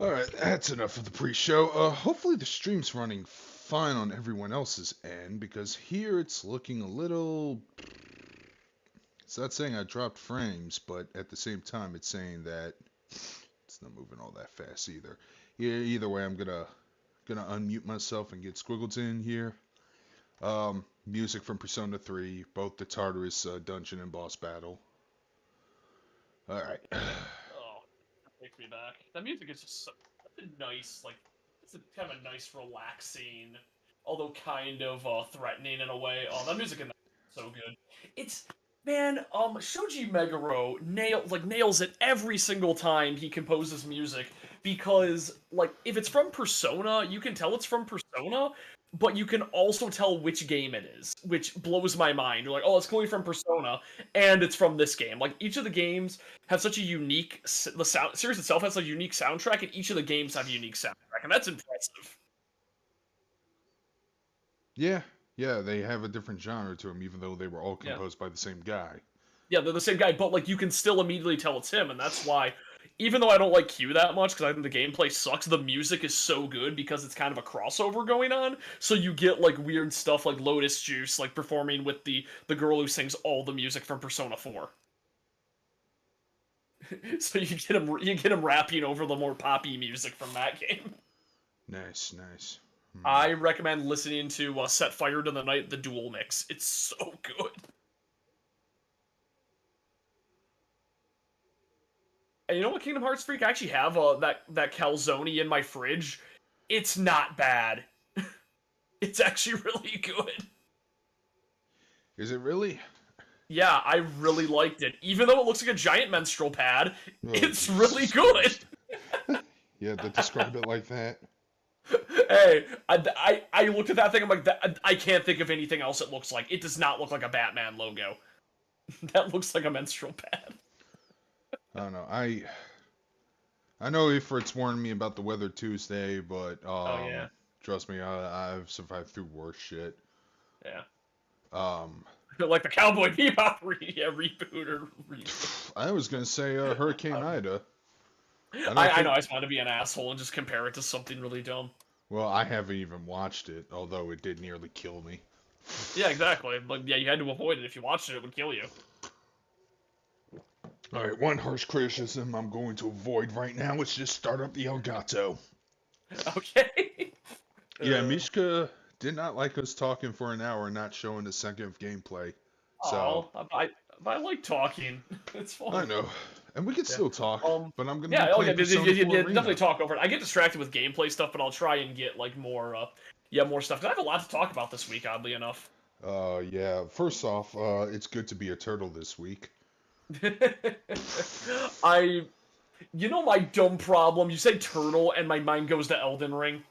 Alright, that's enough of the pre-show. Hopefully the stream's running fine on everyone else's end, because here it's looking a little... It's not saying I dropped frames, but at the same time it's saying that it's not moving all that fast either. Yeah, either way, I'm gonna unmute myself and get Squiggles in here. Music from Persona 3, both the Tartarus dungeon and boss battle. Alright. Oh, that takes me back. That music is just so nice, like, it's kind of a nice, relaxing, although kind of threatening in a way. Oh, that music in that is so good. It's, man, Shoji Meguro nails it every single time he composes music, because, like, if it's from Persona, you can tell it's from Persona, but you can also tell which game it is, which blows my mind. You're like, oh, it's clearly from Persona, and it's from this game. Like, each of the games have such a unique... The series itself has a unique soundtrack, and each of the games have a unique soundtrack, and that's impressive. Yeah, they have a different genre to them, even though they were all composed by the same guy. Yeah, they're the same guy, but, like, you can still immediately tell it's him, and that's why, even though I don't like Q that much, because I think the gameplay sucks, the music is so good because it's kind of a crossover going on, so you get, like, weird stuff like Lotus Juice, like, performing with the girl who sings all the music from Persona 4. So you get him rapping over the more poppy music from that game. Nice. I recommend listening to Set Fire to the Night, the dual mix. It's so good. And you know what, Kingdom Hearts Freak? I actually have that calzone in my fridge. It's not bad. It's actually really good. Is it really? Yeah, I really liked it. Even though it looks like a giant menstrual pad, it's really good. Yeah, to describe it like that. Hey, I looked at that thing, I'm like, I can't think of anything else it looks like. It does not look like a Batman logo. That looks like a menstrual pad. I don't know. I know Ifrit's warned me about the weather Tuesday, but Oh yeah. Trust me, I've survived through worse shit. Yeah. Um, like the Cowboy Bebop reboot or reboot. I was gonna say Hurricane Ida. I know, I just want to be an asshole and just compare it to something really dumb. Well, I haven't even watched it, although it did nearly kill me. Yeah, exactly. Like, yeah, you had to avoid it. If you watched it, it would kill you. Alright, one harsh criticism I'm going to avoid right now is just start up the Elgato. Okay. Yeah, Mishka did not like us talking for an hour and not showing a second of gameplay. So I like talking. It's fun. I know. And we can still talk, but I'm gonna yeah, be playing Persona 4 Arena. definitely talk over it. I get distracted with gameplay stuff, but I'll try and get like more stuff. 'Cause I have a lot to talk about this week, oddly enough. Yeah. First off, it's good to be a turtle this week. You know my dumb problem? You say turtle, and my mind goes to Elden Ring.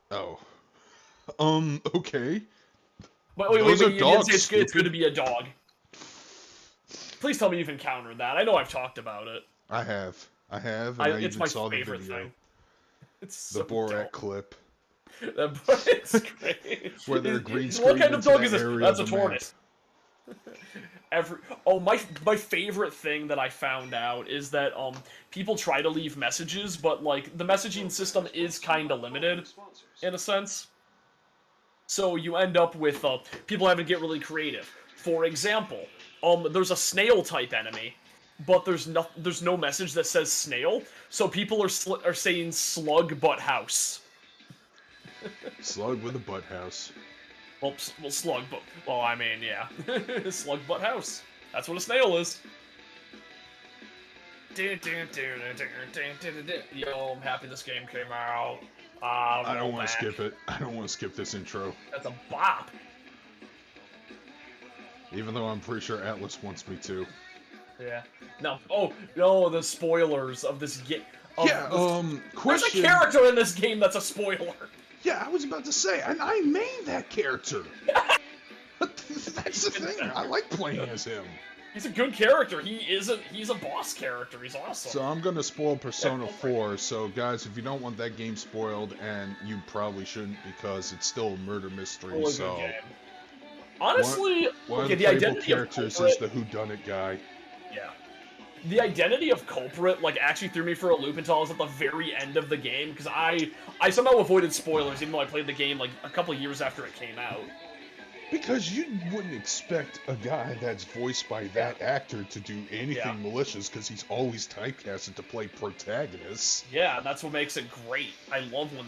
Oh. Okay. But wait, you didn't say it's good to be a dog. Please tell me you've encountered that. I know I've talked about it. I have. And I even saw the video. Thing. It's so the Borat dumb. Clip. It's great. Where they're green screen. What kind of dog is this? That's a tortoise. My favorite thing that I found out is that people try to leave messages, but like the messaging system is kind of limited in a sense. So you end up with people having to get really creative. For example, there's a snail type enemy, but there's no message that says snail, so people are saying slug butt house. Slug with a butt house. Well, slug, but well, I mean, yeah, slug butt house. That's what a snail is. Yo, I'm happy this game came out. I don't want to skip it. I don't want to skip this intro. That's a bop. Even though I'm pretty sure Atlas wants me to. Yeah. No. Oh no, the spoilers of this game. Question. There's a character in this game that's a spoiler. Yeah, I was about to say, and I made that character. That's the thing. I like playing as him. He's a good character. He's a boss character. He's awesome. So I'm gonna spoil Persona 4. So guys, if you don't want that game spoiled, and you probably shouldn't because it's still a murder mystery. So game. Honestly, one of the playable characters is the whodunit guy. Yeah. the identity of culprit like actually threw me for a loop until I was at the very end of the game because I somehow avoided spoilers even though I played the game like a couple years after it came out. Because you wouldn't expect a guy that's voiced by that actor to do anything malicious because he's always typecasted to play protagonists. Yeah, that's what makes it great. I love when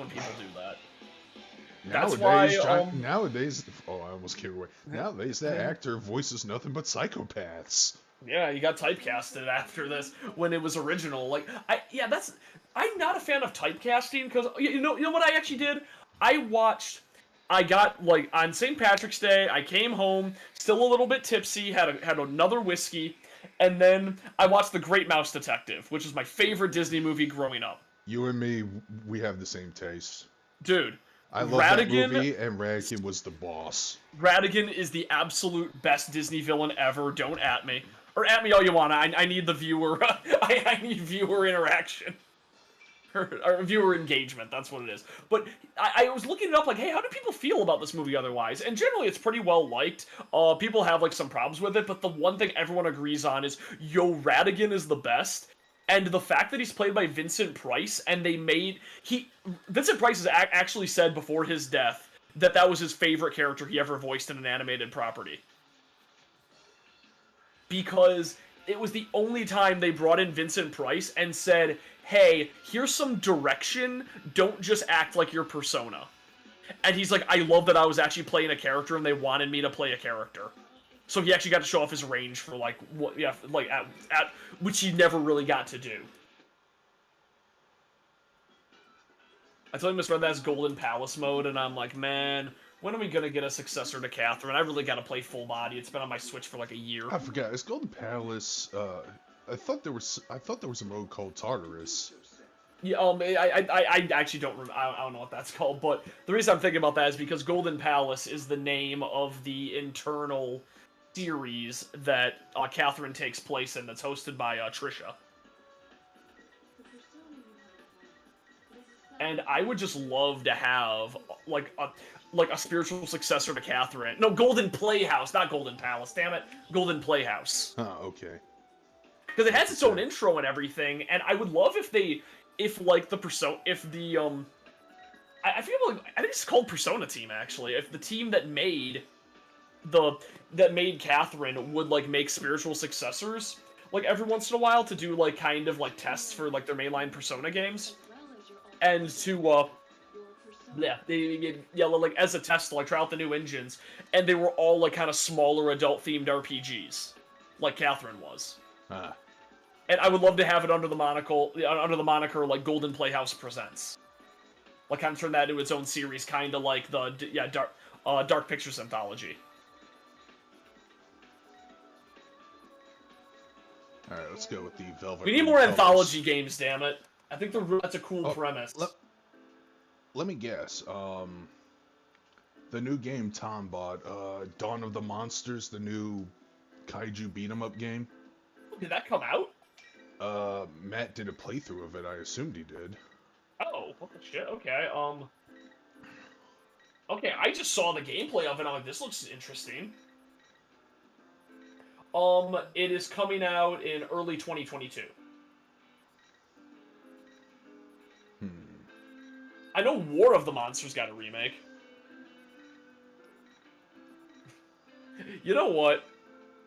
people do that. Nowadays, oh, I almost gave away. Nowadays, that actor voices nothing but psychopaths. Yeah, you got typecasted after this when it was original. Like, I'm not a fan of typecasting because you know what I actually did? I got like on St. Patrick's Day. I came home still a little bit tipsy, had another whiskey, and then I watched The Great Mouse Detective, which is my favorite Disney movie growing up. You and me, we have the same taste. Dude, I love that movie, and Radigan was the boss. Radigan is the absolute best Disney villain ever. Don't at me. Or at me all you want. I need the viewer. I need viewer interaction. Or viewer engagement, that's what it is. But I was looking it up like, hey, how do people feel about this movie otherwise? And generally it's pretty well liked. People have like some problems with it, but the one thing everyone agrees on is, yo, Radigan is the best. And the fact that he's played by Vincent Price, and Vincent Price has actually said before his death that was his favorite character he ever voiced in an animated property. Because it was the only time they brought in Vincent Price and said, hey, here's some direction, don't just act like your persona. And he's like, I love that I was actually playing a character and they wanted me to play a character. So he actually got to show off his range for like, which he never really got to do. I told him to run that as Golden Palace mode, and I'm like, man, when are we gonna get a successor to Catherine? I really gotta play full body. It's been on my Switch for like a year. I forgot. Is Golden Palace? I thought there was a mode called Tartarus. Yeah, I actually don't remember. I don't know what that's called, but the reason I'm thinking about that is because Golden Palace is the name of the internal series that Catherine takes place in. That's hosted by Trisha. And I would just love to have like a spiritual successor to Catherine. No, Golden Playhouse, not Golden Palace. Damn it, Golden Playhouse. Oh, okay. Because it has its own intro and everything, and I would love if I think it's called Persona Team actually. If the team that made Catherine would like make spiritual successors like every once in a while to do like kind of like tests for like their mainline Persona games, and to like as a test to like try out the new engines, and they were all like kind of smaller adult themed RPGs, like Catherine was. And I would love to have it under the moniker like Golden Playhouse Presents. Like kind of turn that into its own series, kind of like the Dark Pictures anthology. All right, let's go with the Velvet. We need more anthology games, damn it! I think that's a cool premise. Let me guess. The new game Tom bought, Dawn of the Monsters, the new kaiju beat 'em up game. Did that come out? Matt did a playthrough of it. I assumed he did. Oh, what the shit? Okay, okay, I just saw the gameplay of it, and I'm like, this looks interesting. It is coming out in early 2022. I know War of the Monsters got a remake. You know what?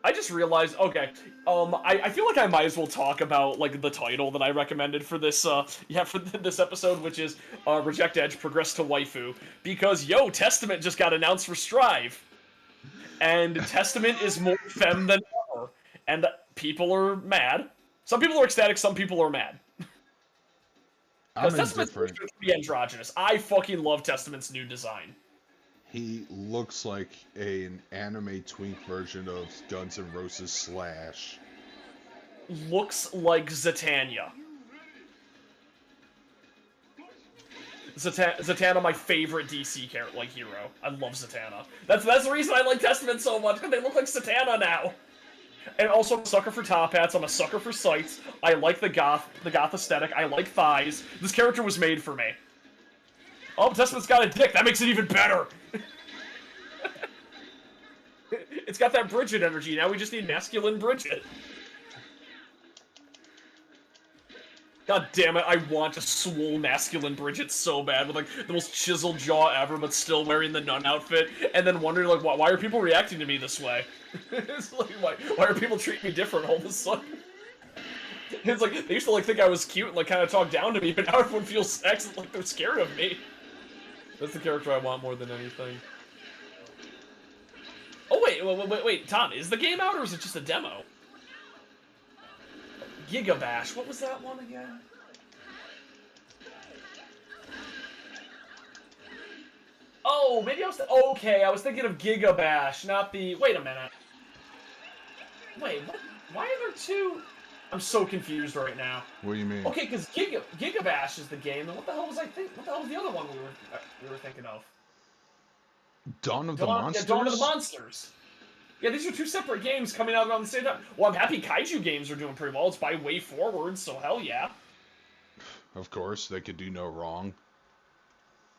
I just realized, okay, I feel like I might as well talk about, like, the title that I recommended for this, for this episode, which is, Reject Edge, Progress to Waifu, because, yo, Testament just got announced for Strive, and Testament is more femme than ever, and people are mad. Some people are ecstatic, some people are mad. Because Testament's pretty androgynous. I fucking love Testament's new design. He looks like an anime twink version of Guns N' Roses Slash. Looks like Zatanna. Zatanna, my favorite DC character, like hero. I love Zatanna. That's the reason I like Testament so much, because they look like Zatanna now. And also, I'm a sucker for top hats. I'm a sucker for sights. I like the goth aesthetic. I like thighs. This character was made for me. Oh, Testament's got a dick. That makes it even better. It's got that Bridget energy. Now we just need masculine Bridget. God damn it, I want a swole masculine Bridget so bad with like the most chiseled jaw ever, but still wearing the nun outfit, and then wondering like why are people reacting to me this way? It's like why are people treating me different all of a sudden? It's like they used to like think I was cute and like kind of talk down to me, but now everyone feels sexist, like they're scared of me. That's the character I want more than anything. Oh wait, Tom, is the game out or is it just a demo? Gigabash, what was that one again? Oh, maybe I was okay. I was thinking of Gigabash, not the. Wait a minute. Wait, what? Why are there two? I'm so confused right now. What do you mean? Okay, because Gigabash is the game, and what the hell was I think? What the hell was the other one we were thinking of? Dawn of the Monsters? Yeah, Dawn of the Monsters. Yeah, these are two separate games coming out around the same time. Well, I'm happy Kaiju games are doing pretty well. It's by Way Forward, so hell yeah. Of course, they could do no wrong.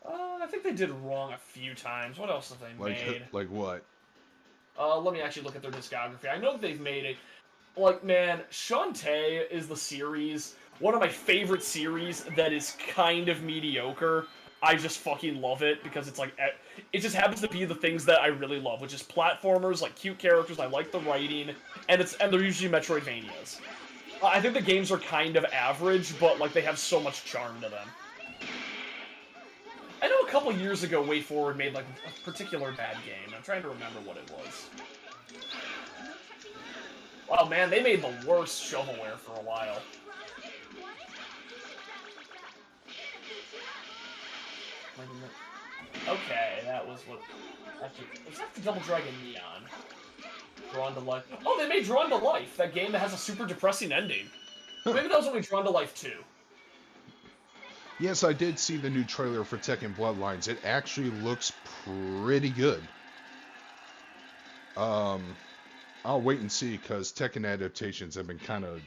I think they did wrong a few times. What else have they made? Like what? Let me actually look at their discography. I know they've made it. Like, man, Shantae is the series, one of my favorite series that is kind of mediocre. I just fucking love it because it's like, it just happens to be the things that I really love, which is platformers, like cute characters, I like the writing, and they're usually Metroidvanias. I think the games are kind of average, but like they have so much charm to them. I know a couple years ago, Way Forward made like a particular bad game. I'm trying to remember what it was. Wow, man, they made the worst shovelware for a while. Okay, that was what... Actually, was that the Double Dragon Neon? Drawn to Life. Oh, they made Drawn to Life, that game that has a super depressing ending. Maybe that was only Drawn to Life 2. Yes, I did see the new trailer for Tekken Bloodlines. It actually looks pretty good. I'll wait and see, because Tekken adaptations have been kind of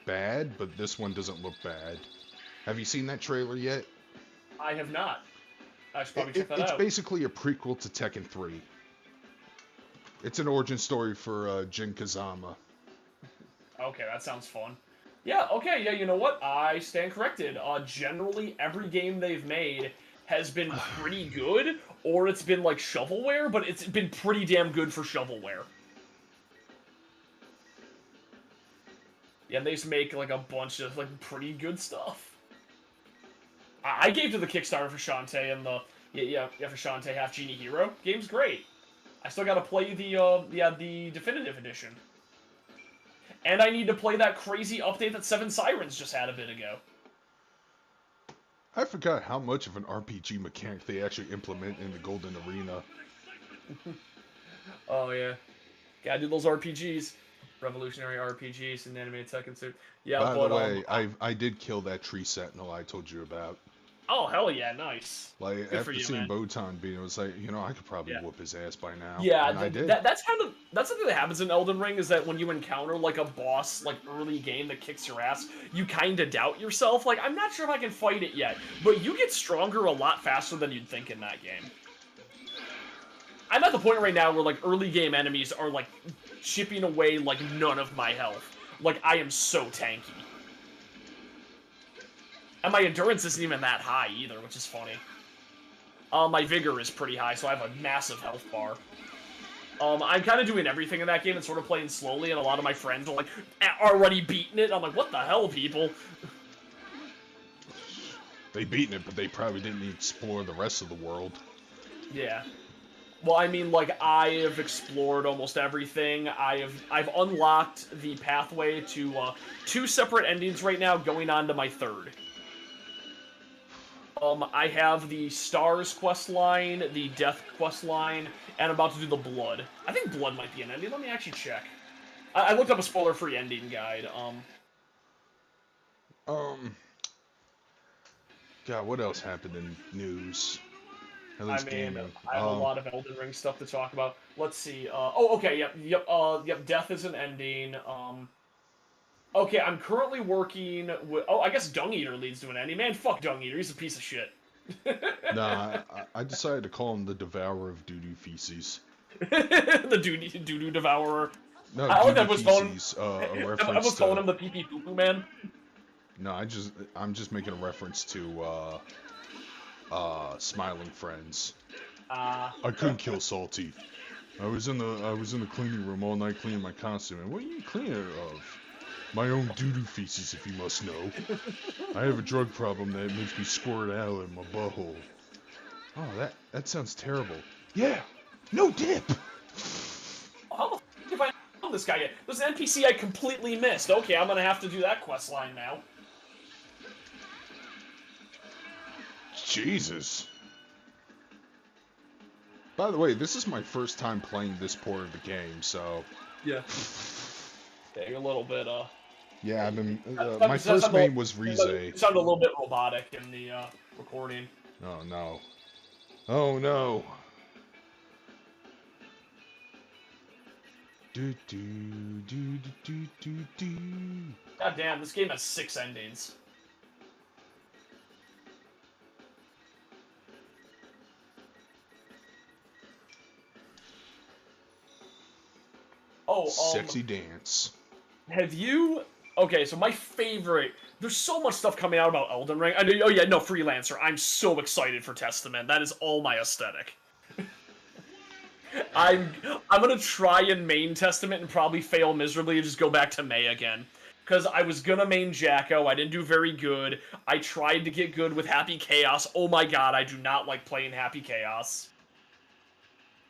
bad, but this one doesn't look bad. Have you seen that trailer yet? I have not. I should probably check that out. It's basically a prequel to Tekken 3. It's an origin story for Jin Kazama. Okay, that sounds fun. Yeah, okay, yeah, you know what? I stand corrected. Generally, every game they've made has been pretty good, or it's been like shovelware, but it's been pretty damn good for shovelware. Yeah, they just make like a bunch of like pretty good stuff. I gave to the Kickstarter for Shantae and the for Shantae Half Genie Hero. Game's great. I still gotta play the definitive edition. And I need to play that crazy update that Seven Sirens just had a bit ago. I forgot how much of an RPG mechanic they actually implement in the Golden Arena. Oh yeah. Gotta do those RPGs. Revolutionary RPGs and animated Tekken suit. Yeah, By the way, I did kill that tree sentinel I told you about. Oh hell yeah, nice. Like Good after for you, seeing man. Botan being, it was like, you know, I could probably whoop his ass by now. Yeah, and I did. That's something that happens in Elden Ring, is that when you encounter like a boss like early game that kicks your ass, you kind of doubt yourself. Like, I'm not sure if I can fight it yet, but you get stronger a lot faster than you'd think in that game. I'm at the point right now where like early game enemies are like chipping away like none of my health. Like, I am so tanky. And my endurance isn't even that high either, which is funny. My vigor is pretty high, so I have a massive health bar. I'm kind of doing everything in that game and sort of playing slowly, and a lot of my friends are like, already beating it. I'm like, what the hell, people? They beaten it, but they probably didn't explore the rest of the world. Yeah. Well, I mean, like, I have explored almost everything. I've unlocked the pathway to 2 separate endings right now, going on to my 3rd. I have the Stars quest line, the Death quest line, and I'm about to do the Blood. I think Blood might be an ending. Let me actually check. I looked up a spoiler-free ending guide. God, what else happened in news? At I least mean, gaming. I have a lot of Elden Ring stuff to talk about. Let's see. Oh, okay, yep. Death is an ending. Okay, I'm currently working with... Oh, I guess Dung Eater leads to an ending. Man, fuck Dung Eater. He's a piece of shit. Nah, I decided to call him the Devourer of Doo-Doo Feces. The doo-doo devourer. No, I like that Doo-Doo Feces, a I reference was calling to... him the pee-pee poo-poo man. No, I'm just making a reference to Smiling Friends. I couldn't kill Salty. I was in the cleaning room all night cleaning my costume. And what are you cleaning it of? My own doo-doo feces, if you must know. I have a drug problem that makes me squirt out in my butthole. Oh, that sounds terrible. Yeah, no dip. How the f have I found this guy yet? There's an NPC I completely missed. Okay, I'm gonna have to do that quest line now. Jesus. By the way, this is my first time playing this port of the game, so... Yeah. Getting a little bit, Yeah, I've been... my first main was Rize. It sounded a little bit robotic in the, recording. Oh, no. Oh, no. Do, do, do, do, do, do. God damn, this game has 6 endings. Oh, Sexy dance. Have you... Okay, so my favorite... There's so much stuff coming out about Elden Ring. I know, oh yeah, no, Freelancer. I'm so excited for Testament. That is all my aesthetic. I'm gonna try and main Testament and probably fail miserably and just go back to May again. Because I was gonna main Jacko, I didn't do very good. I tried to get good with Happy Chaos. Oh my god, I do not like playing Happy Chaos.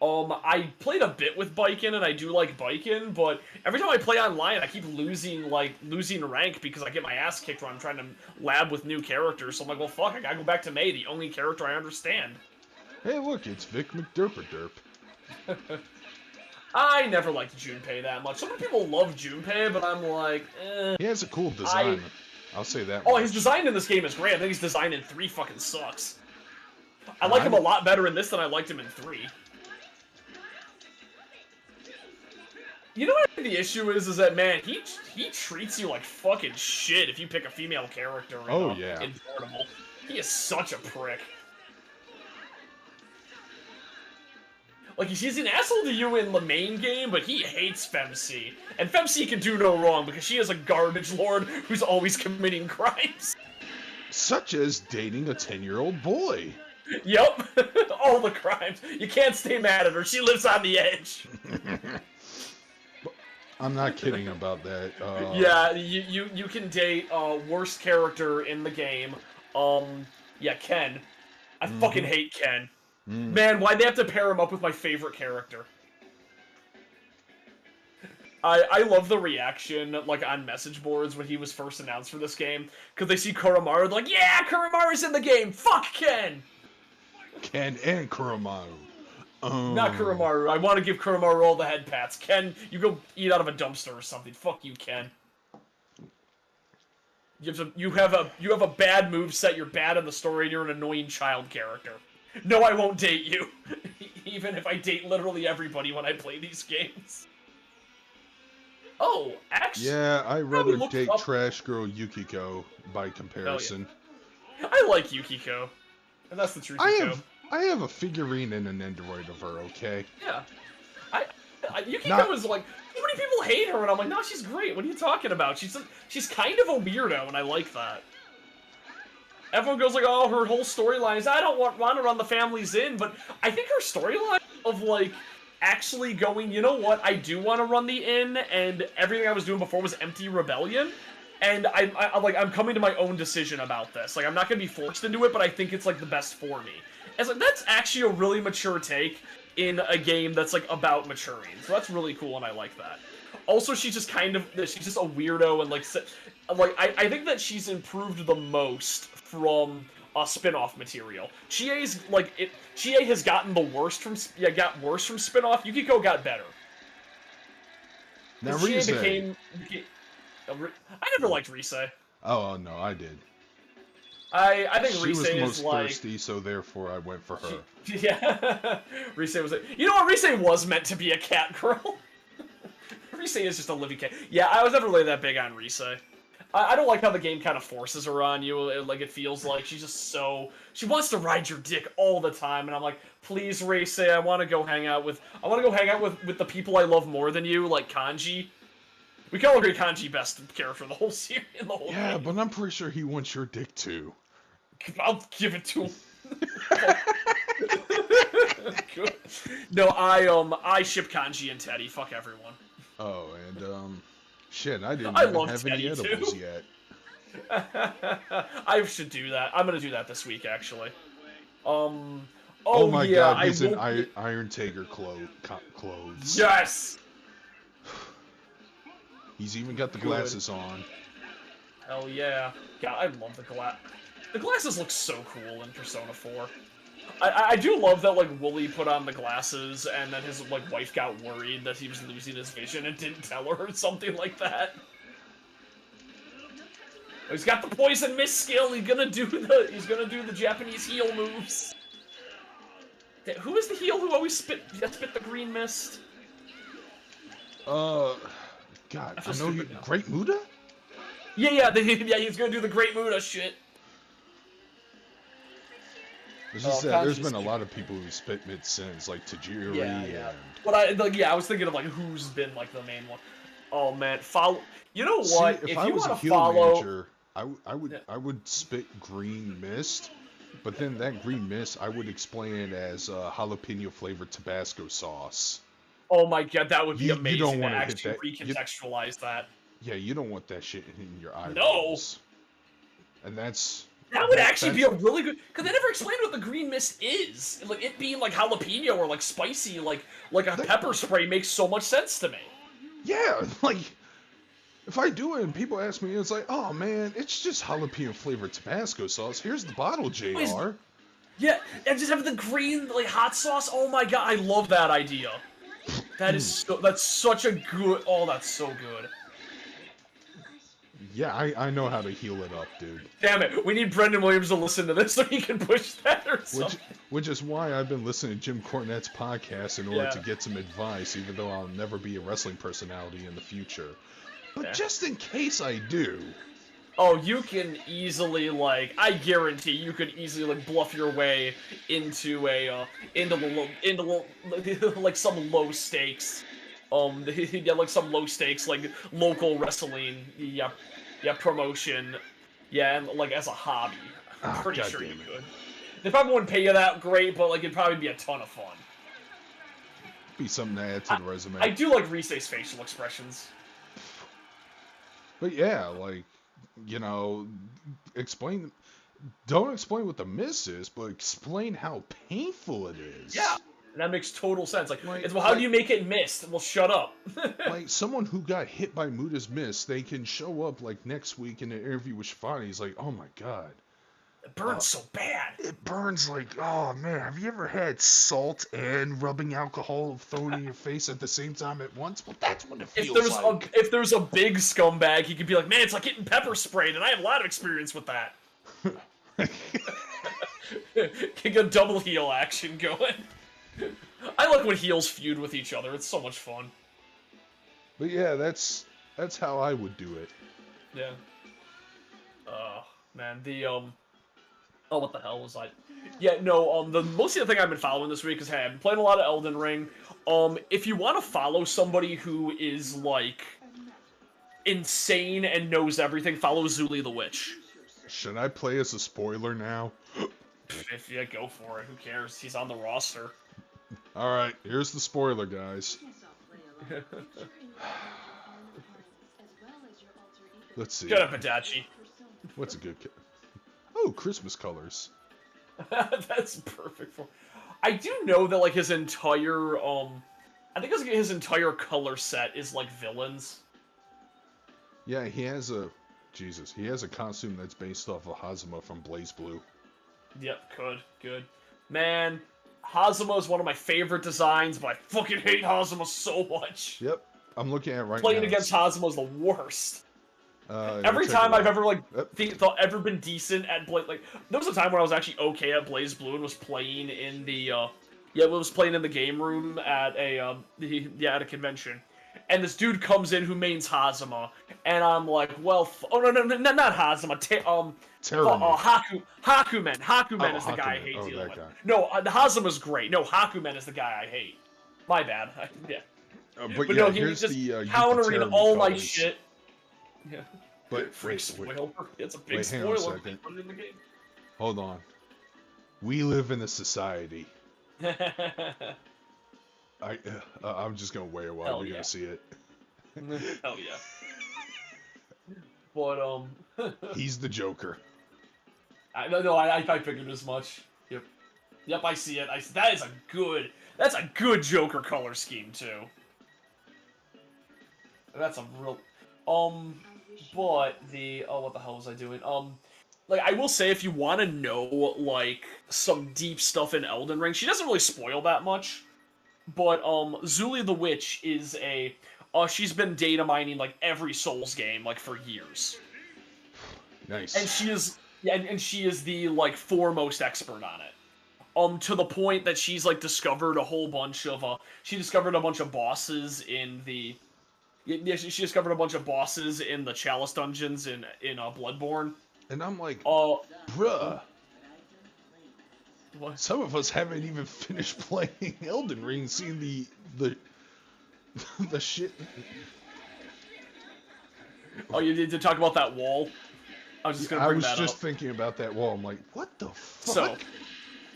I played a bit with Biken, and I do like Biken, but every time I play online, I keep losing rank because I get my ass kicked when I'm trying to lab with new characters. So I'm like, well, fuck, I gotta go back to May, the only character I understand. Hey, look, it's Vic McDerpaderp. I never liked Junpei that much. Some people love Junpei, but I'm like, eh. He has a cool design. I'll say that Oh, much. his design in this game is great. I think his design in 3 fucking sucks. I like him a lot better in this than I liked him in 3. You know what the issue is that, man, he treats you like fucking shit if you pick a female character in Portable. He is such a prick. Like, he's an asshole to you in the main game, but he hates Femc. And Femc can do no wrong because she is a garbage lord who's always committing crimes. Such as dating a 10-year-old boy. Yep. All the crimes. You can't stay mad at her. She lives on the edge. I'm not kidding about that. Yeah, you can date worst character in the game. Yeah, Ken. I fucking hate Ken. Man, why'd they have to pair him up with my favorite character? I love the reaction, like, on message boards when he was first announced for this game. Because they see Kuramaru, they're like, yeah, Kuramaru's in the game! Fuck Ken! Ken and Kuramaru. Not Kuramaru. I want to give Kuramaru all the head pats. Ken, you go eat out of a dumpster or something. Fuck you, Ken. You have a bad moveset, you're bad in the story, and you're an annoying child character. No, I won't date you. Even if I date literally everybody when I play these games. Oh, actually... Yeah, I'd rather date Trash Girl Yukiko by comparison. Oh, yeah. I like Yukiko. And that's the truth, I have a figurine and an Android of her, okay? Yeah. Yukiko is like... So many people hate her, and I'm like, no, she's great. What are you talking about? She's kind of a weirdo, and I like that. Everyone goes like, oh, her whole storyline is, I don't want to run the families in, but I think her storyline of, like, actually going, you know what, I do want to run the inn, and everything I was doing before was empty rebellion, and I'm coming to my own decision about this. Like, I'm not going to be forced into it, but I think it's, like, the best for me. It's like, that's actually a really mature take in a game that's, like, about maturing. So that's really cool, and I like that. Also, she's just a weirdo, and, like, I think that she's improved the most from spin-off material. Chie has gotten the worst from spin-off. Yukiko got better. Now Rise. I never liked Rise. Oh no, I did. I think she Rise was is most like thirsty, so therefore I went for her. Yeah, Rise was. You know what? Rise was meant to be a cat girl. Rise is just a living cat. Yeah, I was never really that big on Rise. I don't like how the game kind of forces her on you. It feels like she's just so... She wants to ride your dick all the time, and I'm like, please, Rise, I want to go hang out with the people I love more than you, like Kanji. We can all agree Kanji best character in the whole series. In the whole Yeah, thing. but I'm pretty sure he wants your dick too. I'll give it to him. Good. No, I ship Kanji and Teddy. Fuck everyone. Oh, and shit, I didn't I even love have any Teddy, edibles too. yet. I should do that. I'm gonna do that this week, actually. Oh Oh my yeah, god, I he's in will. Iron Tiger clothes. Yes. He's even got the Good. glasses on. Hell yeah. God, I love the glass. The glasses look so cool in Persona 4. I do love that, like, Wooly put on the glasses and then his, like, wife got worried that he was losing his vision and didn't tell her or something like that. He's got the poison mist skill. He's gonna do the Japanese heal moves. Who is the heel who always spit the green mist? God, I know you. Great Muda? Yeah, he's gonna do the Great Muda shit. It's just that there's been a lot of people who spit mid-sins, like Tajiri Yeah. and... But I was thinking of, like, who's been, like, the main one. Oh, man, follow... You know what? See, if I you was a want to heel follow... manager, I would spit green mist, but then that green mist, I would explain it as jalapeno-flavored Tabasco sauce. Oh my god, that would be You amazing don't to want to actually hit that. recontextualize that. Yeah, you don't want that shit in your eyeballs. No! And that's... That would actually be a really good... Because they never explained what the green mist is. Like, it being, like, jalapeno or, like, spicy, like a pepper spray makes so much sense to me. Yeah, like... If I do it and people ask me, it's like, oh man, it's just jalapeno-flavored Tabasco sauce. Here's the bottle, JR. Yeah, and just have the green, like, hot sauce. Oh my god, I love that idea. That's such a good... Oh, that's so good. Yeah, I know how to heal it up, dude. Damn it, we need Brendan Williams to listen to this so he can push that or something. Which is why I've been listening to Jim Cornette's podcast in order to get some advice, even though I'll never be a wrestling personality in the future. But just in case I do... Oh, you can easily, like, I guarantee you could easily, like, bluff your way into like, some low stakes, like, some low stakes, like, local wrestling, promotion, and, like, as a hobby. I'm pretty sure you could. They probably wouldn't pay you that great, but, like, it'd probably be a ton of fun. Be something to add to the resume. I do like Rise's facial expressions. But yeah, like, you know, don't explain what the miss is, but explain how painful it is. Yeah, that makes total sense. Like well, how do you make it mist? Well, shut up. Like, someone who got hit by Muda's mist, they can show up, like, next week in an interview with Shivani. He's like, oh my god. It burns so bad. It burns like, oh man, have you ever had salt and rubbing alcohol thrown in your face at the same time at once? Well, that's what it feels like. If there's a big scumbag, he could be like, man, it's like getting pepper sprayed, and I have a lot of experience with that. Get a double heel action going. I like when heels feud with each other. It's so much fun. But yeah, that's how I would do it. Yeah. Oh, man, oh, what the hell was I? Yeah, no, the mostly the thing I've been following this week is, hey, I've been playing a lot of Elden Ring. If you want to follow somebody who is, like, insane and knows everything, follow Zuli the Witch. Should I play as a spoiler now? Yeah, go for it. Who cares? He's on the roster. Alright, here's the spoiler, guys. Let's see. Shut up, Adachi. What's a good... Oh, Christmas colors. That's perfect for... I do know that, like, his entire, I think his entire color set is, like, villains. Yeah, he has a... Jesus, he has a costume that's based off of Hazuma from Blaze Blue. Yep, good. Man, Hazuma is one of my favorite designs, but I fucking hate Hazuma so much. Yep, I'm looking at it right now. Playing against Hazuma is the worst. Every time I've ever, like, ever been decent at like, there was a time when I was actually okay at Blaze Blue and was playing in the, playing in the game room at at a convention. And this dude comes in who mains Hazuma, and I'm like, well, oh no, not Hazuma, Hakumen. Hakumen is the guy I hate dealing with. No, Hazuma's great. No, Hakumen is the guy I hate. My bad. Yeah. But no, yeah, he was here's just the countering Yucatera all my colors. shit. Yeah. But Freak wait, spoiler. It's a big wait, hang on a spoiler. second. Put it in the game. Hold on. We live in a society. I'm just gonna wait a while. Hell You're yeah. gonna see it. Hell yeah. But He's the Joker. I figured as much. Yep, I see it. That's a good Joker color scheme too. That's a real, but what the hell was I doing? Like, I will say, if you want to know, like, some deep stuff in Elden Ring, she doesn't really spoil that much, but, Zuli the Witch is she's been data mining, like, every Souls game, like, for years. Nice. And she is the, like, foremost expert on it. To the point that she's, like, discovered a bunch of bosses in the... Yeah, she discovered a bunch of bosses in the Chalice dungeons in Bloodborne. And I'm like, bruh. What? Some of us haven't even finished playing Elden Ring, seeing the shit. Oh, you need to talk about that wall? I was just gonna bring that up. I was just thinking about that wall. I'm like, what the fuck?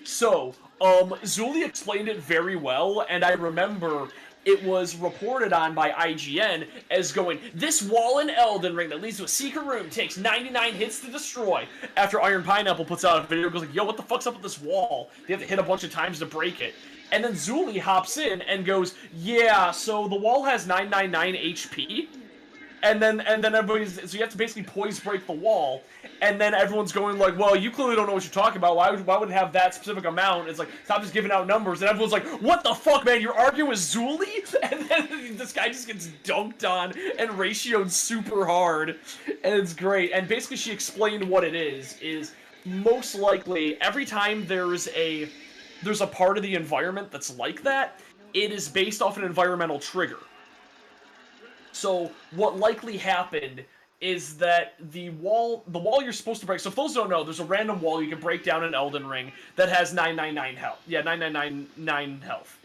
So, Zuli explained it very well, and I remember it was reported on by IGN as going, this wall in Elden Ring that leads to a secret room takes 99 hits to destroy. After Iron Pineapple puts out a video, goes like, yo, what the fuck's up with this wall? They have to hit a bunch of times to break it. And then Zuli hops in and goes, yeah, so the wall has 999 HP. And then so you have to basically poise break the wall, and then everyone's going like, well, you clearly don't know what you're talking about, why would it have that specific amount? It's like, stop just giving out numbers, and everyone's like, what the fuck, man, you're arguing with Zuli? And then this guy just gets dunked on and ratioed super hard, and it's great. And basically she explained what it is most likely, every time there's a part of the environment that's like that, it is based off an environmental trigger. So what likely happened is that the wall you're supposed to break, so if those don't know, there's a random wall you can break down in Elden Ring that has 999 health. Yeah, 999 health.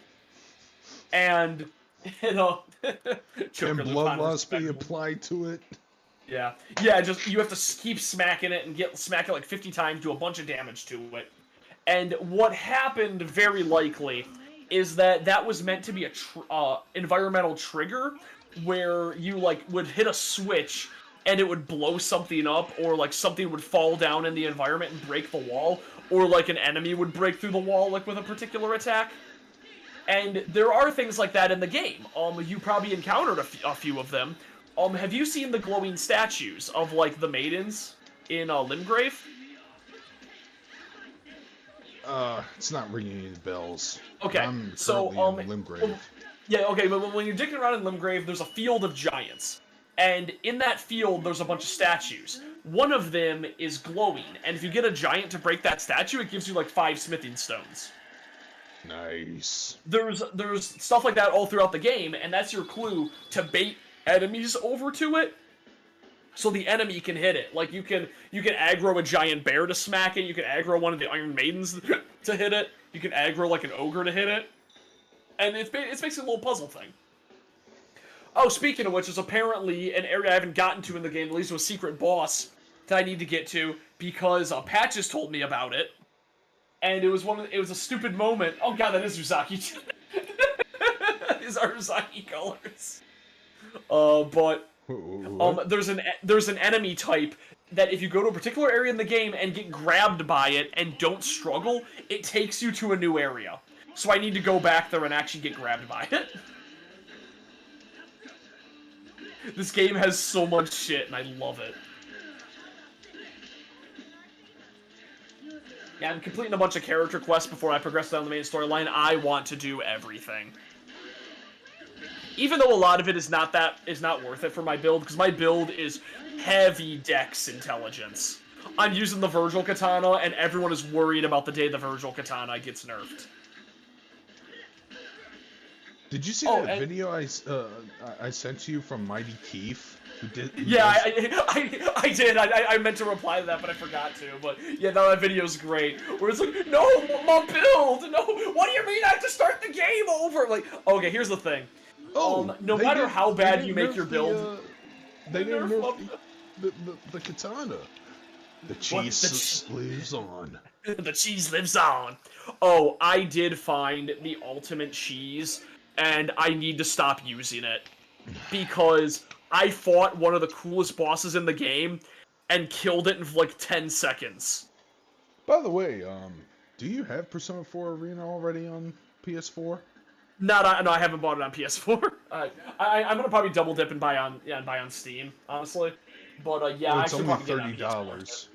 And, you know... Can blood loss be applied to it? Yeah, just, you have to keep smacking it and smack it like 50 times, do a bunch of damage to it. And what happened, very likely, is that was meant to be a environmental trigger, where you, like, would hit a switch and it would blow something up, or, like, something would fall down in the environment and break the wall, or, like, an enemy would break through the wall, like, with a particular attack. And there are things like that in the game. You probably encountered a few of them. Have you seen the glowing statues of, like, the maidens in Limgrave? It's not ringing any bells. Okay, I'm so, currently in Limgrave. Yeah, okay, but when you're digging around in Limgrave, there's a field of giants. And in that field, there's a bunch of statues. One of them is glowing, and if you get a giant to break that statue, it gives you, like, 5 smithing stones. Nice. There's stuff like that all throughout the game, and that's your clue to bait enemies over to it, so the enemy can hit it. Like, you can aggro a giant bear to smack it, you can aggro one of the Iron Maidens to hit it, you can aggro, like, an ogre to hit it. And it's basically a little puzzle thing. Oh, speaking of which, there's apparently an area I haven't gotten to in the game that leads to a secret boss that I need to get to, because Patches told me about it. And it was a stupid moment. Oh god, that is Uzaki. These are Uzaki colors. But there's an enemy type that if you go to a particular area in the game and get grabbed by it and don't struggle, it takes you to a new area. So I need to go back there and actually get grabbed by it. This game has so much shit, and I love it. Yeah, I'm completing a bunch of character quests before I progress down the main storyline. I want to do everything. Even though a lot of it is not worth it for my build, because my build is heavy dex intelligence. I'm using the Virgil Katana, and everyone is worried about the day the Virgil Katana gets nerfed. Did you see that video I sent to you from Mighty Keith? I did. I meant to reply to that, but I forgot to. But yeah, no, that video's great. Where it's like, no, my build, no. What do you mean I have to start the game over? Like, okay, here's the thing. Oh, No they matter did. how They bad you didn't make your nerf build, they the didn't nerf nerf up. the katana. The What cheese lives on. the cheese lives on. Oh, I did find the ultimate cheese, and I need to stop using it because I fought one of the coolest bosses in the game and killed it in like 10 seconds. By the way, do you have Persona 4 Arena already on PS4? No, I haven't bought it on PS4. I'm gonna probably double dip and buy on Steam, honestly. But yeah, Well, I it's should only probably get it on PS4. $30,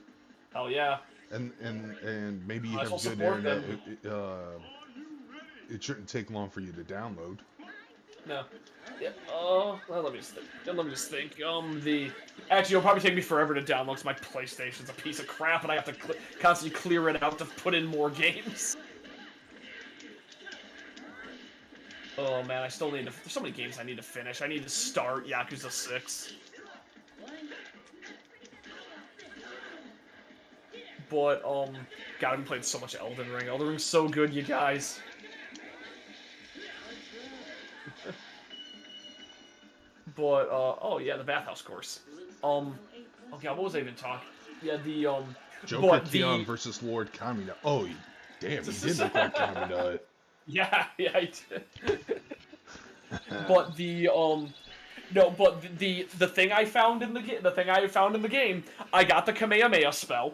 Hell yeah, and maybe you might as well have good support internet. them. It shouldn't take long for you to download. No. Yeah. Well, let me just think. Let me just think. Actually, it'll probably take me forever to download because my PlayStation's a piece of crap, and I have to constantly clear it out to put in more games. Oh man, I still need to. There's so many games I need to finish. I need to start Yakuza 6. But God, I've been playing so much Elden Ring. Elden Ring's so good, you guys. But oh yeah, the bathhouse course. Oh god, what was I even talking? Yeah, Joker but Kion versus Lord Kamina. Oh, damn, he did look like Kamina. yeah, I did. But no, but the thing I found in the game, I got the Kamehameha spell.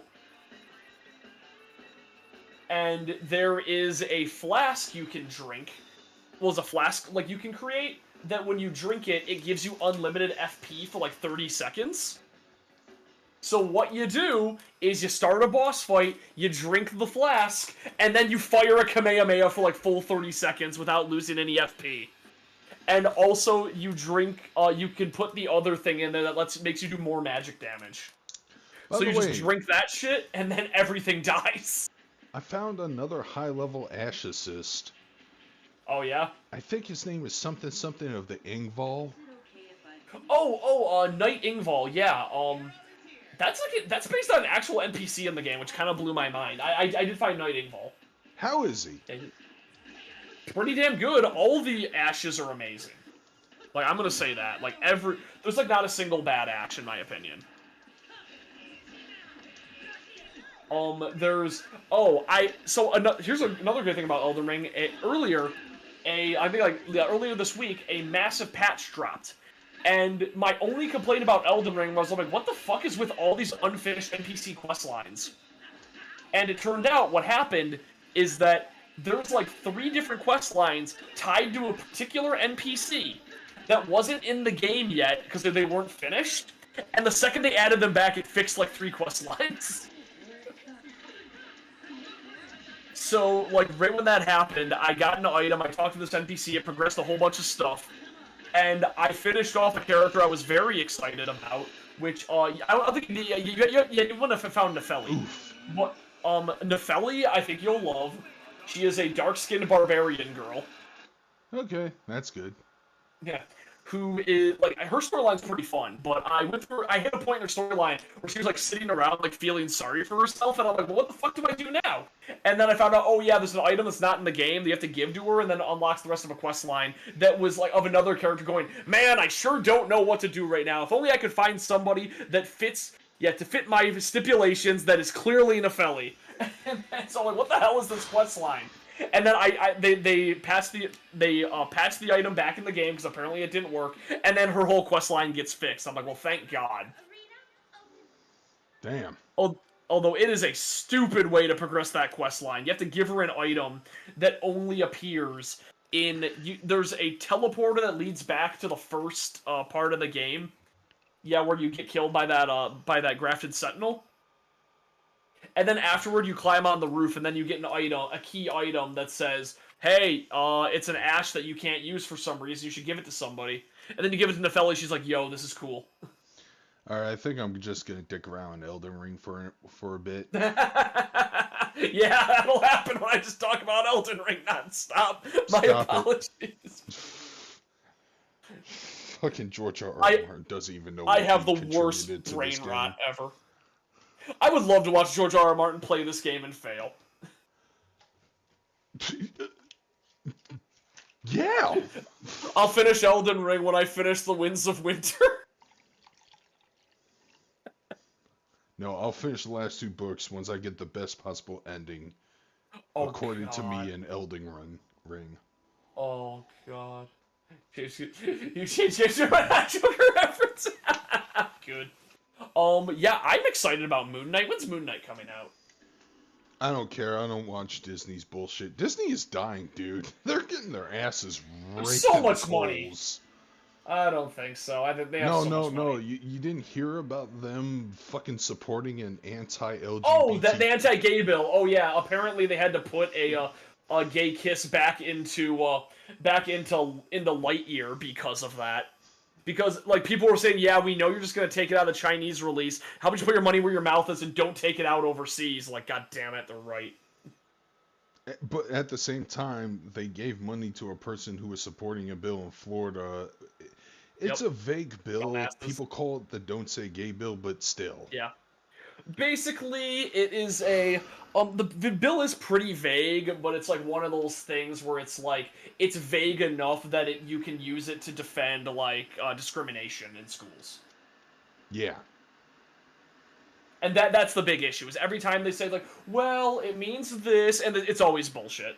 And there is a flask you can drink. Well, it's a flask like you can create that when you drink it, it gives you unlimited FP for like 30 seconds. So what you do is you start a boss fight, you drink the flask, and then you fire a Kamehameha for like full 30 seconds without losing any FP. And also, you drink, you can put the other thing in there that makes you do more magic damage. So you just drink that shit, and then everything dies. I found another high-level Ash assist. Oh, yeah? I think his name is something of the Ingval. Knight Ingval, yeah. That's based on an actual NPC in the game, which kind of blew my mind. I did find Knight Ingval. How is he? Pretty damn good. All the ashes are amazing. Like, I'm gonna say that. Like, there's like not a single bad ash, in my opinion. Here's another good thing about Elden Ring. Earlier this week, a massive patch dropped. And my only complaint about Elden Ring was, I'm like, what the fuck is with all these unfinished NPC quest lines? And it turned out what happened is that there's like 3 different quest lines tied to a particular NPC that wasn't in the game yet because they weren't finished. And the second they added them back, it fixed like 3 quest lines. So, like, right when that happened, I got an item, I talked to this NPC, it progressed a whole bunch of stuff, and I finished off a character I was very excited about, which, I think, you wouldn't have found Nefeli. But, Nefeli, I think you'll love. She is a dark-skinned barbarian girl. Okay, that's good. Yeah. Who is, like, her storyline's pretty fun, but I hit a point in her storyline where she was, like, sitting around, like, feeling sorry for herself, and I'm like, well, what the fuck do I do now? And then I found out, oh yeah, there's an item that's not in the game that you have to give to her, and then it unlocks the rest of a quest line that was, like, of another character going, man, I sure don't know what to do right now. If only I could find somebody that fits, to fit my stipulations that is clearly Nefeli. And so I'm like, what the hell is this quest line? And then they patched the item back in the game because apparently it didn't work, and then her whole quest line gets fixed. I'm like, well, thank God. Damn. Although it is a stupid way to progress that quest line. You have to give her an item that only appears there's a teleporter that leads back to the first part of the game. Yeah, where you get killed by that grafted sentinel. And then afterward, you climb on the roof, and then you get a key item that says, hey, it's an ash that you can't use for some reason, you should give it to somebody. And then you give it to Nefeli, she's like, yo, this is cool. Alright, I think I'm just gonna dick around Elden Ring for a bit. Yeah, that'll happen when I just talk about Elden Ring non-stop. My apologies. Fucking George R. R. Martin doesn't even know what I have the worst brain rot ever. I would love to watch George R. R. Martin play this game and fail. Yeah. I'll finish Elden Ring when I finish The Winds of Winter. No, I'll finish the last two books once I get the best possible ending, Oh according to me, god. in Ring. Oh god. You changed your Joker reference. Good. Yeah, I'm excited about Moon Knight. When's Moon Knight coming out? I don't care. I don't watch Disney's bullshit. Disney is dying, dude. They're getting their asses raked So in the much money. coals. I don't think so. I think they have No, so no, much no. money. You didn't hear about them fucking supporting an anti-LGBT. Oh, the anti-gay bill. Oh yeah. Apparently they had to put a gay kiss back into Lightyear because of that. Because like people were saying, yeah, we know you're just gonna take it out of the Chinese release. How about you put your money where your mouth is and don't take it out overseas? Like, god damn it, they're right. But at the same time, they gave money to a person who was supporting a bill in Florida. It's Yep. a vague bill. Dumbasses. People call it the "Don't Say Gay" bill, but still. Yeah. Basically, it is a the bill is pretty vague, but it's like one of those things where it's like it's vague enough that you can use it to defend like discrimination in schools. Yeah. And that's the big issue. Is every time they say like, well, it means this, and it's always bullshit.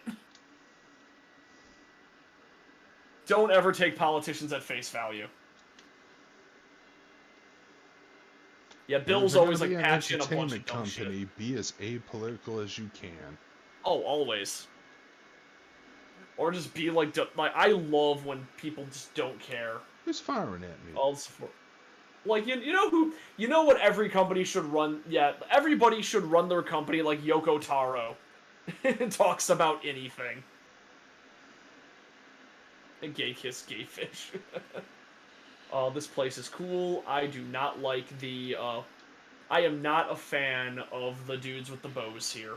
Don't ever take politicians at face value. Yeah, Bill's always like patching a bunch of dumb shit. Be as apolitical as you can. Oh, always. Or just be like I love when people just don't care. Who's firing at me? All support. Like you know what every company should run. Yeah, everybody should run their company like Yoko Taro. Talks about anything. A gay kiss, gay fish. This place is cool. I do not like the. I am not a fan of the dudes with the bows here.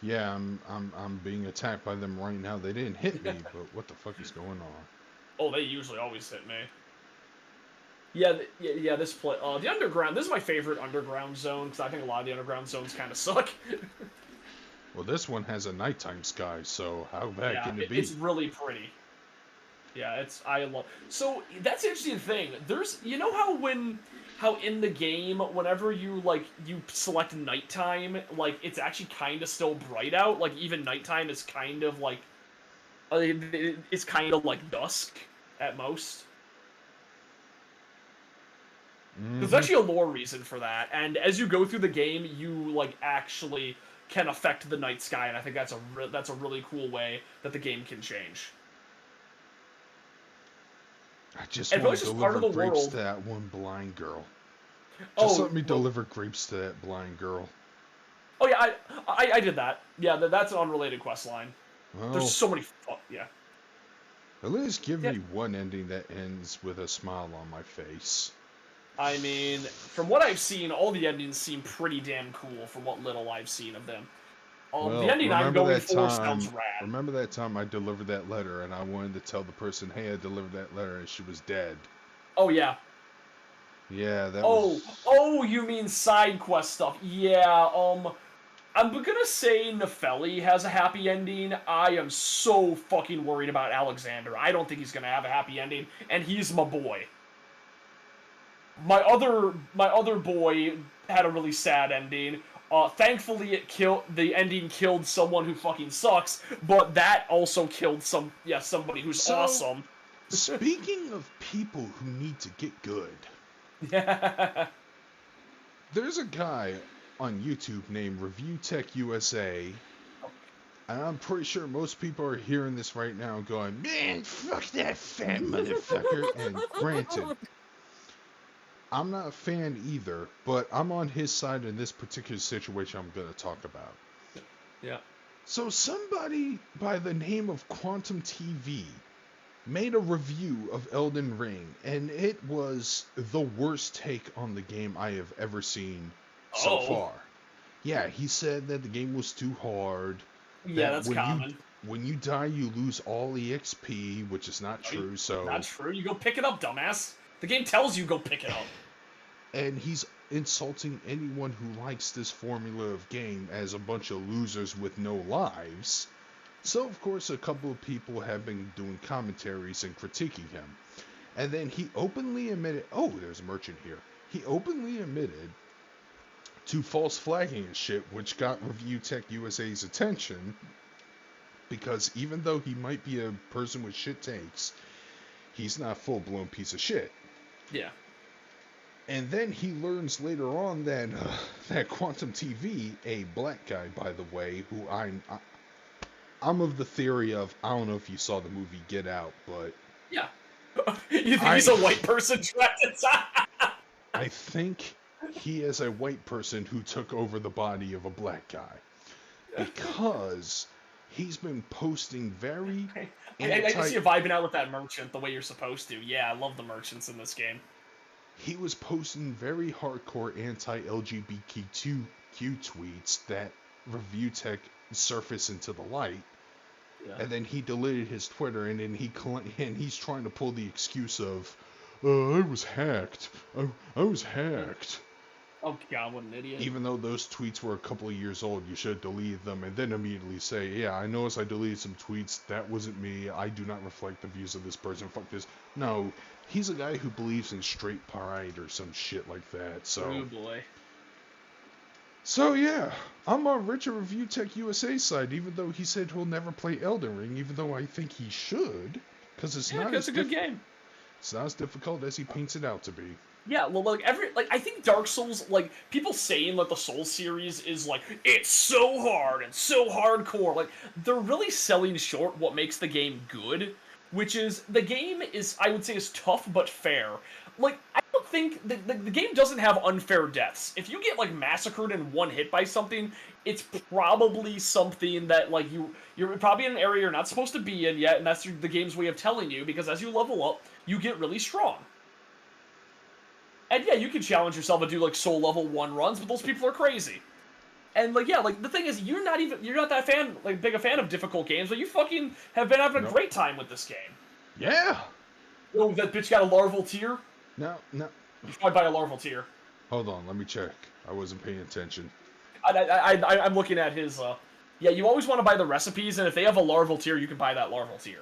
Yeah, I'm being attacked by them right now. They didn't hit me, but what the fuck is going on? Oh, they usually always hit me. Yeah, this play. The underground. This is my favorite underground zone because I think a lot of the underground zones kind of suck. Well, this one has a nighttime sky, so how bad can it be? It's really pretty. Yeah, I love. So that's the interesting thing. There's, how in the game, whenever you select nighttime, like it's actually kind of still bright out. Like even nighttime is kind of like, it's kind of like dusk at most. There's actually a lore reason for that, and as you go through the game, you actually can affect the night sky, and I think that's a really cool way that the game can change. I just want to deliver grapes to that one blind girl. Just let me deliver grapes to that blind girl. Oh yeah, I did that. Yeah, that's an unrelated quest line. Well, there's so many. Yeah. At least give me one ending that ends with a smile on my face. I mean, from what I've seen, all the endings seem pretty damn cool from what little I've seen of them. The ending I'm going for sounds rad. Remember that time I delivered that letter and I wanted to tell the person, hey, I delivered that letter and she was dead. Oh, yeah. Yeah, that was... Oh, you mean side quest stuff. Yeah, I'm gonna say Nepheli has a happy ending. I am so fucking worried about Alexander. I don't think he's gonna have a happy ending, and he's my boy. My other boy had a really sad ending. Thankfully, the ending killed someone who fucking sucks, but that also killed somebody who's awesome. Speaking of people who need to get good, there's a guy on YouTube named Review Tech USA, and I'm pretty sure most people are hearing this right now going, man, fuck that fat motherfucker, and granted, I'm not a fan either, but I'm on his side in this particular situation I'm going to talk about. Yeah. So somebody by the name of Quantum TV made a review of Elden Ring, and it was the worst take on the game I have ever seen so far. Yeah, he said that the game was too hard. Yeah, that's common. When you die, you lose all EXP, which is not true, so... Not true. You go pick it up, dumbass. The game tells you go pick it up. And he's insulting anyone who likes this formula of game as a bunch of losers with no lives. So, of course, a couple of people have been doing commentaries and critiquing him. And then he openly admitted, oh, there's a merchant here. He openly admitted to false flagging and shit, which got Review Tech USA's attention. Because even though he might be a person with shit takes, he's not a full-blown piece of shit. Yeah. And then he learns later on that that Quantum TV, a black guy, by the way, who I'm of the theory of, I don't know if you saw the movie Get Out, but Yeah. You think he's a white person trapped inside? I think he is a white person who took over the body of a black guy. Because he's been posting very I see you vibing out with that merchant the way you're supposed to. Yeah, I love the merchants in this game. He was posting very hardcore anti-LGBTQ tweets that Review Tech surfaced into the light. Yeah. And then he deleted his Twitter, and then he's trying to pull the excuse of, I was hacked. I was hacked. Oh god, what an idiot. Even though those tweets were a couple of years old, you should delete them, and then immediately say, yeah, I noticed I deleted some tweets. That wasn't me. I do not reflect the views of this person. Fuck this. No, he's a guy who believes in straight pride or some shit like that. So. Oh boy. So yeah, I'm on Richard Review Tech USA's side, even though he said he'll never play Elden Ring, even though I think he should, because it's not. It's a good game. It's not as difficult as he paints it out to be. Yeah, well, I think Dark Souls, people saying the Souls series is it's so hard and so hardcore. They're really selling short what makes the game good, which is the game is, I would say, is tough but fair. I don't think the game doesn't have unfair deaths. If you get massacred in one hit by something, it's probably something that you're probably in an area you're not supposed to be in yet, and that's the game's way of telling you, because as you level up, you get really strong. And yeah, you can challenge yourself to do soul level 1 runs, but those people are crazy. And the thing is, you're not that big a fan of difficult games, but you fucking have been having a great time with this game. Yeah. Oh, that bitch got a larval tier? No. You should probably buy a larval tier. Hold on, let me check. I wasn't paying attention. I'm looking at his, yeah, you always want to buy the recipes, and if they have a larval tier, you can buy that larval tier.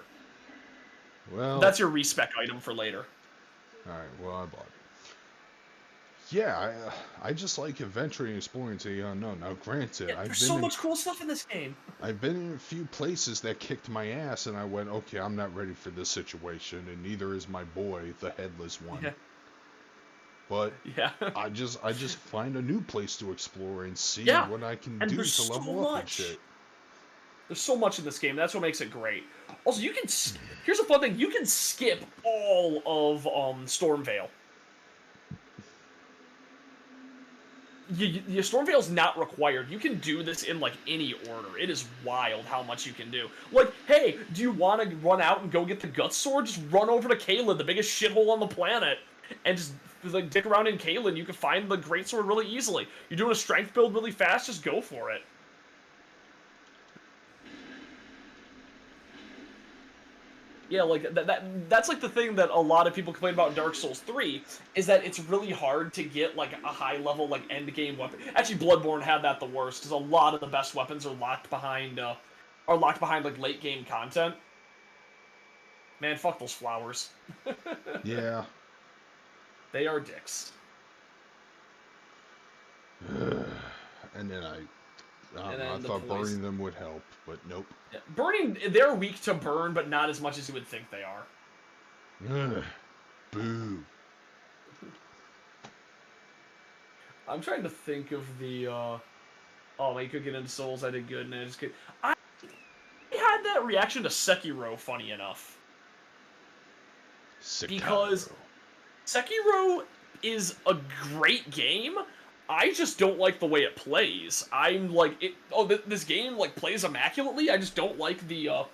Well... That's your respec item for later. Alright, well, I bought it. Yeah, I just like adventuring and exploring to the unknown. Now, granted, yeah, there's so much cool stuff in this game. I've been in a few places that kicked my ass, and I went, okay, I'm not ready for this situation, and neither is my boy, the headless one. Yeah. But yeah. I just find a new place to explore and see what I can do to level up and shit. There's so much in this game. That's what makes it great. Also, you can... Here's a fun thing. You can skip all of Stormvale. Your Stormvale's not required. You can do this in, any order. It is wild how much you can do. Hey, do you want to run out and go get the Guts Sword? Just run over to Caelin, the biggest shithole on the planet, and just, dick around in Caelin. You can find the Greatsword really easily. You're doing a strength build really fast, just go for it. Yeah, that's the thing that a lot of people complain about in Dark Souls 3, is that it's really hard to get, a high-level, end-game weapon. Actually, Bloodborne had that the worst, because a lot of the best weapons are locked behind, late-game content. Man, fuck those flowers. Yeah. They are dicks. And then I thought burning them would help, but nope. Yeah, they're weak to burn, but not as much as you would think they are. Ugh. Boo. I'm trying to think of the, oh, you could get into Souls, I did good, and I just could... I had that reaction to Sekiro, funny enough. Because Sekiro is a great game, I just don't like the way it plays. I'm this game plays immaculately. I just don't like the I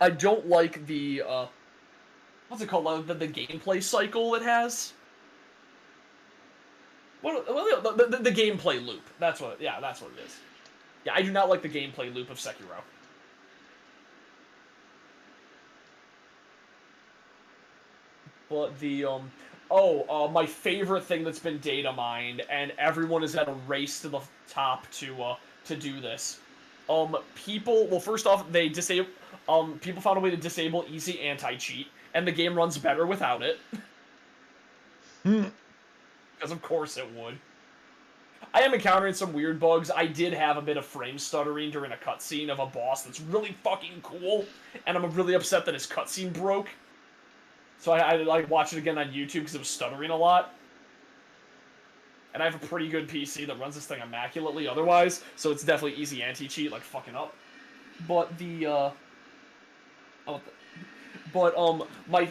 don't like the what's it called? The gameplay cycle it has. The gameplay loop. That's what. Yeah, that's what it is. Yeah, I do not like the gameplay loop of Sekiro. But the my favorite thing that's been data mined, and everyone is at a race to the top to to do this. Well, first off, people found a way to disable easy anti-cheat, and the game runs better without it. Because of course it would. I am encountering some weird bugs. I did have a bit of frame stuttering during a cutscene of a boss that's really fucking cool, and I'm really upset that his cutscene broke. So I watched it again on YouTube because it was stuttering a lot. And I have a pretty good PC that runs this thing immaculately otherwise, so it's definitely easy anti-cheat, like fucking up. But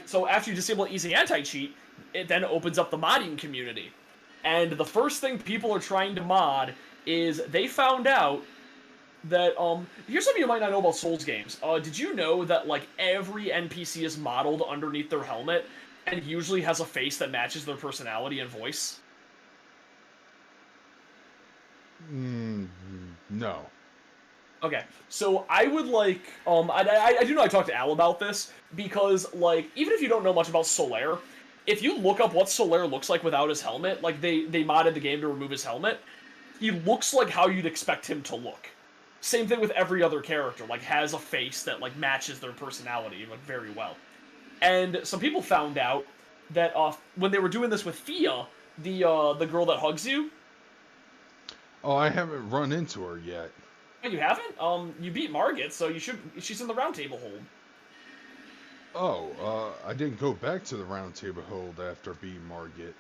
so after you disable easy anti-cheat, it then opens up the modding community. And the first thing people are trying to mod is they found out that, here's something you might not know about Souls games. Did you know that, like, every NPC is modeled underneath their helmet and usually has a face that matches their personality and voice? No. Okay, so I would like, I do know I talked to Al about this, because, like, even if you don't know much about Solaire, if you look up what Solaire looks like without his helmet, like, they modded the game to remove his helmet, he looks like how you'd expect him to look. Same thing with every other character, like, has a face that, like, matches their personality, like, very well. And some people found out that, when they were doing this with Fia, the girl that hugs you. Oh, I haven't run into her yet. Oh, you haven't? You beat Margit, so she's in the round table hold. Oh, I didn't go back to the round table hold after beating Margit.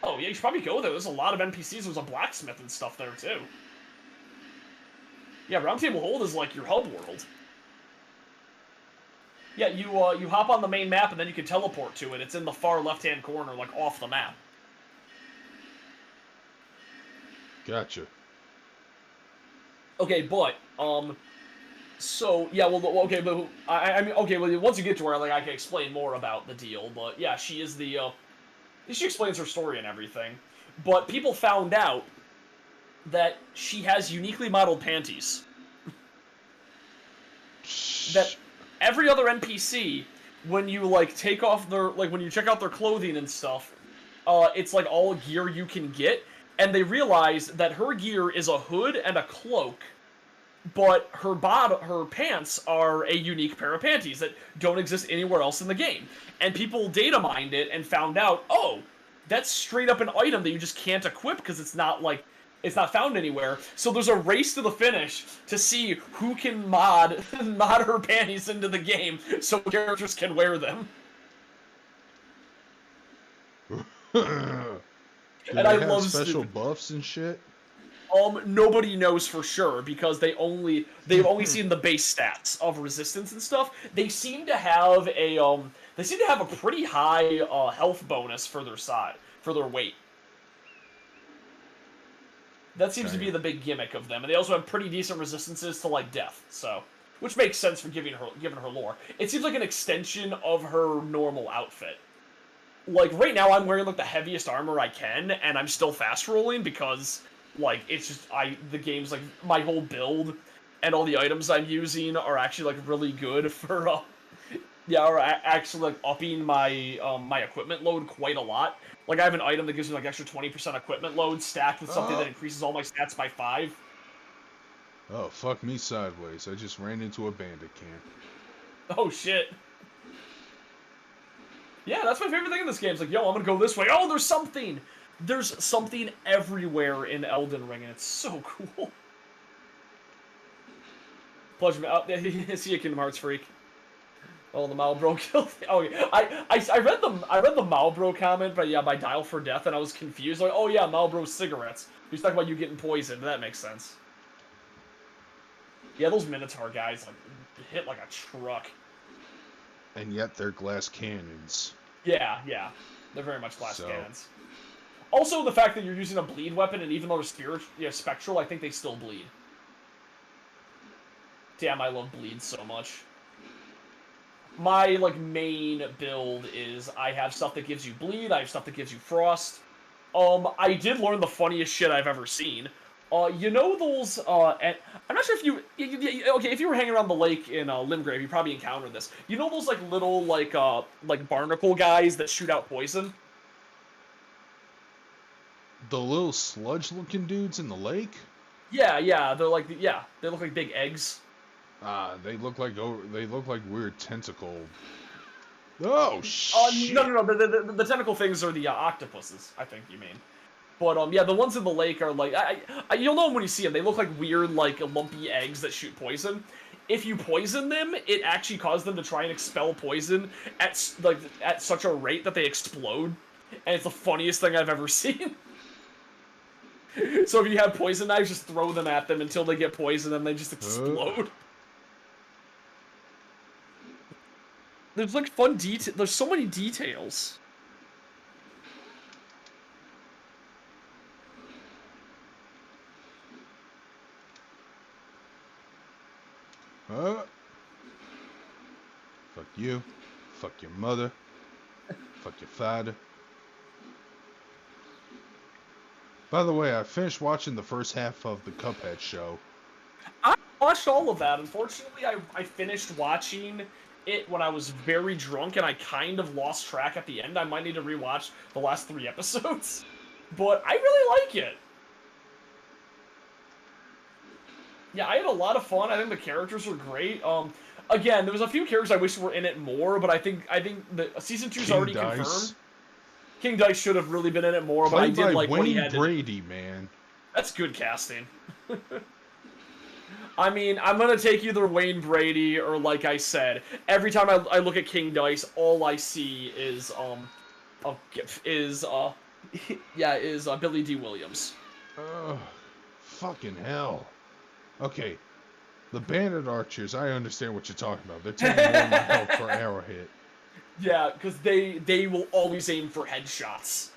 Oh, yeah, you should probably go there. There's a lot of NPCs. There's a blacksmith and stuff there, too. Yeah, round table hold is like your hub world. Yeah, you hop on the main map and then you can teleport to it. It's in the far left-hand corner, like, off the map. Gotcha. Okay, but, so, yeah, well, okay, but, I mean, okay, well, once you get to where, like, I can explain more about the deal, but, yeah, she is she explains her story and everything, but people found out that she has uniquely modeled panties. That every other NPC, when you, like, take off their, like, when you check out their clothing and stuff, it's, like, all gear you can get, and they realize that her gear is a hood and a cloak, but her pants are a unique pair of panties that don't exist anywhere else in the game. And people data mined it and found out, oh, that's straight up an item that you just can't equip because it's not found anywhere. So there's a race to the finish to see who can mod her panties into the game so characters can wear them. Do they have special buffs and shit? Nobody knows for sure because they've only seen the base stats of resistance and stuff. They seem to have a pretty high health bonus for their weight. That seems to be the big gimmick of them, and they also have pretty decent resistances to, like, death. So, which makes sense for given her lore. It seems like an extension of her normal outfit. Like, right now I'm wearing, like, the heaviest armor I can, and I'm still fast rolling because, like, it's just, the game's, like, my whole build and all the items I'm using are actually, like, really good for, are actually, like, upping my, my equipment load quite a lot. Like, I have an item that gives me, like, extra 20% equipment load stacked with something that increases all my stats by 5. Oh, fuck me sideways. I just ran into a bandit camp. Oh, shit. Yeah, that's my favorite thing in this game. It's like, yo, I'm gonna go this way. Oh, there's something! There's something everywhere in Elden Ring, and it's so cool. Pleasure. See you, Kingdom Hearts freak. Oh, the Malbro killed. Oh, yeah. I read the Malbro comment, but yeah, by Dial for Death, and I was confused. Like, oh yeah, Malbro cigarettes. He's talking about you getting poisoned. That makes sense. Yeah, those Minotaur guys like hit like a truck. And yet they're glass cannons. Yeah, they're very much glass cannons. Also, the fact that you're using a bleed weapon, and even though they're spectral, I think they still bleed. Damn, I love bleed so much. My, like, main build is I have stuff that gives you bleed, I have stuff that gives you frost. I did learn the funniest shit I've ever seen. You know those, and I'm not sure if if you were hanging around the lake in, Limgrave, you probably encountered this. You know those, like, little, like barnacle guys that shoot out poison? The little sludge-looking dudes in the lake? Yeah, they're like they look like big eggs. They look like weird tentacle. Oh No, shit! no, no. The tentacle things are the octopuses. I think you mean. But yeah, the ones in the lake are like you'll know them when you see them. They look like weird, like lumpy eggs that shoot poison. If you poison them, it actually causes them to try and expel poison at such a rate that they explode, and it's the funniest thing I've ever seen. So if you have poison knives, just throw them at them until they get poisoned, and they just explode. There's like fun detail. There's so many details. Fuck you. Fuck your mother. Fuck your father. By the way, I finished watching the first half of the Cuphead show. I watched all of that. Unfortunately, I finished watching it when I was very drunk, and I kind of lost track at the end. I might need to rewatch the last 3 episodes. But I really like it. Yeah, I had a lot of fun. I think the characters were great. Again, there was a few characters I wish were in it more, but I think the season 2's already confirmed. King Dice should have really been in it more, but I did like what he had. Brady, man. That's good casting. I mean, I'm gonna take either Wayne Brady or, like I said, every time I look at King Dice, all I see is Billy D. Williams. Fucking hell. Okay, the Bandit Archers, I understand what you're talking about. They're taking more of my health per arrow hit. Yeah, because they will always aim for headshots.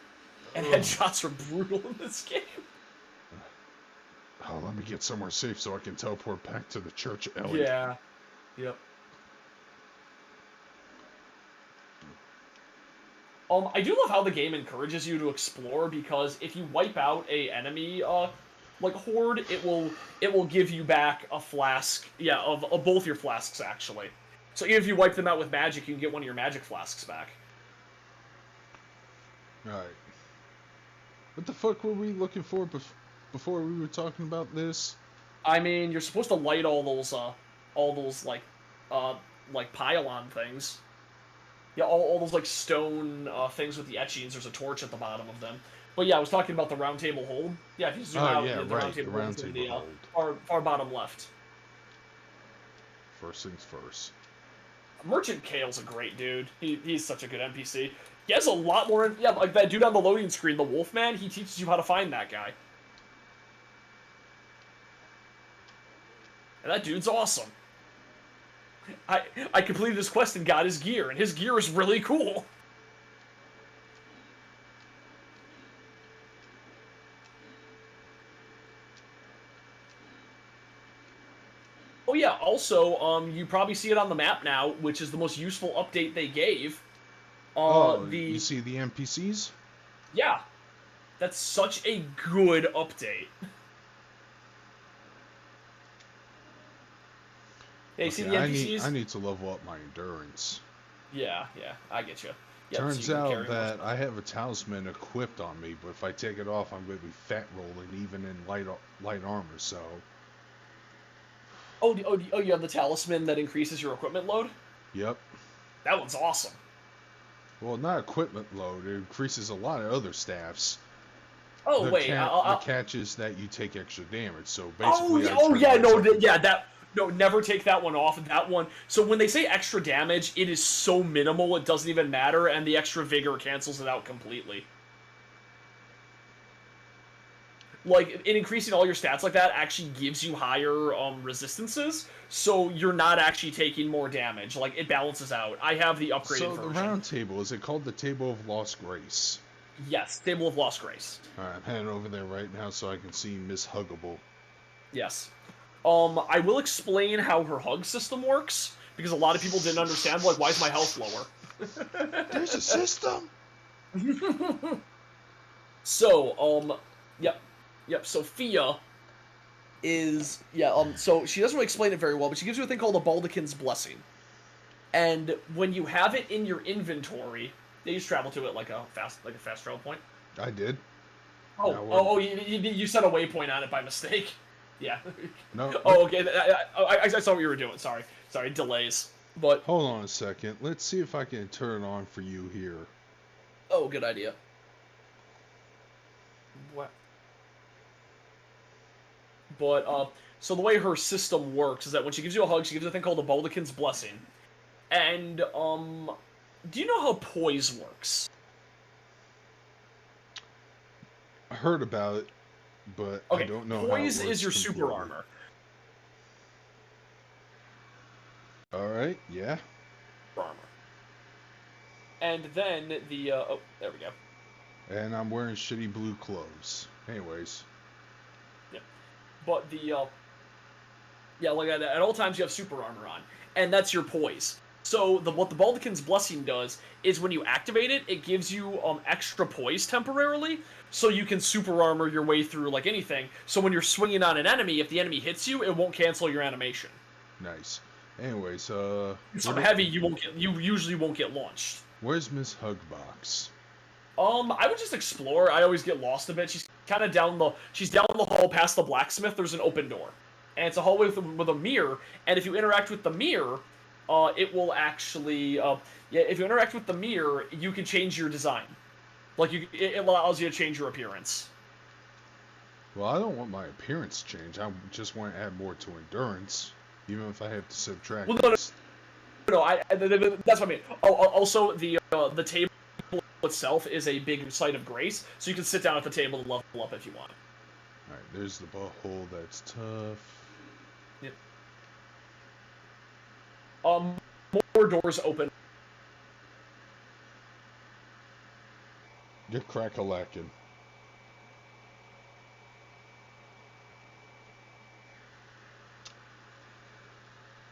And headshots are brutal in this game. Oh, let me get somewhere safe so I can teleport back to the Church of Ellie. Yeah. Yep. I do love how the game encourages you to explore, because if you wipe out a enemy like horde, it will give you back a flask, of both your flasks actually. So even if you wipe them out with magic, you can get one of your magic flasks back. Alright. What the fuck were we looking for before we were talking about this? I mean, you're supposed to light all those like pylon things. Yeah, all those like stone things with the etchings. There's a torch at the bottom of them. But yeah, I was talking about the round table hold. Yeah, if you zoom out, yeah, the round table hold. Far bottom left. First things first. Merchant Kale's a great dude. He's such a good NPC. He has a lot more. Yeah, like that dude on the loading screen, the Wolfman. He teaches you how to find that guy. And that dude's awesome. I completed his quest and got his gear, and his gear is really cool. Oh yeah, also, you probably see it on the map now, which is the most useful update they gave. You see the NPCs? Yeah. That's such a good update. Yeah, you see the NPCs? I need to level up my endurance. Yeah, I get you. Yeah, Turns out that I have a talisman equipped on me, but if I take it off, I'm going to be fat rolling even in light armor, so... Oh, you have the talisman that increases your equipment load? Yep. That one's awesome. Well, not equipment load. It increases a lot of other staffs. Oh, wait. The catch is that you take extra damage, so basically... No, never take that one off. That one... So when they say extra damage, it is so minimal, it doesn't even matter, and the extra vigor cancels it out completely. Like, in increasing all your stats like that actually gives you higher resistances, so you're not actually taking more damage. Like, it balances out. I have the upgraded version. So the round table, is it called the Table of Lost Grace? Yes, Table of Lost Grace. Alright, I'm heading over there right now so I can see Miss Huggable. Yes. I will explain how her hug system works, because a lot of people didn't understand, like, why is my health lower? There's a system! So, Yep, Sophia is... so she doesn't really explain it very well, but she gives you a thing called a Baldekin's Blessing. And when you have it in your inventory... They just travel to it like a fast travel point? I did. You set a waypoint on it by mistake. Yeah. No, Oh, okay. I saw what you were doing. Sorry. Delays. But hold on a second. Let's see if I can turn it on for you here. oh, good idea. What? But so the way her system works is that when she gives you a hug, she gives you a thing called the Baldekin's Blessing. And do you know how poise works? I heard about it, but I Okay, don't know how it poise is works your super completely. armor. All right, yeah. Armor. And then the oh, there we go. And I'm wearing shitty blue clothes. Anyways. Yeah. But the yeah, like at all times you have super armor on, and that's your poise. So what the Baldekin's Blessing does is when you activate it, it gives you extra poise temporarily, so you can super armor your way through like anything. So when you're swinging on an enemy, if the enemy hits you, it won't cancel your animation. Nice. Anyways, If I'm heavy, you usually won't get launched. where's Miss Hugbox? I would just explore. I always get lost a bit. She's kind of she's down the hall past the blacksmith. There's an open door, and it's a hallway with a mirror. And if you interact with the mirror, it will actually, yeah. If you interact with the mirror, you can change your design. Like it allows you to change your appearance. Well, I don't want my appearance changed. I just want to add more to endurance, even if I have to subtract. Well, no. That's what I mean. Oh, also the table itself is a big site of grace, so you can sit down at the table and level up if you want. All right, there's the butthole. That's tough. Yep. More doors open. You're crack-a-lacking.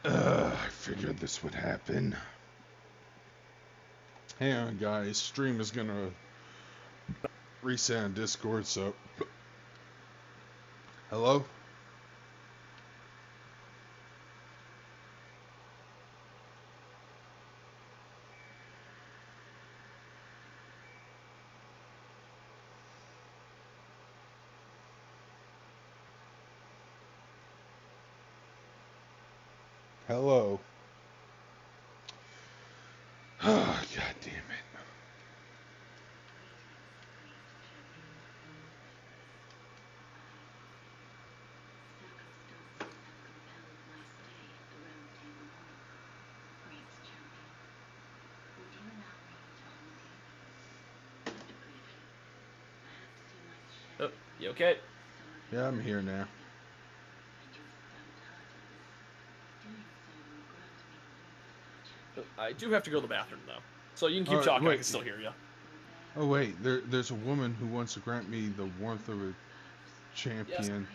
I figured this would happen. Hang on, guys. Stream is gonna reset on Discord, so... Hello? Hello? Oh, God damn it. Oh, you okay? Yeah, I'm here now. I do have to go to the bathroom though, so you can keep Alright, talking. I wait. can still hear you. Oh, wait. There's a woman who wants to grant me the warmth of a Yes. champion.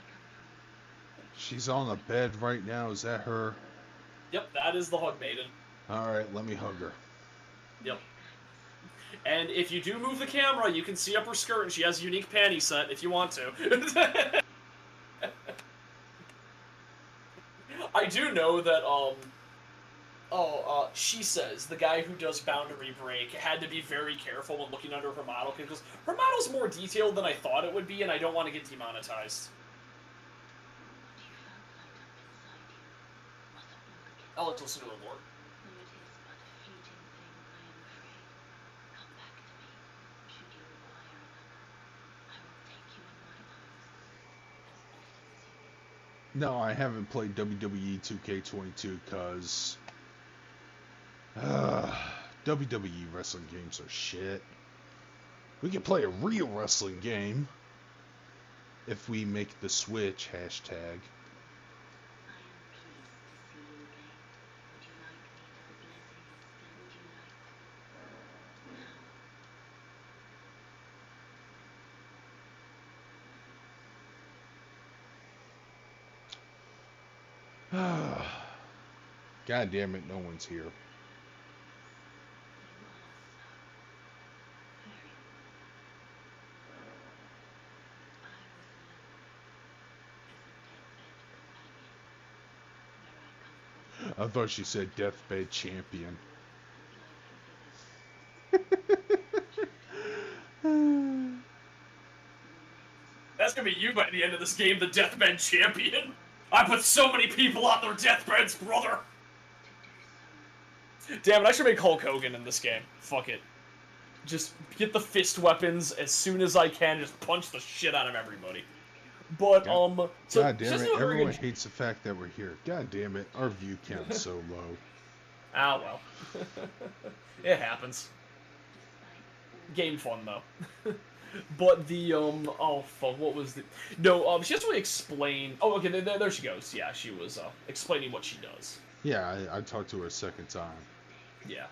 She's on the bed right now. Is that her? Yep, that is the hug maiden. Alright, let me hug her. Yep. And if you do move the camera, you can see up her skirt, and she has a unique panty set if you want to. I do know that she says the guy who does Boundary Break had to be very careful when looking under her model because her model's more detailed than I thought it would be, and I don't want to get demonetized. Let's listen to her lore. No, I haven't played WWE 2K22 because WWE wrestling games are shit. We can play a real wrestling game if we make the switch, hashtag. God damn it, no one's here. I thought she said deathbed champion. That's gonna be you by the end of this game, the deathbed champion. I put so many people on their deathbeds, brother. Damn it, I should make Hulk Hogan in this game. Fuck it. Just get the fist weapons as soon as I can, just punch the shit out of everybody. But, so... God damn it, everyone hates the fact that we're here. God damn it, our view count's so low. Ah, well. It happens. Game fun, though. But the, oh, fuck, what was the... No, she doesn't really explain... Oh, okay, there she goes. Yeah, she was, explaining what she does. Yeah, I talked to her a second time. Yeah.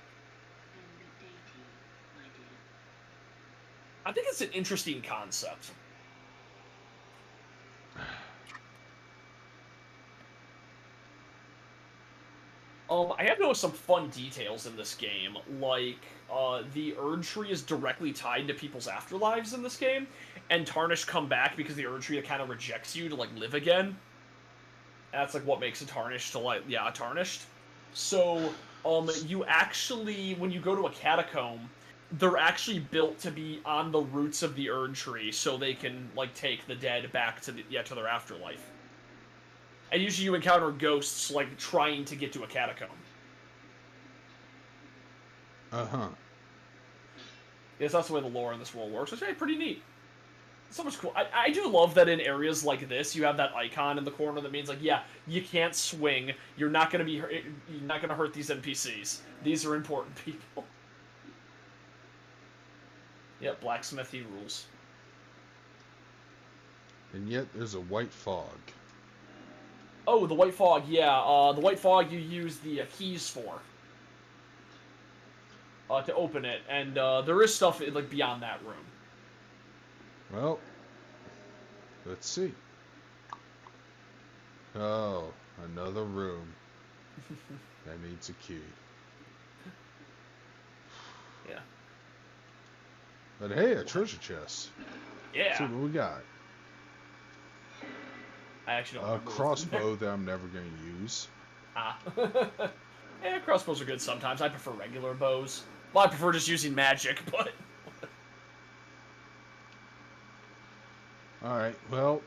I think it's an interesting concept. I have noticed some fun details in this game, like, the Erd Tree is directly tied to people's afterlives in this game, and Tarnished come back because the Erd Tree kind of rejects you to, like, live again. That's, like, what makes a Tarnished to, like, yeah, a Tarnished. So, you actually, when you go to a catacomb, they're actually built to be on the roots of the Erd Tree, so they can, like, take the dead back to to their afterlife. And usually you encounter ghosts, like, trying to get to a catacomb. Uh-huh. Yes, that's the way the lore in this world works, which is pretty neat. So much cool. I do love that in areas like this, you have that icon in the corner that means, like, yeah, you can't swing, you're not gonna hurt these NPCs. These are important people. Yep, blacksmithy rules. And yet there's a white fog. Oh, the white fog, yeah. The white fog you use the keys for. To open it, and there is stuff, like, beyond that room. Well, let's see. Oh, another room. That needs a key. Yeah. But hey, a treasure chest. Yeah. Let's see what we got. I actually don't remember. A crossbow that I'm never going to use. Ah. Yeah, crossbows are good sometimes. I prefer regular bows. Well, I prefer just using magic, but... Alright, well,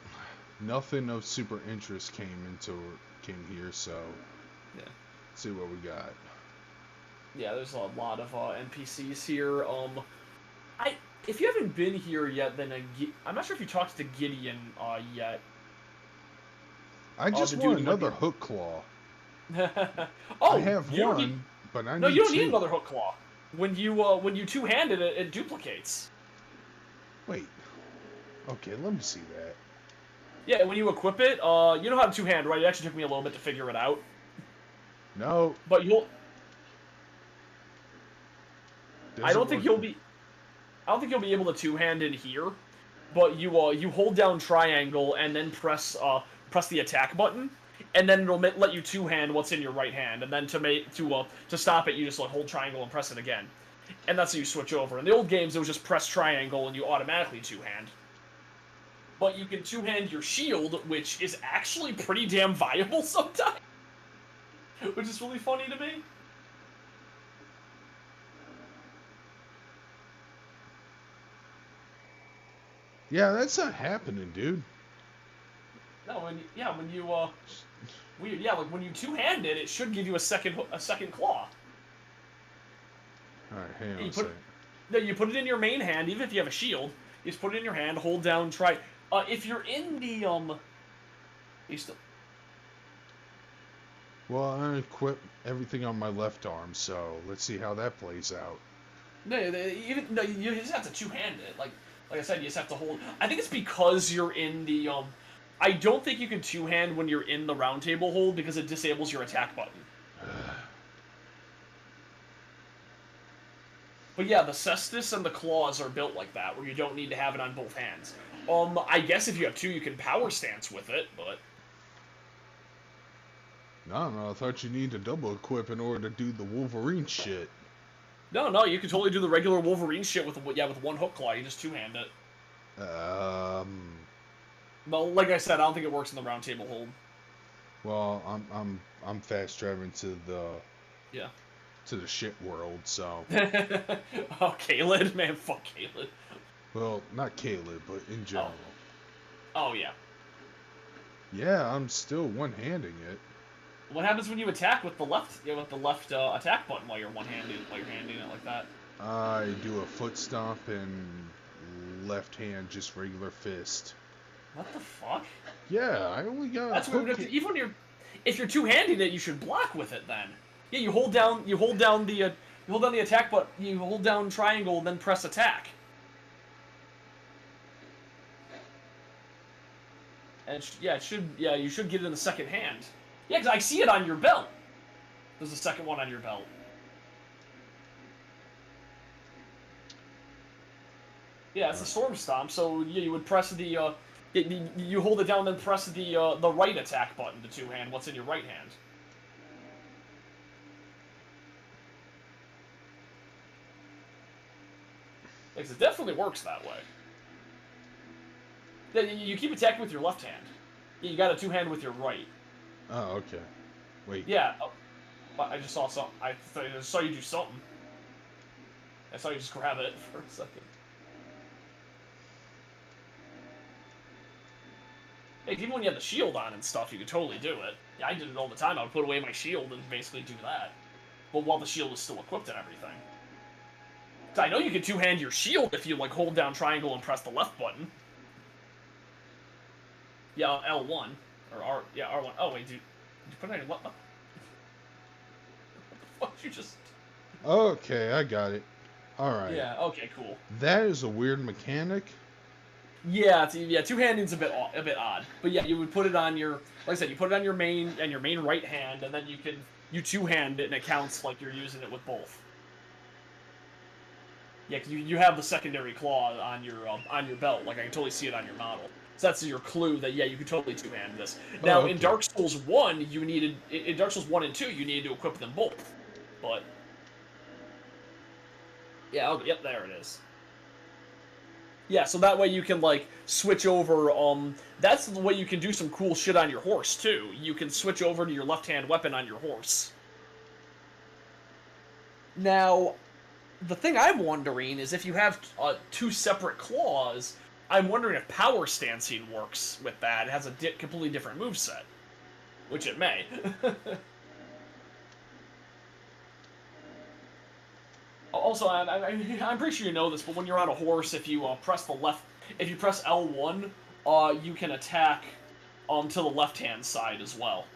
nothing of super interest came here, so... Yeah. Let's see what we got. Yeah, there's a lot of NPCs here. If you haven't been here yet, then I'm not sure if you talked to Gideon yet. I just want another hook claw. Oh, I have one, but I need two. No, you don't need another hook claw. When you two-handed it, it duplicates. Wait. Okay, let me see that. Yeah, when you equip it, you know how to two-hand, right? It actually took me a little bit to figure it out. No. But I don't think you'll be able to two-hand in here. But you hold down triangle and then press the attack button, and then it'll let you two-hand what's in your right hand, and then to stop it, you just, like, hold triangle and press it again, and that's how you switch over. In the old games, it was just press triangle and you automatically two-hand. But you can two-hand your shield, which is actually pretty damn viable sometimes, which is really funny to me. Yeah, that's not happening, dude. No, when you two-hand it, it should give you a second claw. Alright, hang on a second. No, you put it in your main hand, even if you have a shield. You just put it in your hand, hold down, try. If you're in the you still. Well, I equip everything on my left arm, so let's see how that plays out. No, you just have to two-hand it. Like I said, you just have to hold. I think it's because you're in the I don't think you can two-hand when you're in the round table hold because it disables your attack button. But yeah, the cestus and the claws are built like that, where you don't need to have it on both hands. I guess if you have two, you can power stance with it, but... No, I thought you need to double equip in order to do the Wolverine shit. No, you can totally do the regular Wolverine shit with one hook claw. You just two-hand it. Well, like I said, I don't think it works in the round table hold. Well, I'm fast driving to the to the shit world, so. Oh, Caleb, man, fuck Caleb. Well, not Caleb, but in general. Oh yeah. Yeah, I'm still one-handing it. What happens when you attack with the left? Yeah, with the left attack button while you're handing it like that? I do a foot stomp and left hand just regular fist. What the fuck? Yeah, I only got a That's weird. hook. Even when if you're two-handing it, you should block with it then. Yeah, you hold down the attack button, you hold down triangle, then press attack. And yeah, you should get it in the second hand. Yeah, because I see it on your belt. There's a second one on your belt. Yeah, it's a storm stomp. So yeah, you would press you hold it down, then press the right attack button to two-hand what's in your right hand. Because it definitely works that way. Yeah, you keep attacking with your left hand. Yeah, you got a two-hand with your right. Oh, okay. Wait. Yeah, I just saw something. I saw you do something. I saw you just grab it for a second. Hey, even when you have the shield on and stuff, you could totally do it. Yeah, I did it all the time. I would put away my shield and basically do that. But while the shield is still equipped and everything. So I know you can two-hand your shield if you, like, hold down triangle and press the left button. Yeah, L1. Or R... Yeah, R1. Oh, wait, did you put it on your left... What the fuck? You just... Okay, I got it. Alright. Yeah, okay, cool. That is a weird mechanic. Yeah, two-handing's a bit odd. But yeah, you would put it on your... Like I said, you put it on your main right hand, and then you two-hand it, and it counts like you're using it with both. Yeah, because you have the secondary claw on your belt. Like, I can totally see it on your model. So that's your clue that, yeah, you can totally two-hand this. Now, okay. in Dark Souls 1, in Dark Souls 1 and 2, you needed to equip them both. But... Yeah, okay, yep, there it is. Yeah, so that way you can, like, switch over, that's the way you can do some cool shit on your horse, too. You can switch over to your left-hand weapon on your horse. Now, the thing I'm wondering is if you have two separate claws, I'm wondering if power stancing works with that. It has a completely different moveset. Which it may. Also, I'm pretty sure you know this, but when you're on a horse, if you press L1, you can attack to the left-hand side as well.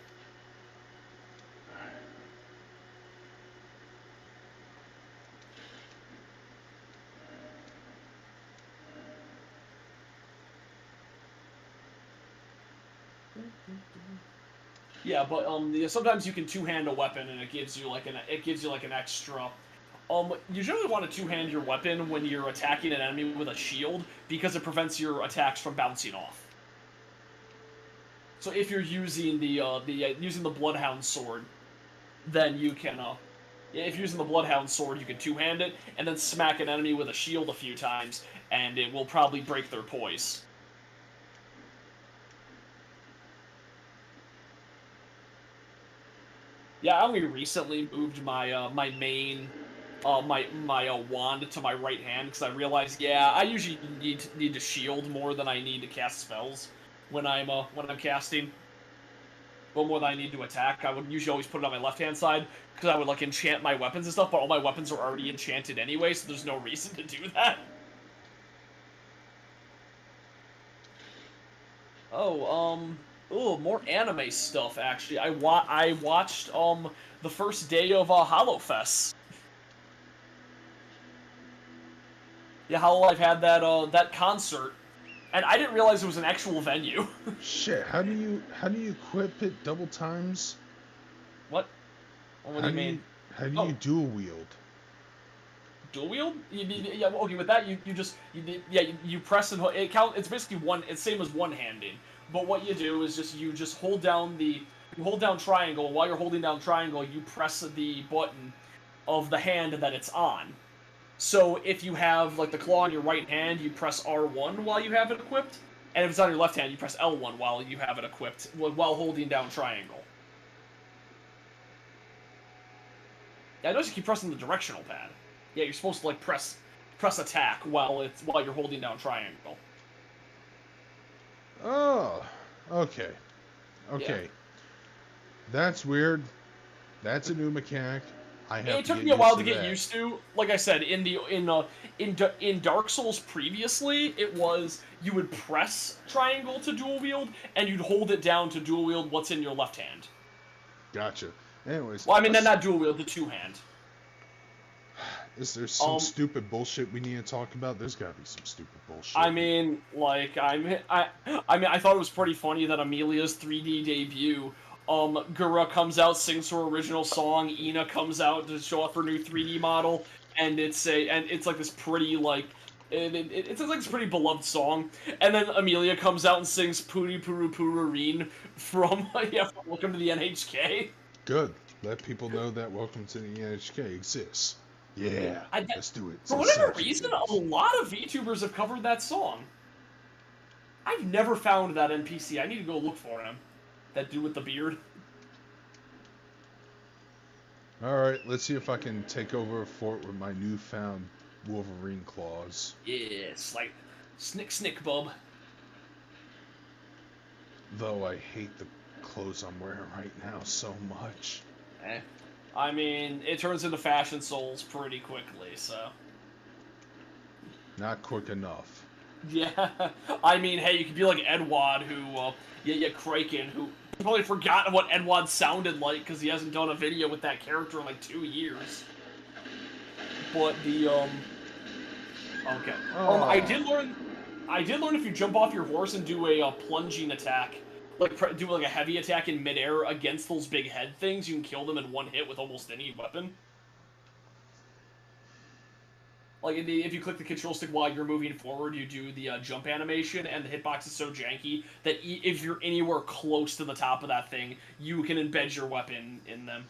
Yeah, but sometimes you can two-hand a weapon, and it gives you like an extra. You generally want to two-hand your weapon when you're attacking an enemy with a shield because it prevents your attacks from bouncing off. So if you're using using the Bloodhound sword, then you can if you're using the Bloodhound sword, you can two-hand it and then smack an enemy with a shield a few times, and it will probably break their poise. Yeah, I only recently moved my my main wand to my right hand because I realized, yeah, I usually need to shield more than I need to cast spells when I'm casting. But more than I need to attack, I would usually always put it on my left hand side because I would like enchant my weapons and stuff. But all my weapons are already enchanted anyway, so there's no reason to do that. Oh, more anime stuff actually. I watched the first day of Hollowfest. Yeah, Hololive had that concert, and I didn't realize it was an actual venue. Shit, how do you equip it double times? What? What do you mean? How do you dual wield? Dual wield? Yeah, okay. With that, you press and hold. It's basically one. It's same as one-handing. But what you do is you hold down triangle. While you're holding down triangle, you press the button of the hand that it's on. So if you have like the claw on your right hand, you press R1 while you have it equipped, and if it's on your left hand, you press L1 while you have it equipped, while holding down triangle. Yeah, I notice you keep pressing the directional pad. Yeah, you're supposed to like press attack while you're holding down triangle. Oh, okay. Yeah. Okay. That's weird. That's a new mechanic. I have It to took get me a used while to to get that. used to. Like I said, in Dark Souls previously, it was you would press triangle to dual wield, and you'd hold it down to dual wield what's in your left hand. Gotcha. Anyways, Well, I mean, not dual wield, the two hand. is there some Um, stupid bullshit we need to talk about? There's gotta be some stupid bullshit. I mean, like I thought it was pretty funny that Amelia's 3D debut. Gura comes out, sings her original song. Ina comes out to show off her new 3D model, and it's like this pretty like. It's like this pretty beloved song, and then Amelia comes out and sings "Puri Puru Pururine" from from Welcome to the NHK. Good. Let people know that Welcome to the NHK exists. Yeah, I, let's do it. for whatever reason, a lot of VTubers have covered that song. I've never found that NPC. I need to go look for him. That dude with the beard. Alright, let's see if I can take over a fort with my newfound Wolverine claws. Yes, like snick, bub. Though I hate the clothes I'm wearing right now so much. Eh. I mean, it turns into Fashion Souls pretty quickly, so. Not quick enough. Yeah, I mean, hey, you could be like Edward, who, Kraken, who probably forgot what Edward sounded like because he hasn't done a video with that character in like 2 years. But okay. Oh. I did learn if you jump off your horse and do a plunging attack, like do like a heavy attack in midair against those big head things, you can kill them in one hit with almost any weapon. Like, if you click the control stick while you're moving forward, you do the jump animation, and the hitbox is so janky that if you're anywhere close to the top of that thing, you can embed your weapon in them.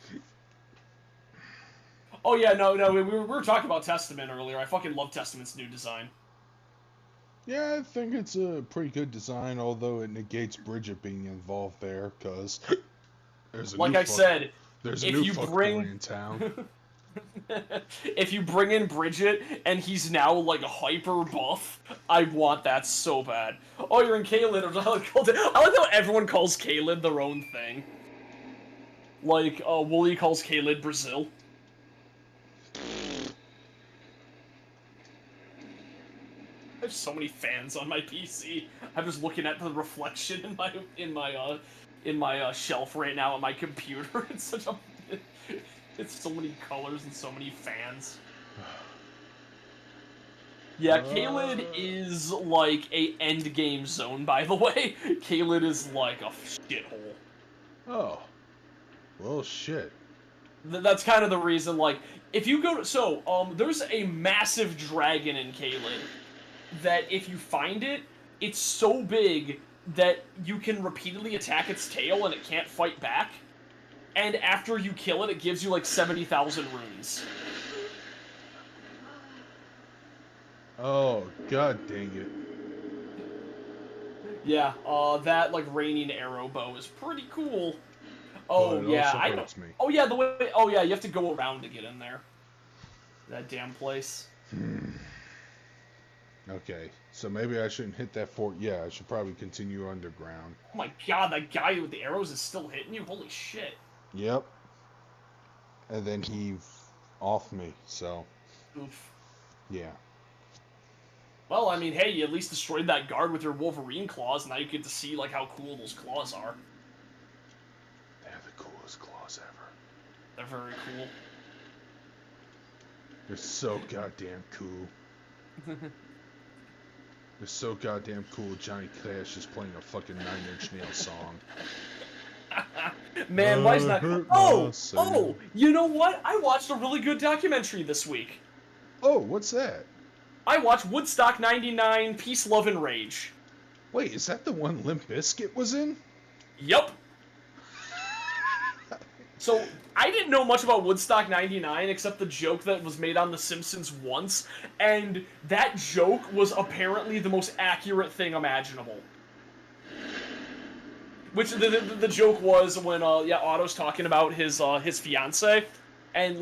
Oh yeah, no, we were talking about Testament earlier. I fucking love Testament's new design. Yeah, I think it's a pretty good design, although it negates Bridget being involved there, because there's a like new I said, there's a if new you fuckboy in town. if you bring in Bridget and he's now like a hyper buff, I want that so bad. Oh, you're in Caelid. I like how everyone calls Caelid their own thing. Like, Wooly calls Caelid Brazil. I have so many fans on my PC. I'm just looking at the reflection in my shelf right now on my computer. It's such a it's so many colors and so many fans. Yeah, Caelid is like a endgame zone, by the way. Caelid is like a shithole. Oh. Well, shit. That's kind of the reason, like, if you go to, there's a massive dragon in Caelid that if you find it, it's so big that you can repeatedly attack its tail and it can't fight back. And after you kill it, it gives you like 70,000 runes. Oh, god dang it. Yeah, that like raining arrow bow is pretty cool. Oh yeah, I know. Me. Oh yeah, oh yeah, you have to go around to get in there. That damn place. Okay, so maybe I shouldn't hit that fort. Yeah, I should probably continue underground. Oh my god, that guy with the arrows is still hitting you? Holy shit. Yep. And then he off me, so. Oof. Yeah. Well, I mean, hey, you at least destroyed that guard with your Wolverine claws, now you get to see, like, how cool those claws are. They're the coolest claws ever. They're very cool. They're so goddamn cool. They're so goddamn cool, Johnny Cash is playing a fucking Nine Inch Nails song. Man, why is that... Oh! You know what? I watched a really good documentary this week. Oh, what's that? I watched Woodstock 99, Peace, Love, and Rage. Wait, is that the one Limp Bizkit was in? Yup. So, I didn't know much about Woodstock 99 except the joke that was made on The Simpsons once, and that joke was apparently the most accurate thing imaginable. Which, the joke was when, Otto's talking about his fiancé, and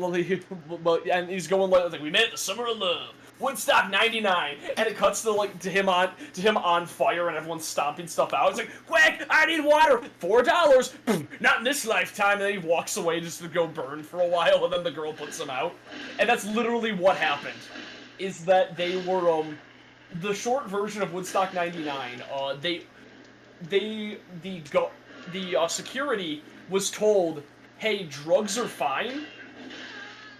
he's going like, we met in the summer of love. Woodstock '99, and it cuts to him on fire, and everyone's stomping stuff out. It's like, quick, I need water, $4, not in this lifetime. And then he walks away just to go burn for a while, and then the girl puts him out, and that's literally what happened. Is that they were the short version of Woodstock '99? The security was told, hey, drugs are fine.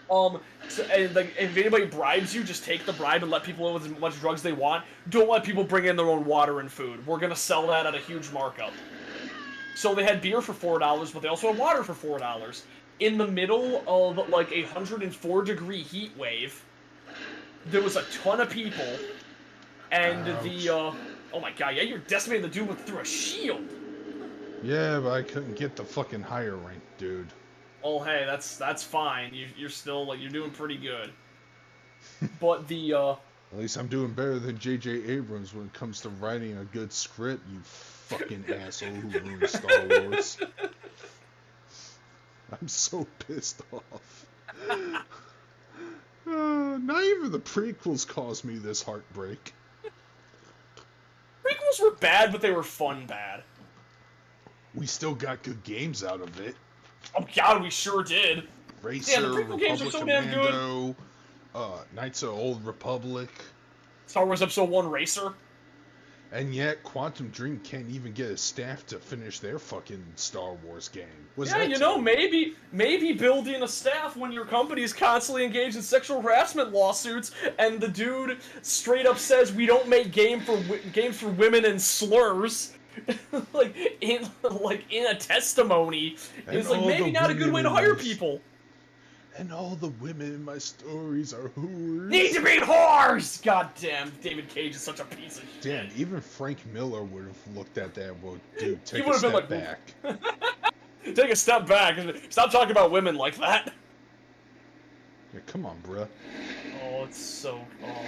So, and like, if anybody bribes you, just take the bribe and let people in with as much drugs they want. Don't let people bring in their own water and food. We're gonna sell that at a huge markup. So they had beer for $4, but they also had water for $4. In the middle of like a 104-degree heat wave, there was a ton of people, and Ouch. oh my god, yeah, you're decimating the dude through a shield. Yeah, but I couldn't get the fucking higher rank, dude. Oh, hey, that's fine. You're still, like, you're doing pretty good. But At least I'm doing better than J.J. Abrams when it comes to writing a good script, you fucking asshole who ruined Star Wars. I'm so pissed off. Not even the prequels caused me this heartbreak. Prequels were bad, but they were fun bad. We still got good games out of it. Oh god, we sure did. Racer, Yeah, the prequel games are Republic so damn good. Commando, Knights of Old Republic. Star Wars Episode 1 Racer. And yet, Quantum Dream can't even get a staff to finish their fucking Star Wars game. Yeah, you know, maybe building a staff when your company's constantly engaged in sexual harassment lawsuits, and the dude straight up says we don't make games for women and slurs. like in a testimony, it's like maybe not a good way to hire people. And all the women in my stories are whores. Need to be whores! God damn, David Cage is such a piece of shit. Damn, even Frank Miller would have looked at that and well, dude, take He a would have step been back. Take a step back. Stop talking about women like that. Yeah, come on, bruh. Oh, it's so... Oh,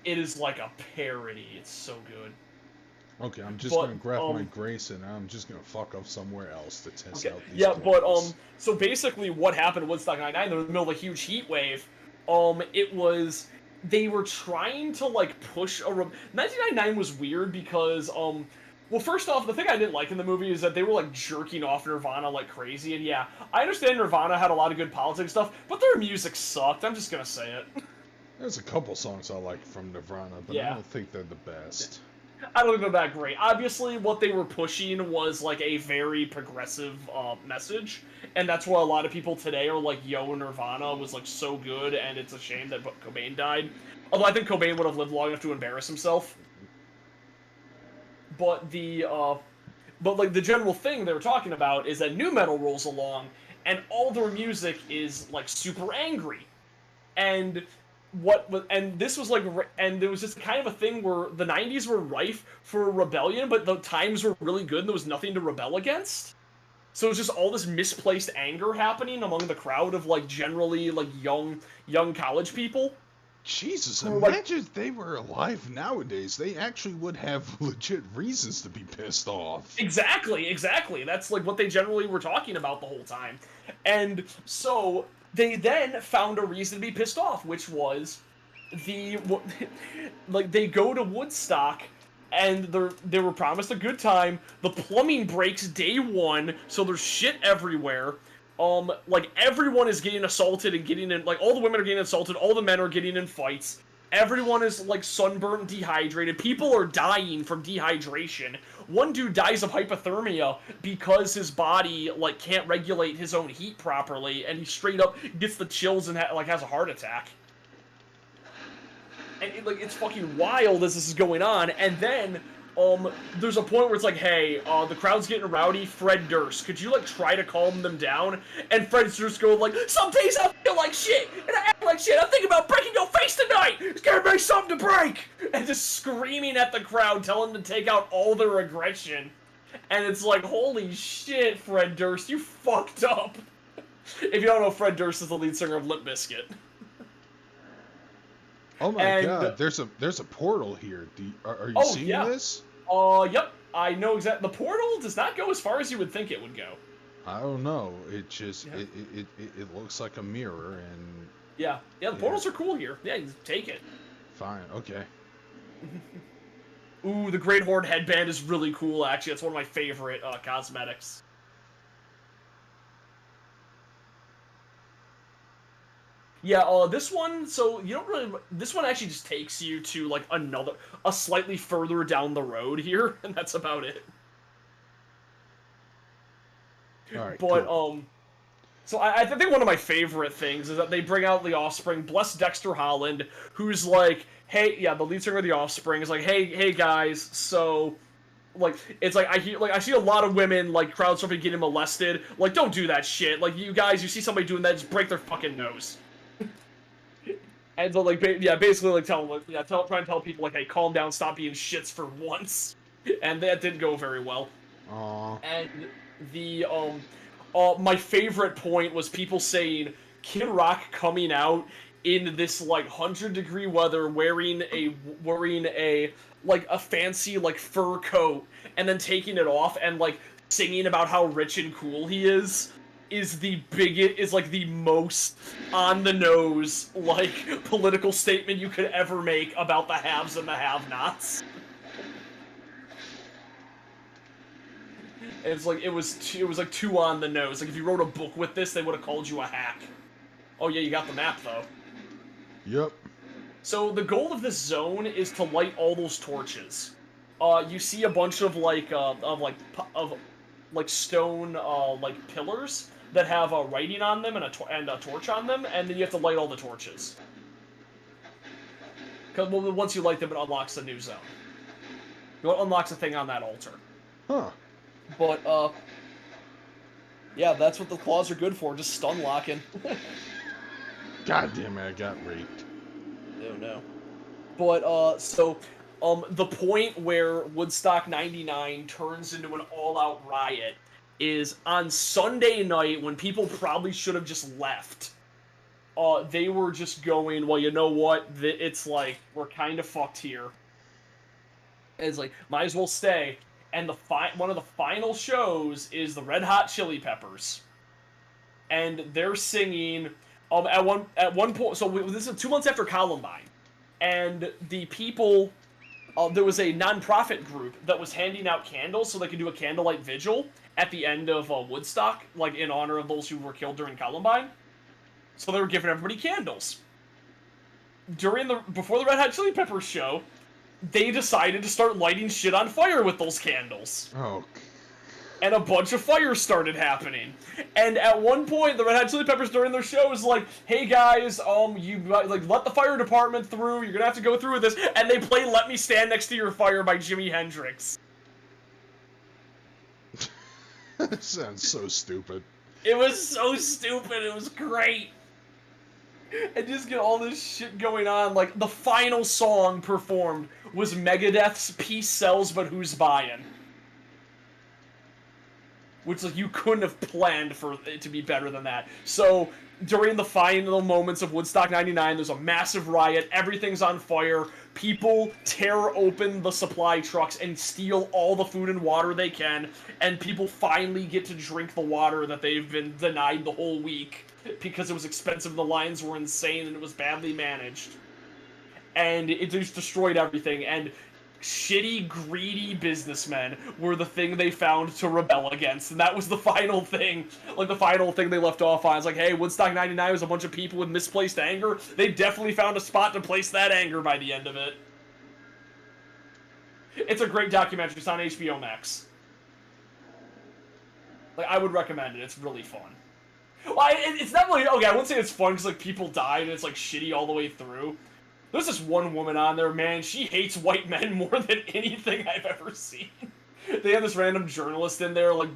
it is like a parody. It's so good. Okay, I'm just gonna grab my grace and I'm just gonna fuck off somewhere else to test out these games. So basically what happened in Woodstock '99, they were in the middle of a huge heat wave. It was... They were trying to, like, push a... 1999 was weird because, well, first off, the thing I didn't like in the movie is that they were, like, jerking off Nirvana like crazy, and yeah, I understand Nirvana had a lot of good politics stuff, but their music sucked, I'm just gonna say it. There's a couple songs I like from Nirvana, but I don't think they're the best. I don't think they're that great. Obviously, what they were pushing was, like, a very progressive message, and that's why a lot of people today are like, yo, Nirvana was, like, so good, and it's a shame that Cobain died. Although I think Cobain would have lived long enough to embarrass himself. But the general thing they were talking about is that nu metal rolls along, and all their music is, like, super angry. And this was like, and there was just kind of a thing where the 90s were rife for rebellion, but the times were really good and there was nothing to rebel against. So it was just all this misplaced anger happening among the crowd of, like, generally, like, young college people. Jesus, imagine if they were alive nowadays. They actually would have legit reasons to be pissed off. Exactly. That's, like, what they generally were talking about the whole time. And so they then found a reason to be pissed off, which was they go to Woodstock and they were promised a good time. The plumbing breaks day one, so there's shit everywhere. Like, everyone is getting assaulted and getting in, like, all the women are getting assaulted, all the men are getting in fights. Everyone is, like, sunburnt and dehydrated. People are dying from dehydration. One dude dies of hypothermia because his body, like, can't regulate his own heat properly, and he straight up gets the chills and, like, has a heart attack. And, it's fucking wild as this is going on, and then, there's a point where it's like, hey, the crowd's getting rowdy, Fred Durst, could you, like, try to calm them down? And Fred Durst goes, like, some days I feel like shit, and I act like shit, I'm thinking about breaking your face tonight! Give me something to break! And just screaming at the crowd, telling them to take out all their aggression. And it's like, holy shit, Fred Durst, you fucked up! If you don't know, Fred Durst is the lead singer of Limp Bizkit. Oh my god, there's a portal here. Are you seeing this? Yep. I know exactly. The portal does not go as far as you would think it would go. I don't know. It just it looks like a mirror, and Yeah, the portals are cool here. Yeah, you take it. Fine. Okay. Ooh, the Great Horde headband is really cool. Actually, it's one of my favorite cosmetics. Yeah, this one, so you don't really, this one actually just takes you to, like, a slightly further down the road here, and that's about it. All right. But, Cool. so I think one of my favorite things is that they bring out the Offspring, bless Dexter Holland, who's like, hey, yeah, the lead singer of the Offspring is like, hey guys, so, like, it's like, I see a lot of women, like, crowd surfing getting molested, like, don't do that shit, like, you guys, you see somebody doing that, just break their fucking nose. And so, like, yeah, basically, like, try and tell people, like, hey, calm down, stop being shits for once. And that didn't go very well. Aw. And the, my favorite point was people saying Kid Rock coming out in this, like, 100-degree weather wearing a, like, a fancy, like, fur coat, and then taking it off and, like, singing about how rich and cool he is like the most on the nose, like, political statement you could ever make about the haves and the have-nots. It's like it was like too on the nose. Like if you wrote a book with this, they would have called you a hack. Oh yeah, you got the map though. Yep. So the goal of this zone is to light all those torches. You see a bunch of stone like pillars that have writing on them and a torch on them, and then you have to light all the torches. Because once you light them, it unlocks a new zone. It unlocks a thing on that altar. Huh. But yeah, that's what the claws are good for, just stun locking. God damn it! I got raped. Oh no. But the point where Woodstock 99 turns into an all-out riot is on Sunday night when people probably should have just left. They were just going, well, you know what? It's like, we're kind of fucked here. And it's like, might as well stay. And one of the final shows is the Red Hot Chili Peppers. And they're singing, at one point, so this is 2 months after Columbine. And the people, there was a non-profit group that was handing out candles so they could do a candlelight vigil at the end of Woodstock, like in honor of those who were killed during Columbine. So they were giving everybody candles. Before the Red Hot Chili Peppers show, they decided to start lighting shit on fire with those candles. Oh. And a bunch of fires started happening. And at one point, the Red Hot Chili Peppers during their show was like, "Hey guys, you like let the fire department through. You're gonna have to go through with this." And they play "Let Me Stand Next to Your Fire" by Jimi Hendrix. That sounds so stupid. It was so stupid. It was great. And just get all this shit going on. Like the final song performed was Megadeth's "Peace Sells, But Who's Buying?" Which, like, you couldn't have planned for it to be better than that. So, during the final moments of Woodstock 99, there's a massive riot, everything's on fire, people tear open the supply trucks and steal all the food and water they can, and people finally get to drink the water that they've been denied the whole week, because it was expensive, the lines were insane, and it was badly managed. And it just destroyed everything, and shitty, greedy businessmen were the thing they found to rebel against, and that was the final thing. Like, the final thing they left off on. It's like, hey, Woodstock 99 was a bunch of people with misplaced anger. They definitely found a spot to place that anger by the end of it. It's a great documentary. It's on HBO Max. Like, I would recommend it. It's really fun. Well, it's not really... Okay, I wouldn't say it's fun because, like, people died and it's, like, shitty all the way through. There's this one woman on there, man, she hates white men more than anything I've ever seen. They have this random journalist in there, like,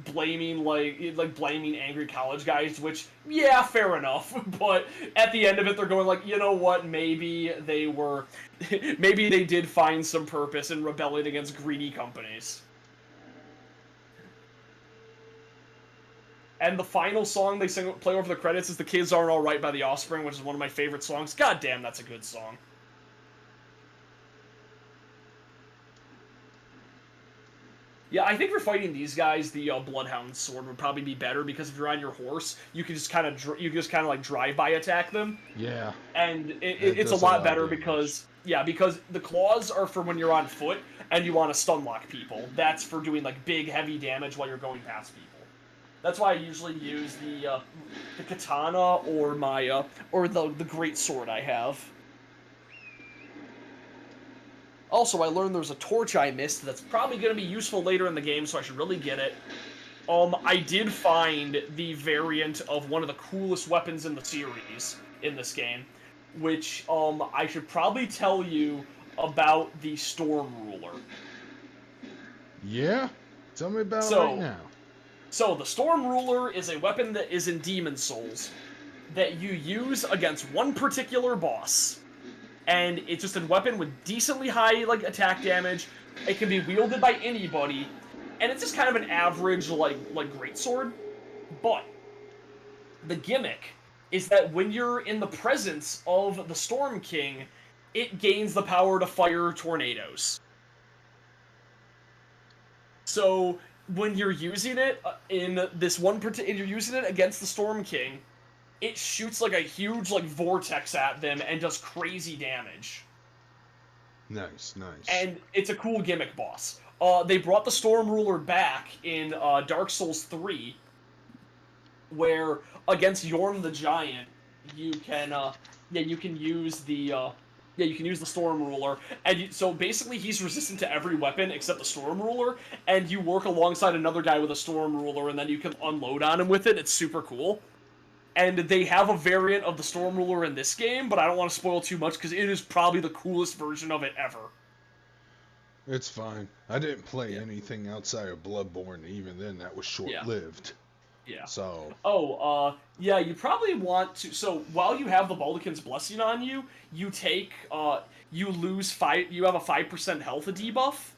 blaming angry college guys, which, yeah, fair enough. But at the end of it, they're going like, you know what, maybe they did find some purpose in rebelling against greedy companies. And the final song they play over the credits is "The Kids Aren't Alright" by The Offspring, which is one of my favorite songs. God damn, that's a good song. Yeah, I think for fighting these guys, the Bloodhound sword would probably be better because if you're on your horse, you can just kind of like drive-by attack them, Yeah, and that it's a does a lot lot of better damage. because the claws are for when you're on foot and you want to stun lock people. That's for doing like big heavy damage while you're going past people. That's why I usually use the katana or my or the great sword I have. Also, I learned there's a torch I missed that's probably going to be useful later in the game, so I should really get it. I did find the variant of one of the coolest weapons in the series in this game, which I should probably tell you about the Storm Ruler. Yeah? Tell me about it right So, now. so the Storm Ruler is a weapon that is in Demon Souls that you use against one particular boss. And it's just a weapon with decently high like attack damage. It can be wielded by anybody, and it's just kind of an average like greatsword. But the gimmick is that when you're in the presence of the Storm King, it gains the power to fire tornadoes. So when you're using it in this one particular, you're using it against the Storm King, it shoots like a huge like vortex at them and does crazy damage. Nice, nice. And it's a cool gimmick boss. They brought the Storm Ruler back in Dark Souls 3, where against Yorn the Giant, you can use the Storm Ruler, and so basically he's resistant to every weapon except the Storm Ruler, and you work alongside another guy with a Storm Ruler, and then you can unload on him with it. It's super cool. And they have a variant of the Storm Ruler in this game, but I don't want to spoil too much because it is probably the coolest version of it ever. It's fine. I didn't play Yeah. anything outside of Bloodborne, even then that was Yeah. short-lived. Yeah. So, Oh, yeah, you probably want to. So while you have the Baldachin's Blessing on you, you take, you lose five. You have a 5% health debuff.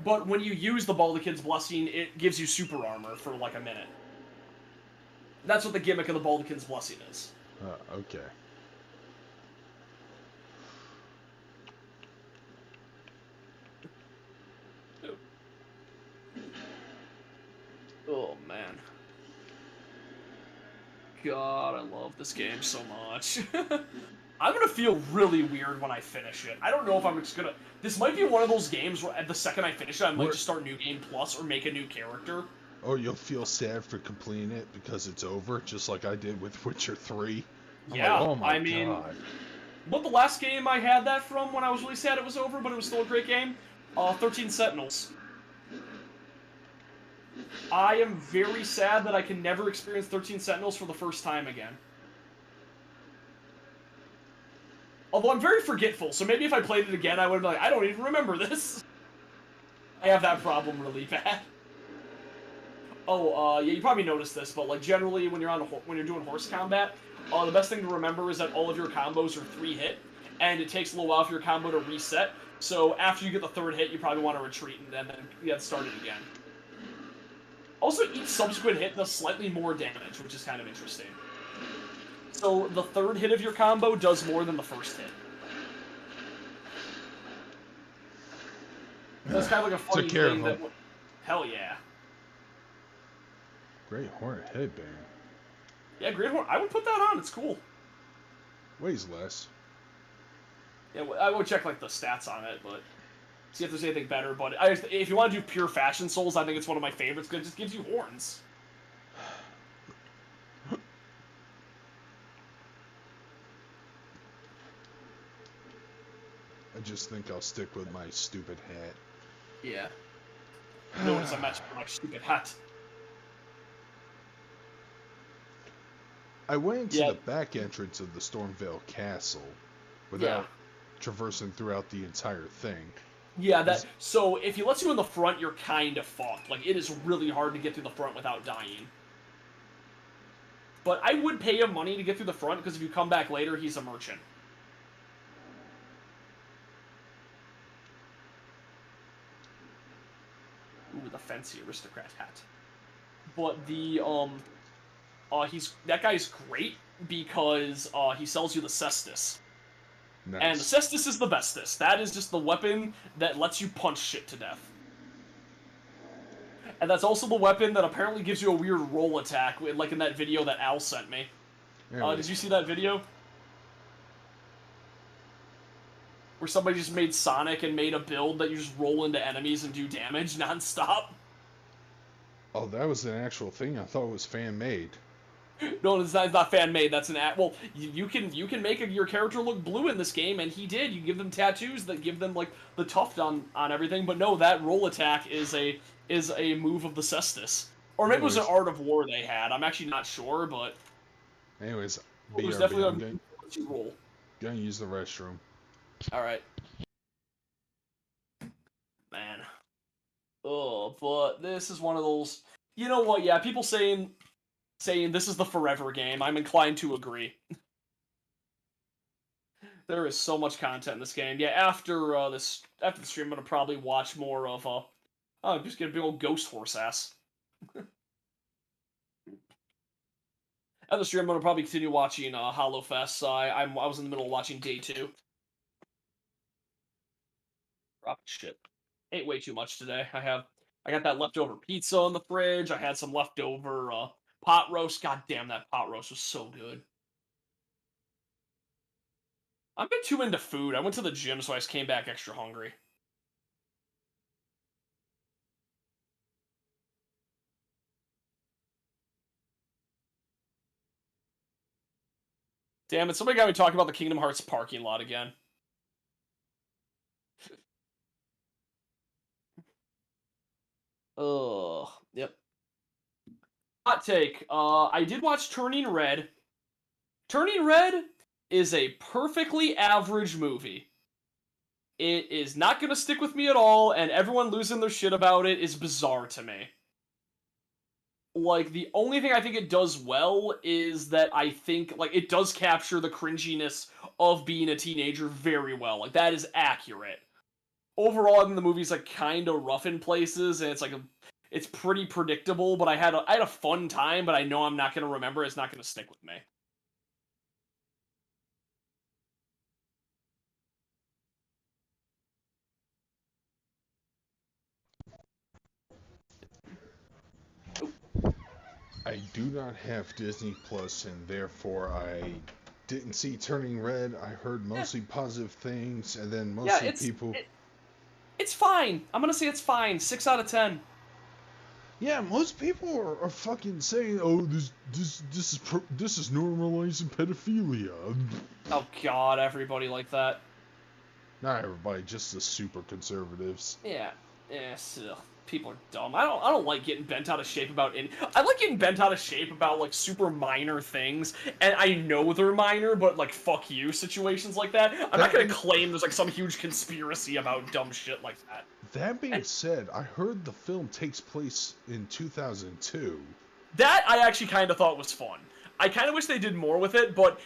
But when you use the Baldachin's Blessing, it gives you super armor for like a minute. That's what the gimmick of the Baldachin's Blessing is. okay. Oh man. God, I love this game so much. I'm gonna feel really weird when I finish it. I don't know if I'm just gonna. This might be one of those games where the second I finish it, I might just start New Game Plus or make a new character. Or you'll feel sad for completing it because it's over, just like I did with Witcher 3. I'm Yeah, like, oh my I mean, god. what the last game I had that from when I was really sad it was over, but it was still a great game? 13 Sentinels. I am very sad that I can never experience 13 Sentinels for the first time again. Although I'm very forgetful, so maybe if I played it again, I would be like, I don't even remember this. I have that problem really bad. Oh, yeah, you probably noticed this, but like generally when you're doing horse combat, the best thing to remember is that all of your combos are 3-hit, and it takes a little while for your combo to reset. So after you get the 3rd hit, you probably want to retreat and then get started again. Also, each subsequent hit does slightly more damage, which is kind of interesting. So the 3rd hit of your combo does more than the 1st hit. That's kind of like a funny thing that. Hell yeah. Great Hornet Headband. Yeah, Great Horn. I would put that on. It's cool. Weighs less. Yeah, I would check like the stats on it, but see if there's anything better. But if you want to do pure Fashion Souls, I think it's one of my favorites because it just gives you horns. I just think I'll stick with my stupid hat. Yeah. Notice I matched my stupid hat. I went into the back entrance of the Stormvale Castle without traversing throughout the entire thing. Yeah, so if he lets you in the front, you're kind of fucked. Like, it is really hard to get through the front without dying. But I would pay him money to get through the front, because if you come back later, he's a merchant. Ooh, the fancy aristocrat hat. But that guy's great because he sells you the cestus. And the Nice. cestus is the bestest. That is just the weapon that lets you punch shit to death. And that's also the weapon that apparently gives you a weird roll attack, like in that video that Al sent me. Did you see that video? Where somebody just made Sonic and made a build that you just roll into enemies and do damage non-stop? Oh, that was an actual thing? I thought it was fan-made. No, it's not fan-made, that's an act. Well, you can make your character look blue in this game, and he did. You give them tattoos that give them, like, the tuft on everything, but no, that roll attack is a move of the cestus. Or maybe it was an art of war they had. I'm actually not sure, but... Anyways, it was BRB, definitely a roll. Gonna use the restroom. Alright. Man. Oh, but this is one of those... You know what, yeah, people saying this is the forever game. I'm inclined to agree. There is so much content in this game. Yeah, after the stream, I'm gonna probably watch more of just get a big old ghost horse ass. At the stream, I'm gonna probably continue watching HoloFest. I was in the middle of watching day 2. Dropping shit. Ate way too much today. I got that leftover pizza in the fridge. I had some leftover pot roast. God damn, that pot roast was so good. I've been too into food. I went to the gym, so I just came back extra hungry. Damn it, somebody got me talking about the Kingdom Hearts parking lot again. Ugh, yep. Hot take. I did watch Turning Red. Turning Red is a perfectly average movie. It is not going to stick with me at all, and everyone losing their shit about it is bizarre to me. Like, the only thing I think it does well is that I think, like, it does capture the cringiness of being a teenager very well. Like, that is accurate. Overall, I think the movie's, like, kind of rough in places, and it's pretty predictable, but I had a fun time, but I know I'm not going to remember it. It's not going to stick with me. I do not have Disney Plus, and therefore I didn't see Turning Red. I heard mostly positive things, and then mostly people... It's fine. I'm gonna say it's fine. 6 out of 10. Yeah, most people are fucking saying, "Oh, this is normalizing pedophilia." Oh God, everybody like that. Not everybody, just the super conservatives. Yeah, ugh, people are dumb. I don't like getting bent out of shape about I like getting bent out of shape about like super minor things, and I know they're minor, but like fuck you situations like that. I'm not gonna claim there's like some huge conspiracy about dumb shit like that. That being said, I heard the film takes place in 2002. That I actually kind of thought was fun. I kind of wish they did more with it, but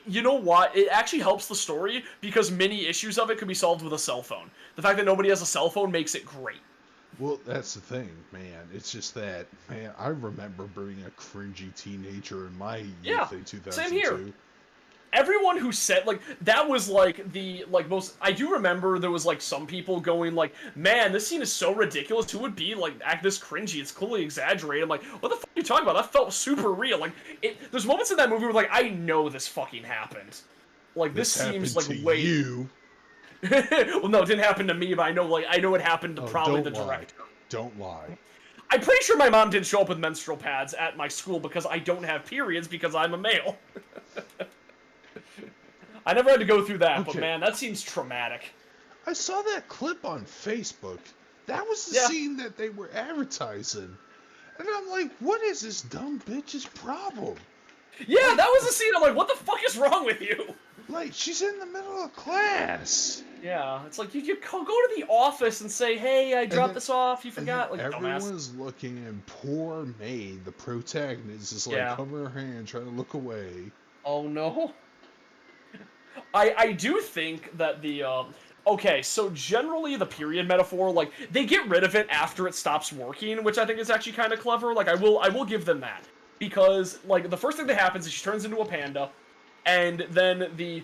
you know what? It actually helps the story because many issues of it could be solved with a cell phone. The fact that nobody has a cell phone makes it great. Well, that's the thing, man. It's just that, man, I remember being a cringy teenager in my youth in 2002. Same here. Everyone who said, like, that was, like, the, like, most... I do remember there was, like, some people going, like, man, this scene is so ridiculous. Who would be, like, act this cringy? It's clearly exaggerated. I'm like, what the fuck are you talking about? That felt super real. Like, there's moments in that movie where, like, I know this fucking happened. Like, this seems, like, way... you. Well, no, it didn't happen to me, but I know it happened to probably the director. Don't lie. I'm pretty sure my mom didn't show up with menstrual pads at my school because I don't have periods because I'm a male. I never had to go through that, but man, that seems traumatic. I saw that clip on Facebook. That was the scene that they were advertising. And I'm like, what is this dumb bitch's problem? Yeah, that was the scene. I'm like, what the fuck is wrong with you? Like, she's in the middle of class. Yeah, it's like, you go to the office and say, hey, I dropped this off, you forgot. Like, everyone's looking, and poor May, the protagonist, is like, covering her hand, trying to look away. Oh, no. I do think that the, okay, so generally the period metaphor, like, they get rid of it after it stops working, which I think is actually kind of clever. Like, I will give them that. Because, like, the first thing that happens is she turns into a panda, and then the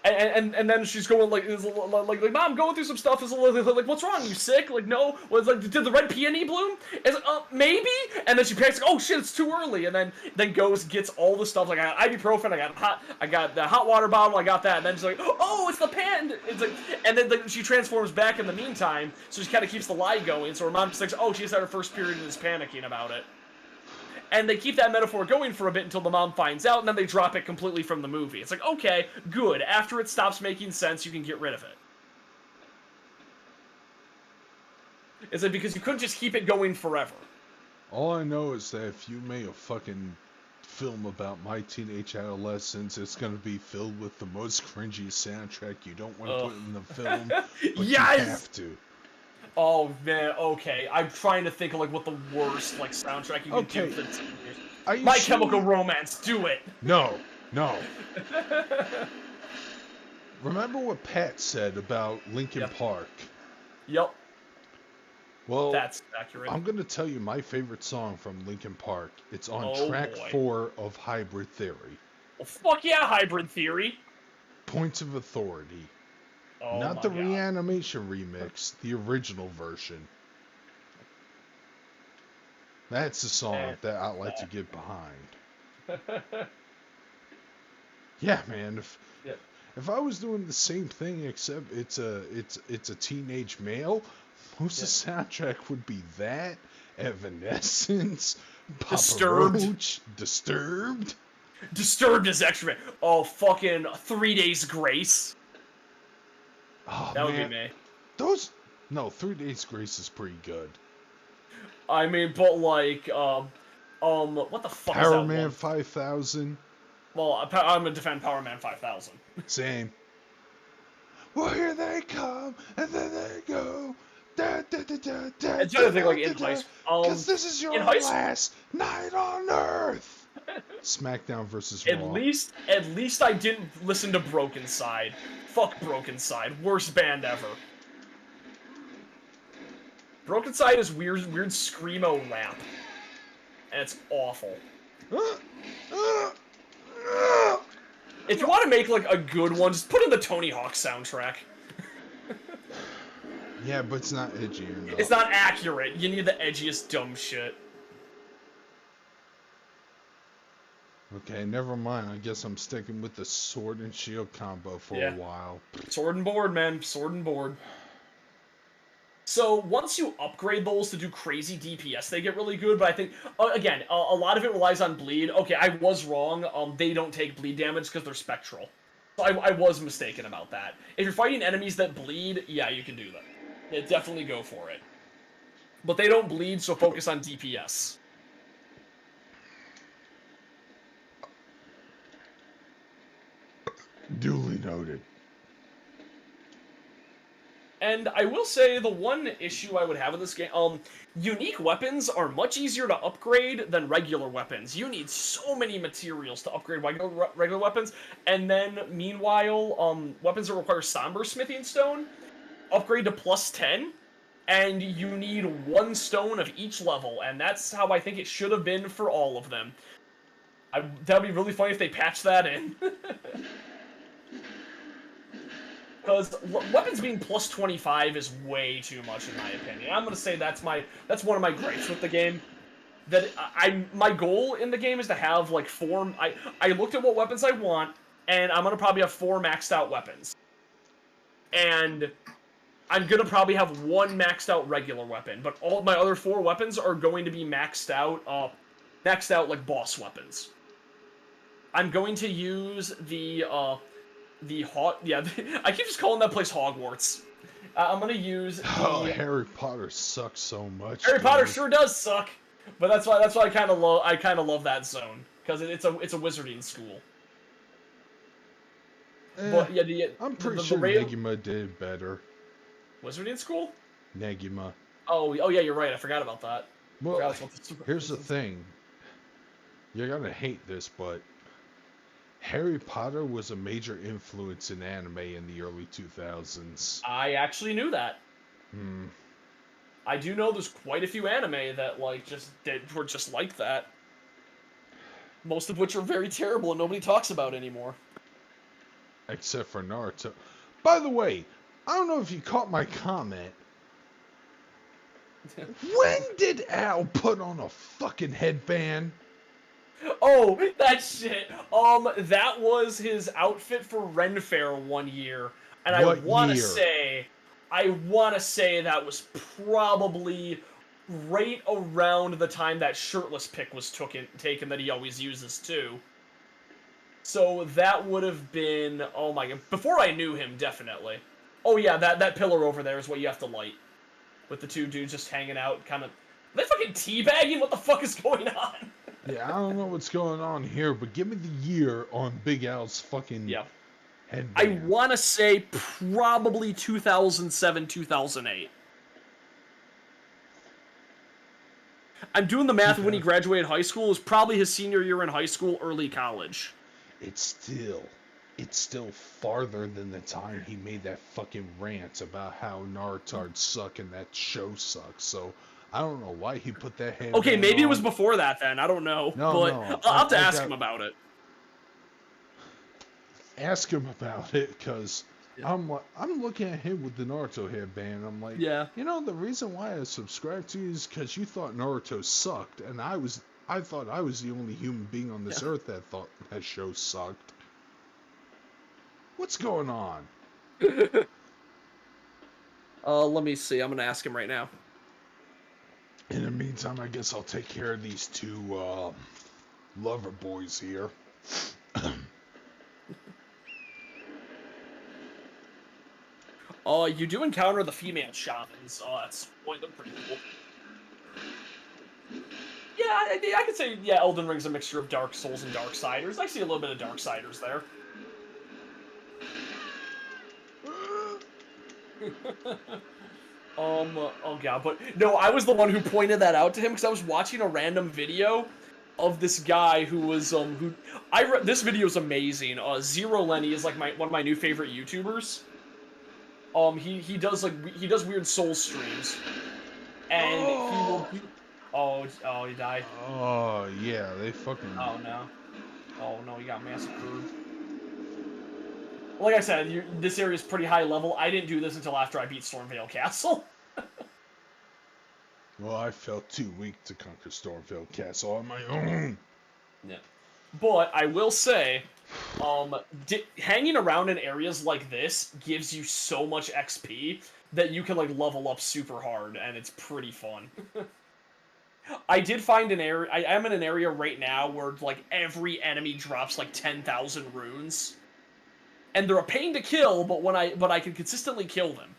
And then she's going like, Mom, I'm going through some stuff. Is like, what's wrong? You sick? Like, no. Well, it's like, did the red peony bloom? It's like, maybe. And then she panics like, oh shit, it's too early. And then goes gets all the stuff. Like, I got ibuprofen. I got the hot water bottle. I got that. And then she's like, oh, it's the pan. It's like, and then like, she transforms back in the meantime. So she kind of keeps the lie going. So her mom just thinks, oh, she just had her first period and is panicking about it. And they keep that metaphor going for a bit until the mom finds out, and then they drop it completely from the movie. It's like, okay, good. After it stops making sense, you can get rid of it. It's like, because you couldn't just keep it going forever. All I know is that if you make a fucking film about my teenage adolescence, it's gonna be filled with the most cringy soundtrack you don't want to put in the film, but yes! you have to. Oh man, okay. I'm trying to think of like what the worst like soundtrack you can do for teenagers. My Chemical Romance, do it. No. Remember what Pat said about Linkin Park? Yep. Well, that's accurate. I'm gonna tell you my favorite song from Linkin Park. It's on track 4 of Hybrid Theory. Well, fuck yeah, Hybrid Theory. Points of Authority. Oh, not the Reanimation remix, the original version. That's the song that I like to get behind. Yeah, man. If I was doing the same thing, except it's a teenage male, most of the soundtrack would be that, Evanescence, Papa Disturbed. Roach, Disturbed. Disturbed is extra. Oh, fucking 3 Days Grace. Oh, that would be me. 3 Days Grace is pretty good. I mean, but like, what the fuck is that Power Man 5000. Well, I'm gonna defend Power Man 5000. Same. Well, here they come, and then they go. Da, da, da, da, da, I'm trying to think, like, in high school. Because this is your last night on Earth. SmackDown versus Raw. At least I didn't listen to Broken Side. Fuck Broken Side. Worst band ever. Broken Side is weird screamo rap. And it's awful. If you want to make, like, a good one, just put in the Tony Hawk soundtrack. Yeah, but it's not edgy enough. It's not accurate. You need the edgiest dumb shit. Okay, never mind. I guess I'm sticking with the sword and shield combo for a while. Sword and board, man. Sword and board. So, once you upgrade those to do crazy DPS, they get really good, but I think, again, a lot of it relies on bleed. Okay, I was wrong. They don't take bleed damage because they're spectral. So I was mistaken about that. If you're fighting enemies that bleed, yeah, you can do that. Yeah, definitely go for it. But they don't bleed, so focus on DPS. Duly noted. And I will say the one issue I would have with this game, unique weapons are much easier to upgrade than regular weapons. You need so many materials to upgrade regular weapons, and then meanwhile, weapons that require Somber Smithing Stone upgrade to +10, and you need 1 stone of each level, and that's how I think it should have been for all of them. That would be really funny if they patched that in. Because weapons being +25 is way too much in my opinion. I'm gonna say that's one of my gripes with the game. That my goal in the game is to have like 4. I looked at what weapons I want, and I'm gonna probably have 4 maxed out weapons. And I'm gonna probably have 1 maxed out regular weapon, but all of my other 4 weapons are going to be maxed out like boss weapons. I'm going to use I keep just calling that place Hogwarts. I'm gonna use Harry Potter sucks so much. Harry Potter sure does suck, but that's why I kind of love that zone, because it's a wizarding school. But yeah, I'm pretty sure Negima did better. Wizarding school? Negima. Oh yeah, you're right. I forgot about that. Well, here's the thing. You're gonna hate this, but Harry Potter was a major influence in anime in the early 2000s. I actually knew that. I do know there's quite a few anime that were just like that. Most of which are very terrible and nobody talks about anymore. except for Naruto. By the way, I don't know if you caught my comment. When did Al put on a fucking headband? Oh, that shit. That was his outfit for Ren Fair one year, and I What want to year? say, that was probably right around the time that shirtless pic was taken that he always uses too. So that would have been, oh my god, before I knew him, definitely. Oh yeah, that pillar over there is what you have to light, with the two dudes just hanging out, kind of. Are they fucking teabagging? What the fuck is going on? Yeah, I don't know what's going on here, but give me the year on Big Al's fucking Yeah. I headband. want to say probably 2007, 2008. I'm doing the math of when he graduated high school. It was probably his senior year in high school, early college. It's still farther than the time he made that fucking rant about how Naruto suck and that show sucks. So I don't know why he put that headband Okay, maybe it was on. before that then. I don't know. No, but no, I'll have to I ask got- him about it. Ask him about it, because I'm looking at him with the Naruto headband. I'm like, Yeah. you know, the reason why I subscribed to you is because you thought Naruto sucked, and I thought I was the only human being on this earth that thought that show sucked. What's going on? Let me see. I'm gonna ask him right now. In the meantime, I guess I'll take care of these two lover boys here. You do encounter the female shamans. That's they're pretty cool. Yeah, I could say, yeah, Elden Ring's a mixture of Dark Souls and Darksiders. I see a little bit of Darksiders there. Oh god, but no, I was the one who pointed that out to him because I was watching a random video of this guy who was this video is amazing. Zero Lenny is like one of my new favorite YouTubers. He does weird soul streams, and he will. Oh, he died. Oh yeah, they fucking. Oh no, he got massacred. Like I said, this area is pretty high level. I didn't do this until after I beat Stormvale Castle. Well, I felt too weak to conquer Stormvale Castle on my own. Yeah. But I will say, hanging around in areas like this gives you so much XP that you can like level up super hard, and it's pretty fun. I did find an area. I am in an area right now where like every enemy drops like 10,000 runes, and they're a pain to kill. But I can consistently kill them.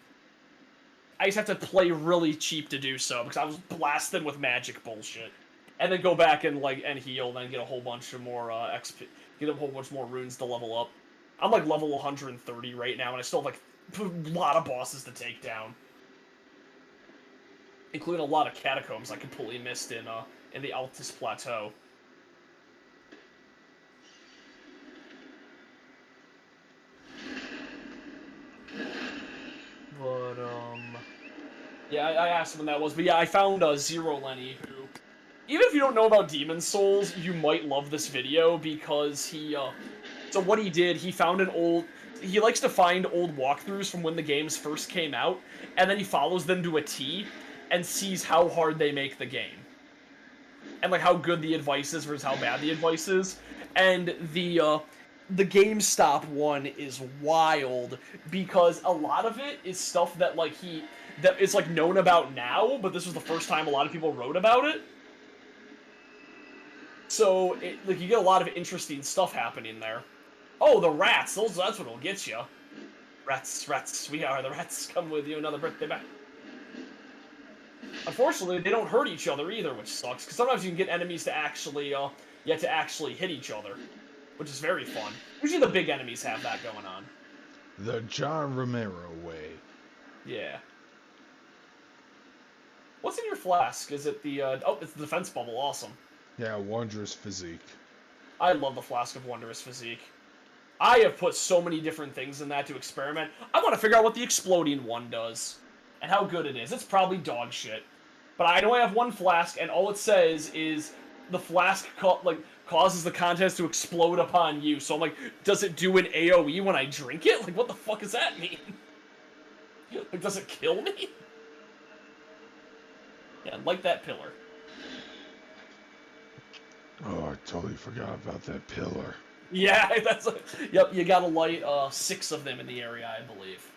I just have to play really cheap to do so because I was blasting with magic bullshit, and then go back and heal, then get a whole bunch of more XP, get a whole bunch more runes to level up. I'm like level 130 right now, and I still have like a lot of bosses to take down, including a lot of catacombs I completely missed in the Altus Plateau. But yeah, I asked him when that was, but yeah, I found Zero Lenny, who, even if you don't know about Demon Souls, you might love this video because he so what he did, he likes to find old walkthroughs from when the games first came out, and then he follows them to a T and sees how hard they make the game. And like how good the advice is versus how bad the advice is. And the GameStop one is wild because a lot of it is stuff that that is like known about now, but this was the first time a lot of people wrote about it. So you get a lot of interesting stuff happening there. Oh, the rats! That's what'll get you. Rats, we are the rats. Come with you another birthday back. Unfortunately, they don't hurt each other either, which sucks. Because sometimes you can get enemies to actually, hit each other, which is very fun. Usually the big enemies have that going on. The John Romero way. Yeah. What's in your flask? Is it the, it's the defense bubble, awesome. Yeah, Wondrous Physique. I love the Flask of Wondrous Physique. I have put so many different things in that to experiment. I want to figure out what the exploding one does. And how good it is. It's probably dog shit. But I know I have one flask, and all it says is the flask causes the contents to explode upon you. So I'm like, does it do an AoE when I drink it? Like, what the fuck does that mean? Like, does it kill me? Yeah, like that pillar. Oh, I totally forgot about that pillar. Yeah, that's a, yep. You gotta light 6 of them in the area, I believe.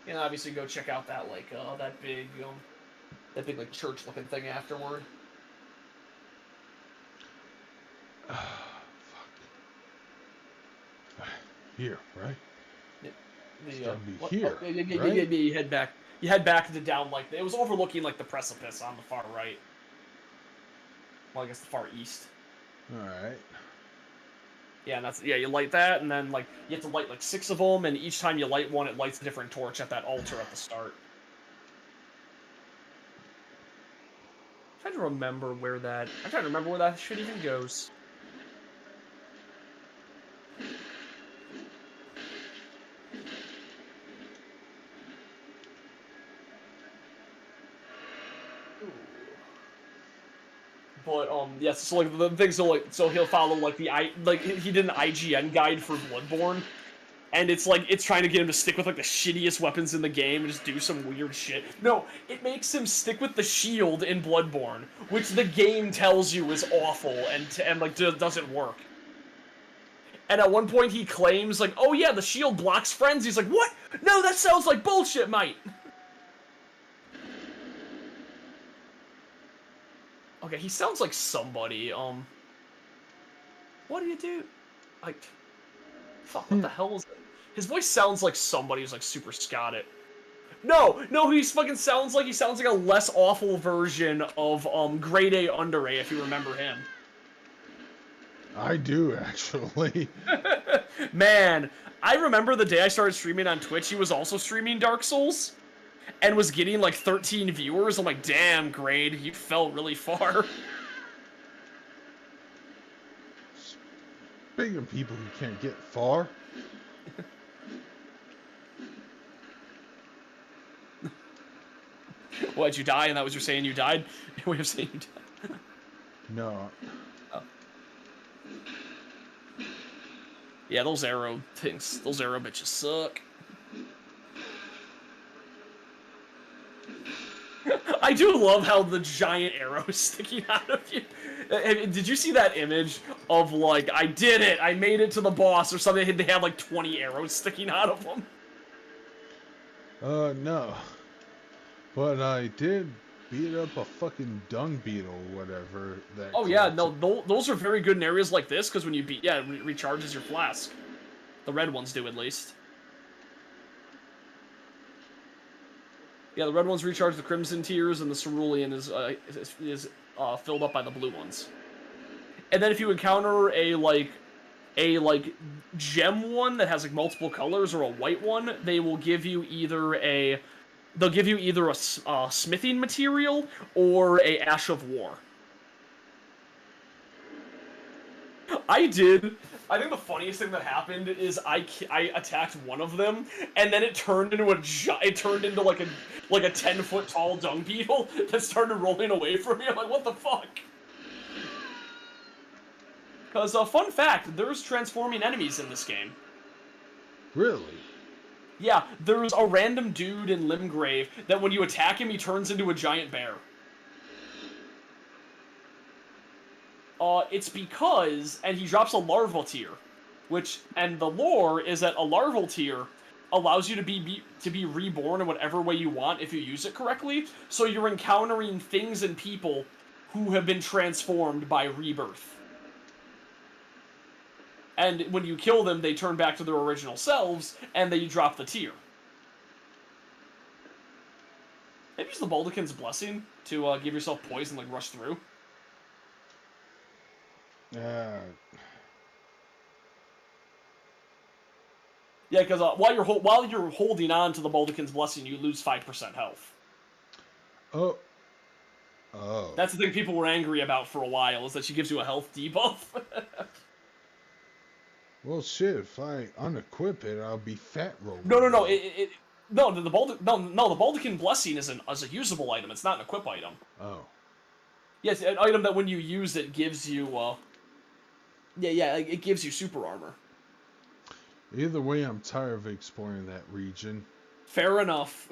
And obviously go check out that like that big like church looking thing afterward. Fuck. Here, right? It's The gotta be what? here, Oh, yeah, right? you head back. You head back to down like it was overlooking like the precipice on the far right. Well, I guess the far east. All right. Yeah, and that's you light that, and then like you have to light like 6 of them, and each time you light one, it lights a different torch at that altar at the start. I'm trying to remember where that shit even goes. Ooh. But yes, so like the thing, so he'll follow like he did an IGN guide for Bloodborne, and it's like it's trying to get him to stick with like the shittiest weapons in the game and just do some weird shit. No, it makes him stick with the shield in Bloodborne, which the game tells you is awful and like doesn't work. And at one point he claims like, "Oh yeah, the shield blocks friends." He's like, "What? No, that sounds like bullshit, mate." Okay, he sounds like somebody. What do you do? Like, fuck, what the hell is it? His voice sounds like somebody who's like super Scottish. No, he sounds like a less awful version of Grade A Under A, if you remember him. I do actually. Man, I remember the day I started streaming on Twitch, he was also streaming Dark Souls and was getting like 13 viewers. I'm like, damn, Grade, you fell really far. Speaking of people who can't get far. What, you die? And that was your saying you died? Way of saying you died. No. Oh. Yeah, those arrow things, those arrow bitches suck. I do love how the giant arrow is sticking out of you. Did you see that image of like, I did it, I made it to the boss or something? They had like 20 arrows sticking out of them. No. But I did beat up a fucking dung beetle or whatever. That Oh yeah, no, those are very good in areas like this because when you beat, it recharges your flask. The red ones do at least. Yeah, the red ones recharge the crimson tears, and the cerulean is filled up by the blue ones. And then if you encounter a gem one that has like multiple colors or a white one, they will give you either a smithing material or a ash of war. I think the funniest thing that happened is I attacked one of them, and then it turned into like a 10-foot tall dung beetle that started rolling away from me. I'm like, what the fuck? Because fun fact, there's transforming enemies in this game. Really? Yeah, there's a random dude in Limgrave that when you attack him, he turns into a giant bear. It's because, and he drops a larval tear, and the lore is that a larval tear allows you to be reborn in whatever way you want if you use it correctly. So you're encountering things and people who have been transformed by rebirth. And when you kill them, they turn back to their original selves, and they drop the tear. Maybe use the Baldekin's Blessing to give yourself poison, like rush through. Yeah, because while you're holding on to the Baldekin's Blessing, you lose 5% health. Oh. That's the thing people were angry about for a while, is that she gives you a health debuff. Well, shit, if I unequip it, I'll be fat rolling. No. No, the Baldachin Blessing is a usable item. It's not an equip item. Oh. Yes, an item that when you use it gives you, it gives you super armor. Either way, I'm tired of exploring that region. Fair enough.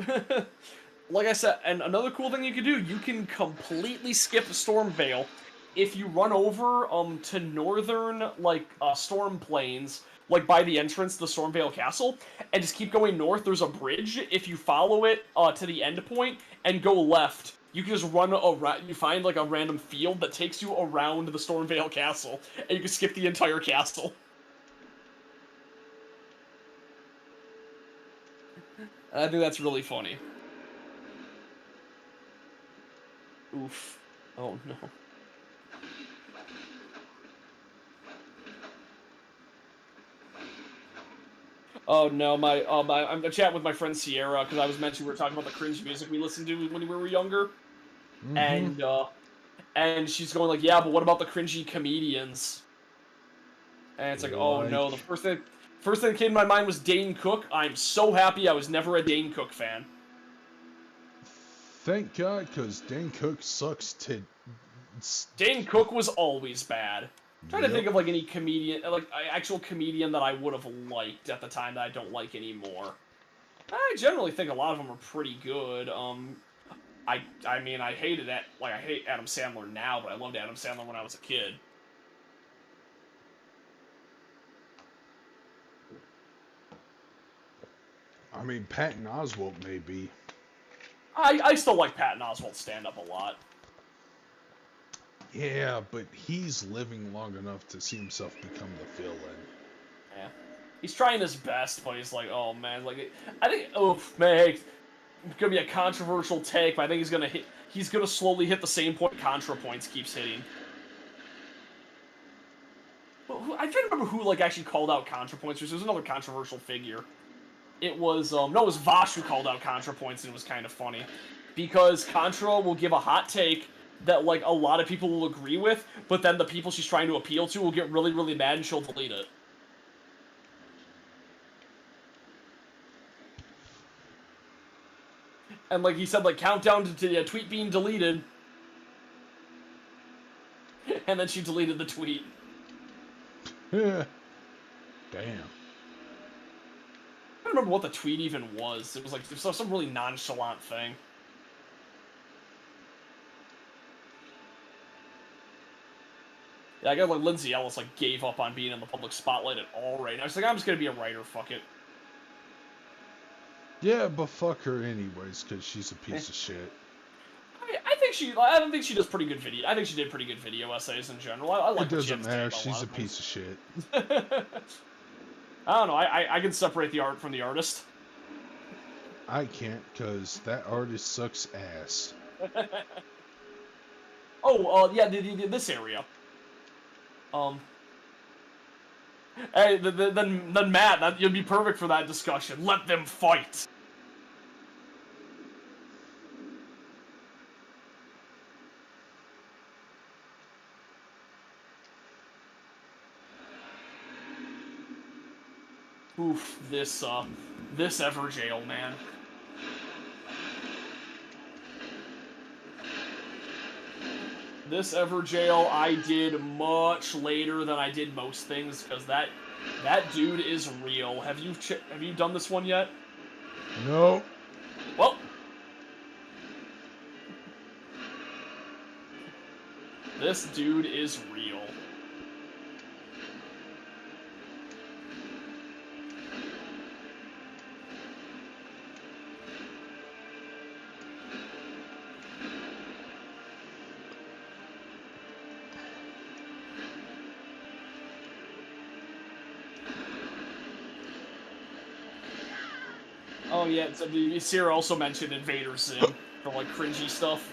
Like I said, and another cool thing you can do, you can completely skip Stormvale if you run over to northern Storm Plains, like by the entrance to the Stormvale Castle, and just keep going north. There's a bridge. If you follow it to the end point and go left, you can just run around. You find like a random field that takes you around the Stormvale Castle, and you can skip the entire castle. I think that's really funny. Oof. Oh no. Oh no, I'm chatting with my friend Sierra because I was mentioning we were talking about the cringe music we listened to when we were younger, Mm-hmm. and she's going like, yeah, but what about the cringy comedians? And it's like, oh no, the Like, first thing that came to my mind was Dane Cook. I'm so happy I was never a Dane Cook fan. thank God, because Dane Cook sucks to... Dane Cook was always bad. I'm trying to think Yep. of like any comedian, like actual comedian that I would have liked at the time that I don't like anymore. I generally think a lot of them are pretty good. I mean, I hated that. Like, I hate Adam Sandler now, but I loved Adam Sandler when I was a kid. I mean, Patton Oswalt maybe. I still like Patton Oswalt's stand-up a lot. Yeah, but he's living long enough to see himself become the villain. Yeah, he's trying his best, but he's like, oh man, like I think, oh man, it's gonna be a controversial take, but I think he's gonna slowly hit the same point Contra Points keeps hitting. Well, I'm trying to remember who like actually called out Contra Points. There was another controversial figure. It was no, it was Vosh who called out Contra Points, and it was kind of funny because Contra will give a hot take that like a lot of people will agree with, but then the people she's trying to appeal to will get really, really mad and she'll delete it. And like he said, like countdown to the tweet being deleted, and then she deleted the tweet. Yeah. Damn. I don't remember what the tweet even was. It was like some really nonchalant thing. Yeah, I got like Lindsay Ellis like gave up on being in the public spotlight at all right now. She's like, I'm just gonna be a writer, fuck it. Yeah, but fuck her anyways, because she's a piece of shit. I don't think she does pretty good video. I think she did pretty good video essays in general. I like It what she doesn't had to say matter, about she's a lot of things. piece of shit. I don't know. I can separate the art from the artist. I can't, because that artist sucks ass. Oh, yeah, this area. Hey, then Matt, you'd be perfect for that discussion. Let them fight. Oof, this Everjail, man. This Everjail I did much later than I did most things because that dude is real. Have you done this one yet? No. Well, this dude is real. Oh yeah, so Sierra also mentioned Invader Zim for like cringy stuff.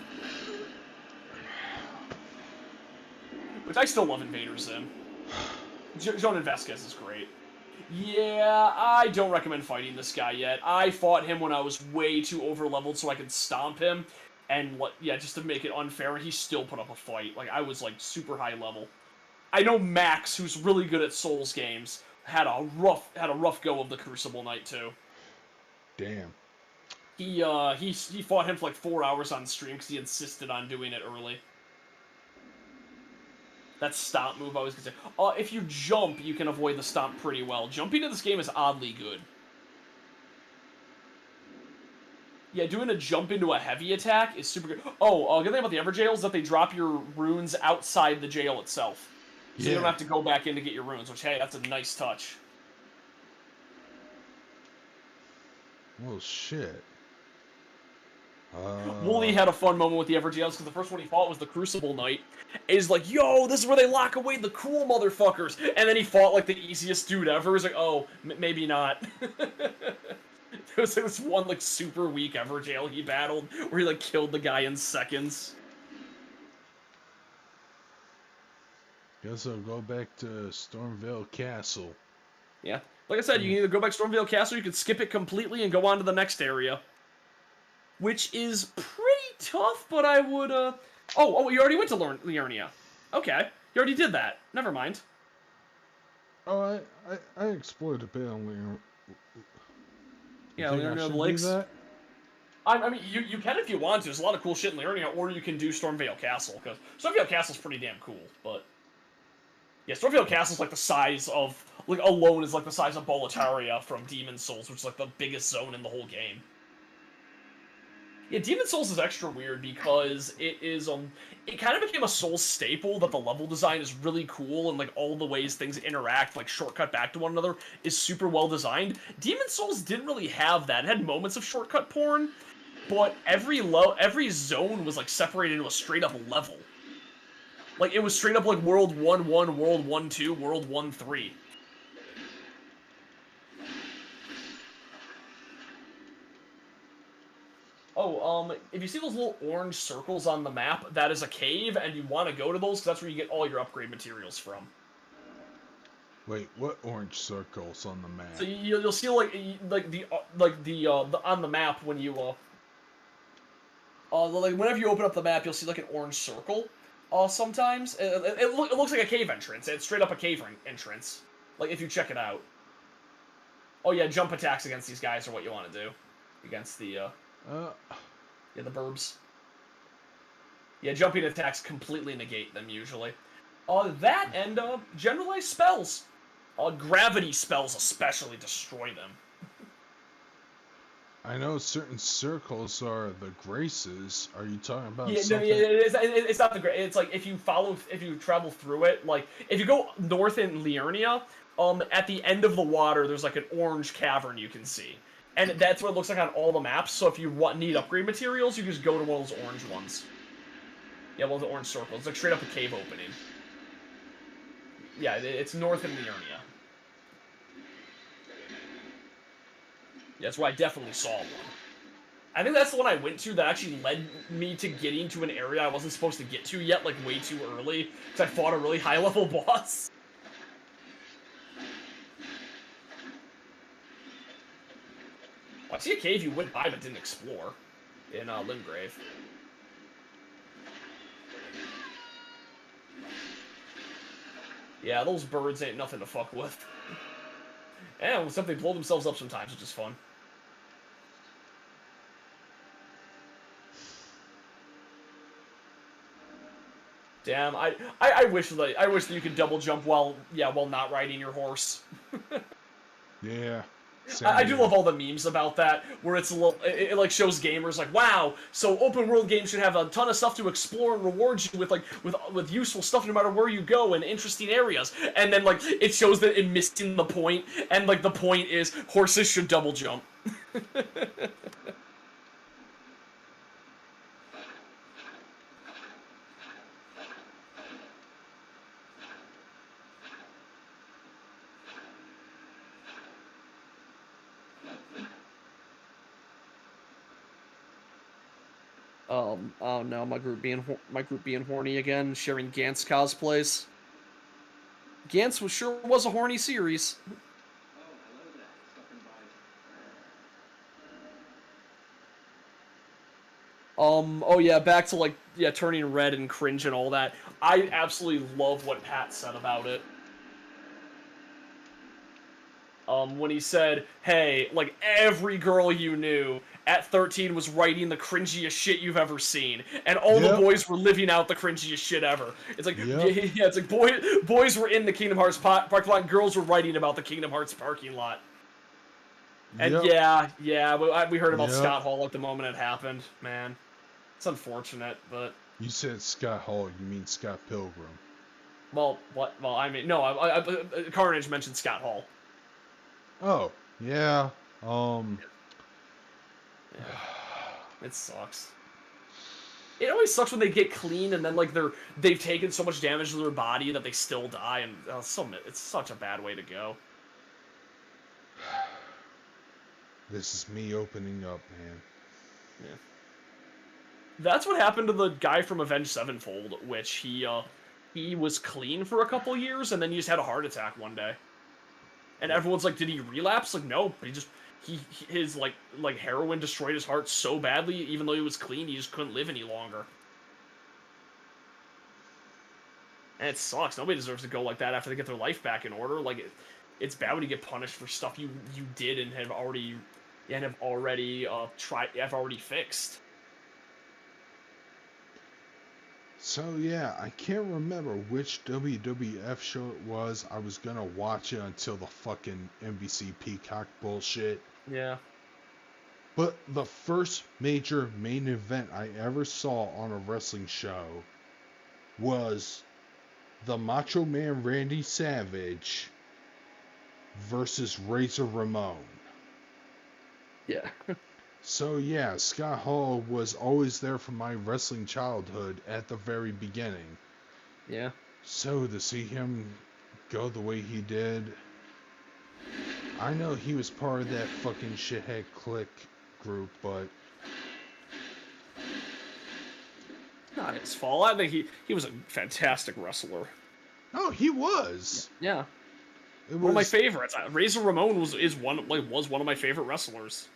Which I still love Invader Zim. Jonan Vasquez is great. Yeah, I don't recommend fighting this guy yet. I fought him when I was way too overleveled so I could stomp him. And yeah, just to make it unfair, he still put up a fight. Like, I was like super high level. I know Max, who's really good at Souls games, had a rough go of the Crucible Knight too. Damn. He fought him for like 4 hours on stream because he insisted on doing it early. That stomp move I was gonna say. If you jump, you can avoid the stomp pretty well. Jumping in this game is oddly good. Yeah, doing a jump into a heavy attack is super good. Oh, good thing about the Everjail is that they drop your runes outside the jail itself. So you don't have to go back in to get your runes, which, hey, that's a nice touch. Well, shit. Wooly had a fun moment with the Everjails because the first one he fought was the Crucible Knight. He's like, yo, this is where they lock away the cool motherfuckers. And then he fought like the easiest dude ever. He's like, oh, maybe not. There was like this one like super weak Everjail he battled where he like killed the guy in seconds. Guess I'll go back to Stormvale Castle. Yeah. Like I said, you can either go back to Stormvale Castle, or you can skip it completely and go on to the next area. Which is pretty tough, but I would, Oh, you already went to Liurnia. Okay. You already did that. Never mind. Oh, I explored a bit on Liurnia. Yeah, Liurnia the Lakes. I mean, you can if you want to. There's a lot of cool shit in Liurnia, or you can do Stormvale Castle, because Stormvale Castle's pretty damn cool, but... Yeah, Stormvale Castle's like the size of... Like, alone is like the size of Boletaria from Demon's Souls, which is like the biggest zone in the whole game. Yeah, Demon's Souls is extra weird because it is, it kind of became a Souls staple that the level design is really cool and, like, all the ways things interact, like, shortcut back to one another is super well designed. Demon's Souls didn't really have that. It had moments of shortcut porn, but every zone was, like, separated into a straight-up level. Like, it was straight up, like, World 1-1, World 1-2, World 1-3. Oh, if you see those little orange circles on the map, that is a cave, and you want to go to those, because that's where you get all your upgrade materials from. Wait, what orange circles on the map? So you'll see like the on the map when you like whenever you open up the map, you'll see like an orange circle. Sometimes it looks like a cave entrance. It's straight up a cave entrance. Like if you check it out. Oh yeah, jump attacks against these guys are what you want to do against the yeah, the burbs. Yeah, jumping attacks completely negate them usually. That and generalized spells. Gravity spells especially destroy them. I know certain circles are the graces. Are you talking about something? No, it's not the grace. It's like if you travel through it, like if you go north in Liurnia, at the end of the water, there's like an orange cavern you can see. And that's what it looks like on all the maps, so if you need upgrade materials, you just go to one of those orange ones. Yeah, one of the orange circles. It's like straight up a cave opening. Yeah, it's north in Liurnia. Yeah, that's where I definitely saw one. I think that's the one I went to that actually led me to getting to an area I wasn't supposed to get to yet, like way too early, because I fought a really high-level boss. I see a cave you went by but didn't explore in Limgrave. Yeah, those birds ain't nothing to fuck with. And except they blow themselves up sometimes, which is fun. Damn, I wish that you could double jump while not riding your horse. Yeah. I do love all the memes about that, where it's a little, it like shows gamers like, wow, so open world games should have a ton of stuff to explore and reward you with with useful stuff no matter where you go and interesting areas. And then like it shows that it missing the point, and like the point is horses should double jump. Oh no, my group being horny again, sharing Gantz cosplays. Gantz sure was a horny series. Oh yeah, back to like, yeah, turning red and cringe and all that. I absolutely love what Pat said about it. When he said, hey, like, every girl you knew at 13 was writing the cringiest shit you've ever seen, and all the Yep. boys were living out the cringiest shit ever. It's like, Yep. yeah, it's like boys were in the Kingdom Hearts parking lot, and girls were writing about the Kingdom Hearts parking lot. And Yep. we heard about Yep. Scott Hall at the moment it happened. Man, it's unfortunate, but You said Scott Hall, you mean Scott Pilgrim. well, what? Well, I mean, no, Carnage mentioned Scott Hall. Oh, yeah. Yeah. It sucks. It always sucks when they get clean and then like they've taken so much damage to their body that they still die, and it's such a bad way to go. This is me opening up, man. Yeah. That's what happened to the guy from Avenged Sevenfold, which he was clean for a couple years and then he just had a heart attack one day. And everyone's like, did he relapse? Like, no, but his like heroin destroyed his heart so badly, even though he was clean, he just couldn't live any longer. And it sucks. Nobody deserves to go like that after they get their life back in order. Like, it's bad when you get punished for stuff you did and have already fixed. So yeah, I can't remember which WWF show it was. I was gonna watch it until the fucking NBC Peacock bullshit. Yeah. But the first major main event I ever saw on a wrestling show was the Macho Man Randy Savage versus Razor Ramon. Yeah. So yeah, Scott Hall was always there for my wrestling childhood at the very beginning. Yeah. So to see him go the way he did, I know he was part of that fucking shithead clique group, but Not his fault. I think he was a fantastic wrestler. oh, he was. Yeah. It One of my was favorites. Razor Ramon was one of my favorite wrestlers.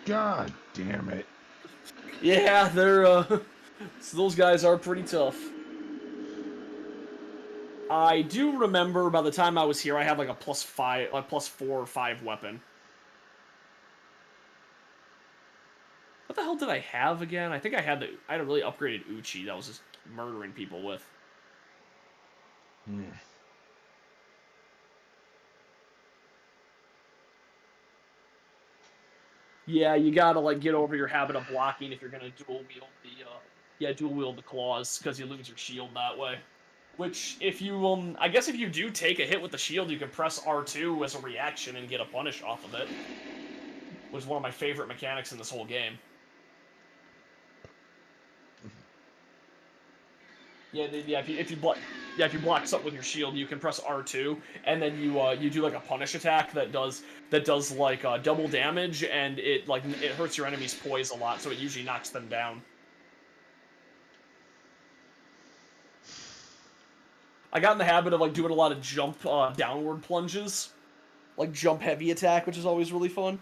God damn it. Yeah, they're so those guys are pretty tough. I do remember by the time I was here, I had like a +4 or 5 weapon. What the hell did I have again? I think I had a really upgraded Uchi that was just murdering people with. Yeah, you gotta like get over your habit of blocking if you're gonna dual wield the claws, because you lose your shield that way. Which, if you I guess if you do take a hit with the shield, you can press R2 as a reaction and get a punish off of it. Which is one of my favorite mechanics in this whole game. If you block something with your shield, you can press R2, and then you do like a punish attack that does like double damage, and it hurts your enemy's poise a lot, so it usually knocks them down. I got in the habit of like doing a lot of jump downward plunges, like jump heavy attack, which is always really fun.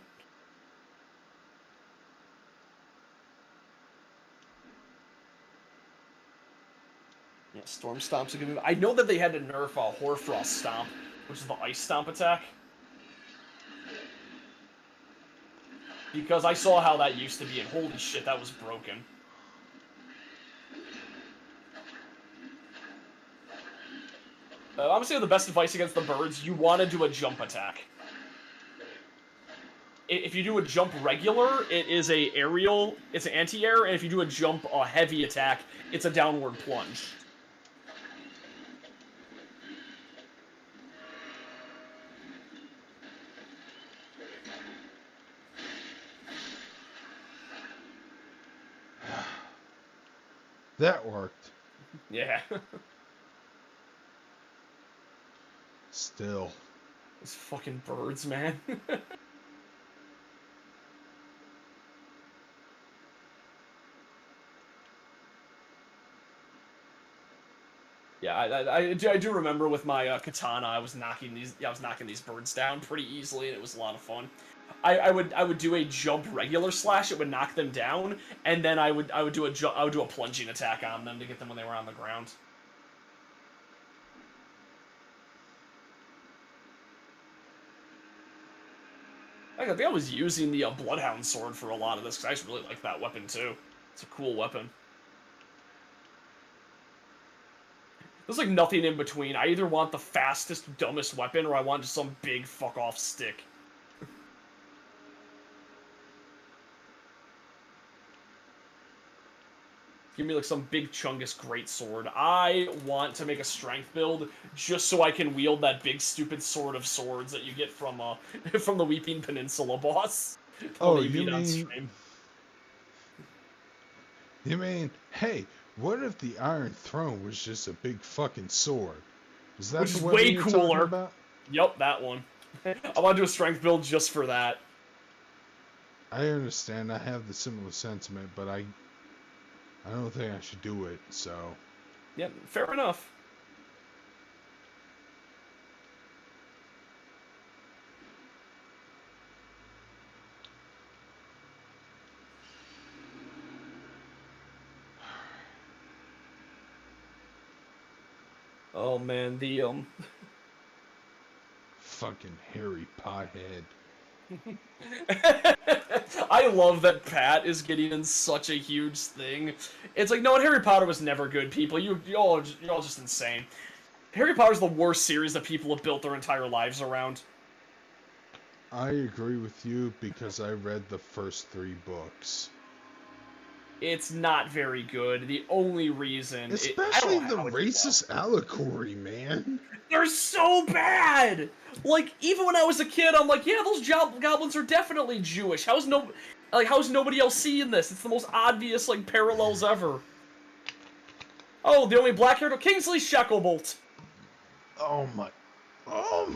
Yeah, Storm Stomp's a good move. I know that they had to nerf Hoarfrost Stomp, which is the Ice Stomp attack. Because I saw how that used to be, and holy shit, that was broken. I'm gonna say the best advice against the birds, you want to do a jump attack. If you do a jump regular, it is it's an anti-air, and if you do a jump heavy attack, it's a downward plunge. That worked. Yeah. Still. Those fucking birds, man. Yeah, I do remember with my katana, I was knocking these birds down pretty easily, and it was a lot of fun. I would do a jump regular slash, it would knock them down, and then I would do a plunging attack on them to get them when they were on the ground. I think I was using the Bloodhound sword for a lot of this, because I just really like that weapon, too. It's a cool weapon. There's, like, nothing in between. I either want the fastest, dumbest weapon, or I want just some big fuck-off stick. Give me, like, some big Chungus greatsword. I want to make a strength build just so I can wield that big, stupid sword of swords that you get from, from the Weeping Peninsula boss. The one Oh, that you beat on stream. you mean, hey, what if the Iron Throne was just a big fucking sword? Is that Which the is weapon way you're talking cooler. about? Yep, that one. I want to do a strength build just for that. I understand. I have the similar sentiment, but I don't think I should do it. So. Yep, fair enough. Oh man, the Fucking Harry Pothead. I love that Pat is getting in such a huge thing. It's like, no, Harry Potter was never good, people. You're all just insane. Harry Potter's the worst series that people have built their entire lives around. I agree with you because I read the first 3 books. It's not very good. The only reason I don't Especially know the how it did well. racist allegory, man. They're so bad. Like, even when I was a kid, I'm like, yeah, those goblins are definitely Jewish. How's nobody else seeing this? It's the most obvious, like, parallels ever. Oh, the only black haired Kingsley Shacklebolt. Oh my. Oh.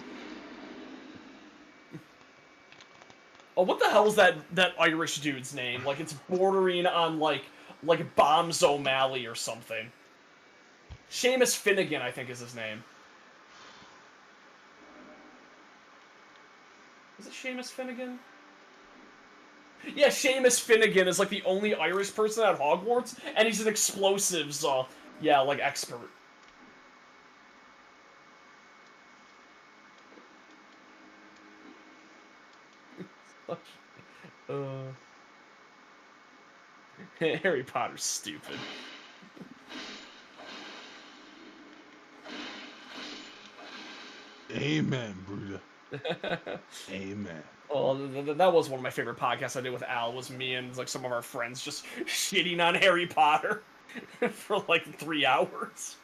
Oh, what the hell is that Irish dude's name? Like, it's bordering on like Bombs O'Malley or something. Seamus Finnegan, I think, is his name. Is it Seamus Finnegan? Yeah, Seamus Finnegan is like the only Irish person at Hogwarts, and he's an explosives, yeah, like expert. Harry Potter's stupid. Amen, Bruda. Amen. Oh, that was one of my favorite podcasts I did with Al. Was me and like some of our friends just shitting on Harry Potter for like 3 hours.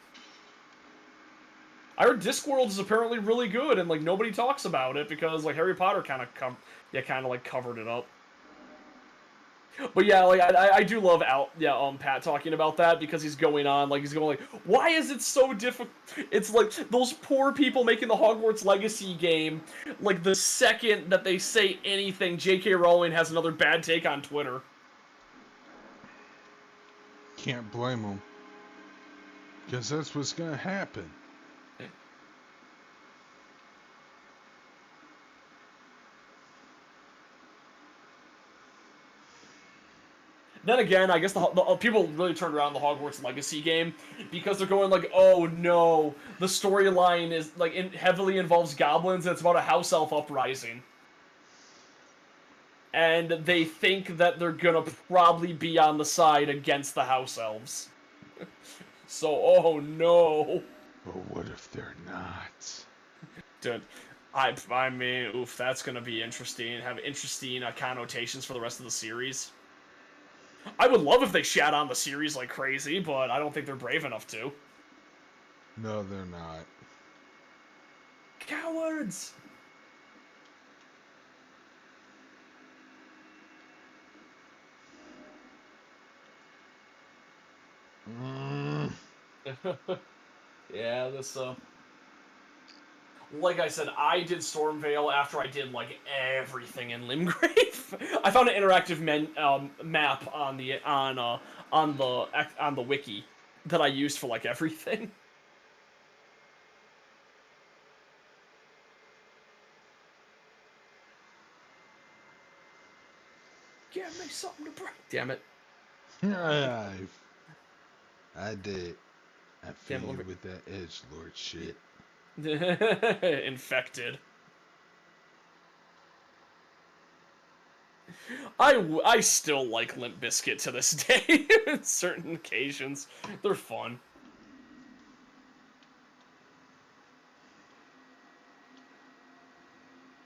I heard Discworld is apparently really good, and like nobody talks about it because like Harry Potter kind of like covered it up. But yeah, like I do love Pat talking about that because he's going like, why is it so difficult? It's like those poor people making the Hogwarts Legacy game. Like the second that they say anything, J.K. Rowling has another bad take on Twitter. Can't blame them. Because that's what's gonna happen. Then again, I guess the people really turned around the Hogwarts Legacy game because they're going like, oh no, the storyline is like heavily involves goblins and it's about a house elf uprising, and they think that they're gonna probably be on the side against the house elves. So, oh no. But what if they're not? Dude, I mean, oof, that's gonna be interesting. Have interesting connotations for the rest of the series. I would love if they shat on the series like crazy, but I don't think they're brave enough to. No, they're not. Cowards! Mm. Yeah, this like I said, I did Stormvale after I did like everything in Limgrave. I found an interactive map on the wiki that I used for like everything. Give me something to break. Damn it. I did. I Damn feel it, you with that edgelord shit. Infected. I still like Limp Bizkit to this day on certain occasions. They're fun.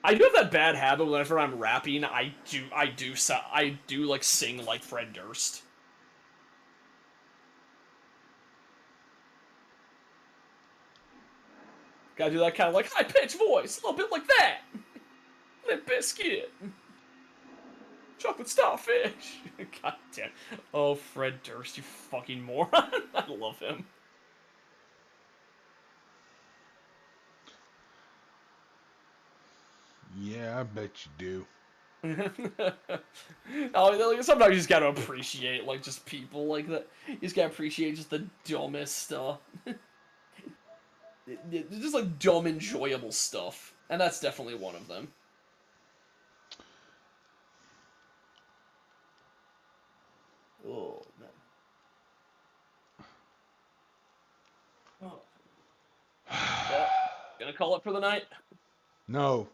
I do have that bad habit whenever I'm rapping, I do like sing like Fred Durst. Gotta do that kind of like high pitched voice, a little bit like that. Limp Bizkit. Chocolate starfish. God damn. Oh, Fred Durst, you fucking moron. I love him. Yeah, I bet you do. Oh, sometimes you just gotta appreciate like just people like that. You just gotta appreciate just the dumbest stuff. Just like dumb, enjoyable stuff, and that's definitely one of them. Oh man. Oh. Well, gonna call it for the night. No,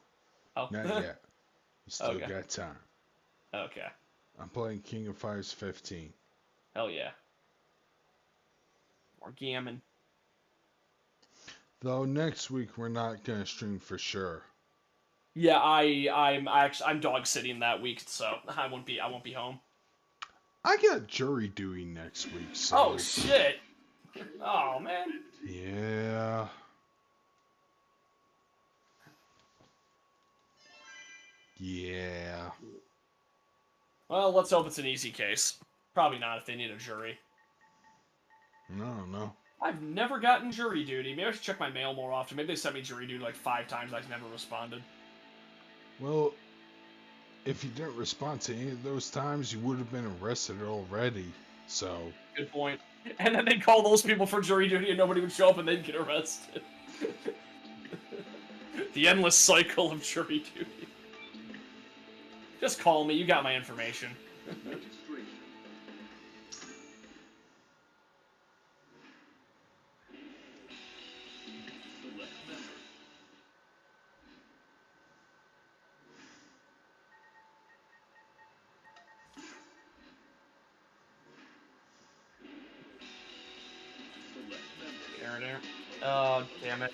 Oh. not yet. You still Okay. got time. Okay. I'm playing King of Fighters 15. Hell yeah. More Gamin. Though next week we're not gonna stream for sure. Yeah, I'm dog sitting that week, so I won't be home. I got jury duty next week, so. Oh shit! Oh man. Yeah. Yeah. Well, let's hope it's an easy case. Probably not if they need a jury. No. I've never gotten jury duty. Maybe I should check my mail more often. Maybe they sent me jury duty like 5 times. I've never responded. Well, if you didn't respond to any of those times, you would have been arrested already. So. Good point. And then they'd call those people for jury duty and nobody would show up and they'd get arrested. The endless cycle of jury duty. Just call me. You got my information. Oh, damn it.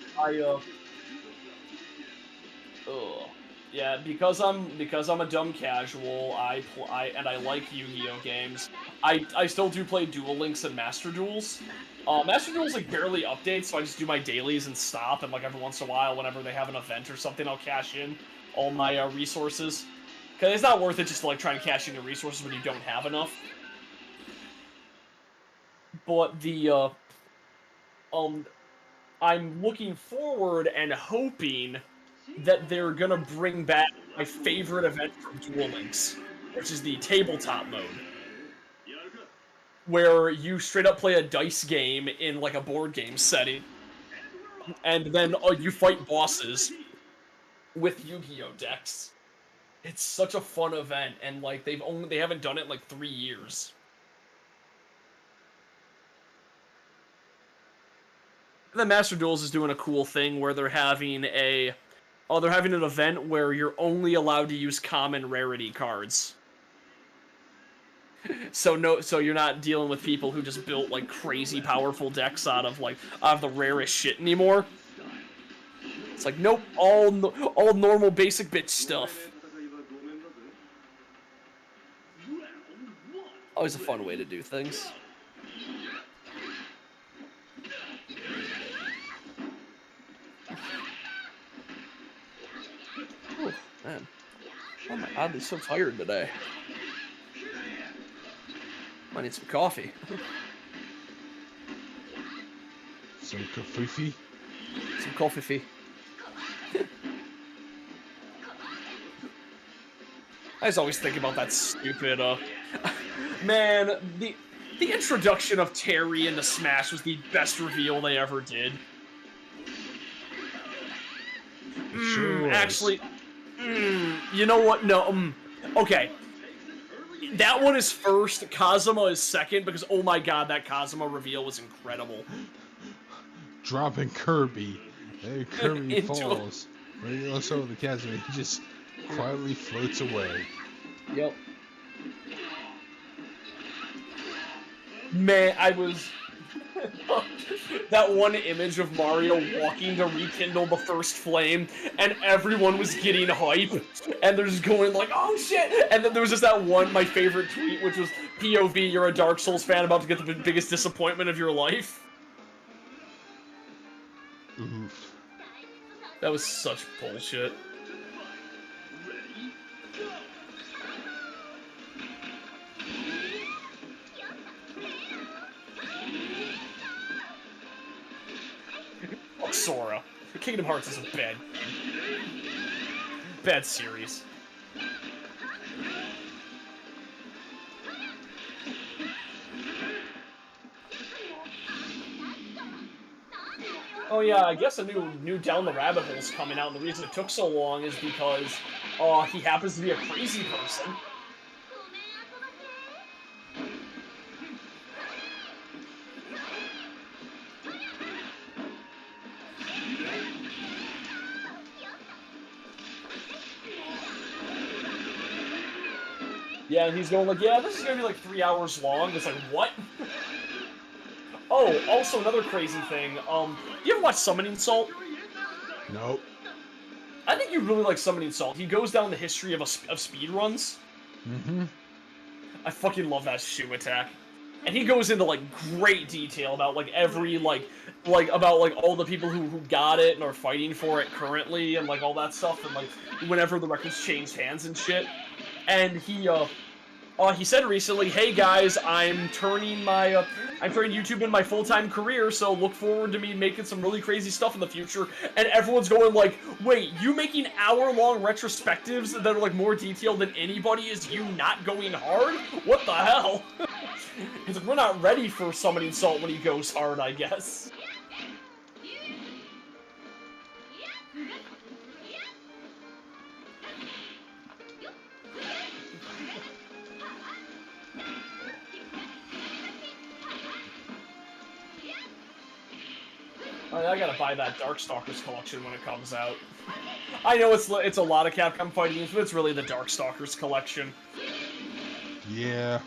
Yeah, because I'm a dumb casual, I like Yu-Gi-Oh games. I still do play Duel Links and Master Duels. Master Duels like barely updates, so I just do my dailies and stop, and like every once in a while, whenever they have an event or something, I'll cash in all my resources. Cause it's not worth it just to like try and cash in your resources when you don't have enough. But I'm looking forward and hoping that they're gonna bring back my favorite event from Duel Links, which is the tabletop mode, where you straight up play a dice game in like a board game setting, and then you fight bosses with Yu-Gi-Oh decks. It's such a fun event, and like they haven't done it in like 3 years. And then Master Duels is doing a cool thing where they're having an event where you're only allowed to use common rarity cards. So you're not dealing with people who just built like crazy powerful decks out of the rarest shit anymore. It's like, nope, all normal basic bitch stuff. Always a fun way to do things. Oh, man. Why am I oddly so tired today? I need some coffee. Some kafufi? Some coffee. I just always think about that stupid, Man, the introduction of Terry into Smash was the best reveal they ever did. Sure was. Actually, you know what? No, okay. That one is first, Kazuma is second, because oh my god, that Kazuma reveal was incredible. Dropping Kirby. There Kirby falls. When he looks over the chasm, he just quietly floats away. Yep. Man, I was... that one image of Mario walking to rekindle the first flame, and everyone was getting hype, and they're just going like, oh shit! And then there was just that one, my favorite tweet, which was, POV, you're a Dark Souls fan about to get the biggest disappointment of your life. Oof. That was such bullshit. Oh, Sora. Kingdom Hearts is a bad series. Oh yeah, I guess a new Down the Rabbit Hole's coming out, and the reason it took so long is because he happens to be a crazy person. Yeah, and he's going like, yeah, this is gonna be like 3 hours long. It's like, what? Oh, also another crazy thing. You ever watch Summoning Salt? Nope. I think you really like Summoning Salt. He goes down the history of speedruns. Mm-hmm. I fucking love that shoe attack. And he goes into, like, great detail about, like, every, about, like, all the people who got it and are fighting for it currently, and, like, all that stuff, and, like, whenever the records changed hands and shit. And he said recently, hey guys, I'm turning YouTube into my full-time career, so look forward to me making some really crazy stuff in the future. And everyone's going like, wait, you making hour-long retrospectives that are like more detailed than anybody? Is you not going hard? What the hell? He's like, we're not ready for Summoning Salt when he goes hard, I guess. I gotta buy that Darkstalkers collection when it comes out. I know it's a lot of Capcom fighting games, but it's really the Darkstalkers collection. Yeah.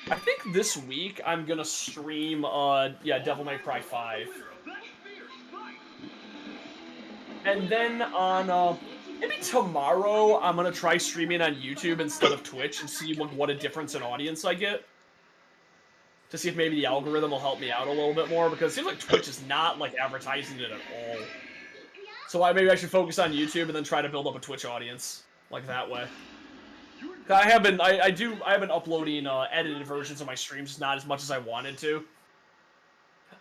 I think this week I'm gonna stream, Devil May Cry 5. And then on, maybe tomorrow I'm gonna try streaming on YouTube instead of Twitch and see what a difference in audience I get. To see if maybe the algorithm will help me out a little bit more, because it seems like Twitch is not, like, advertising it at all. So maybe I should focus on YouTube and then try to build up a Twitch audience, like that way. I have been uploading edited versions of my streams, just not as much as I wanted to.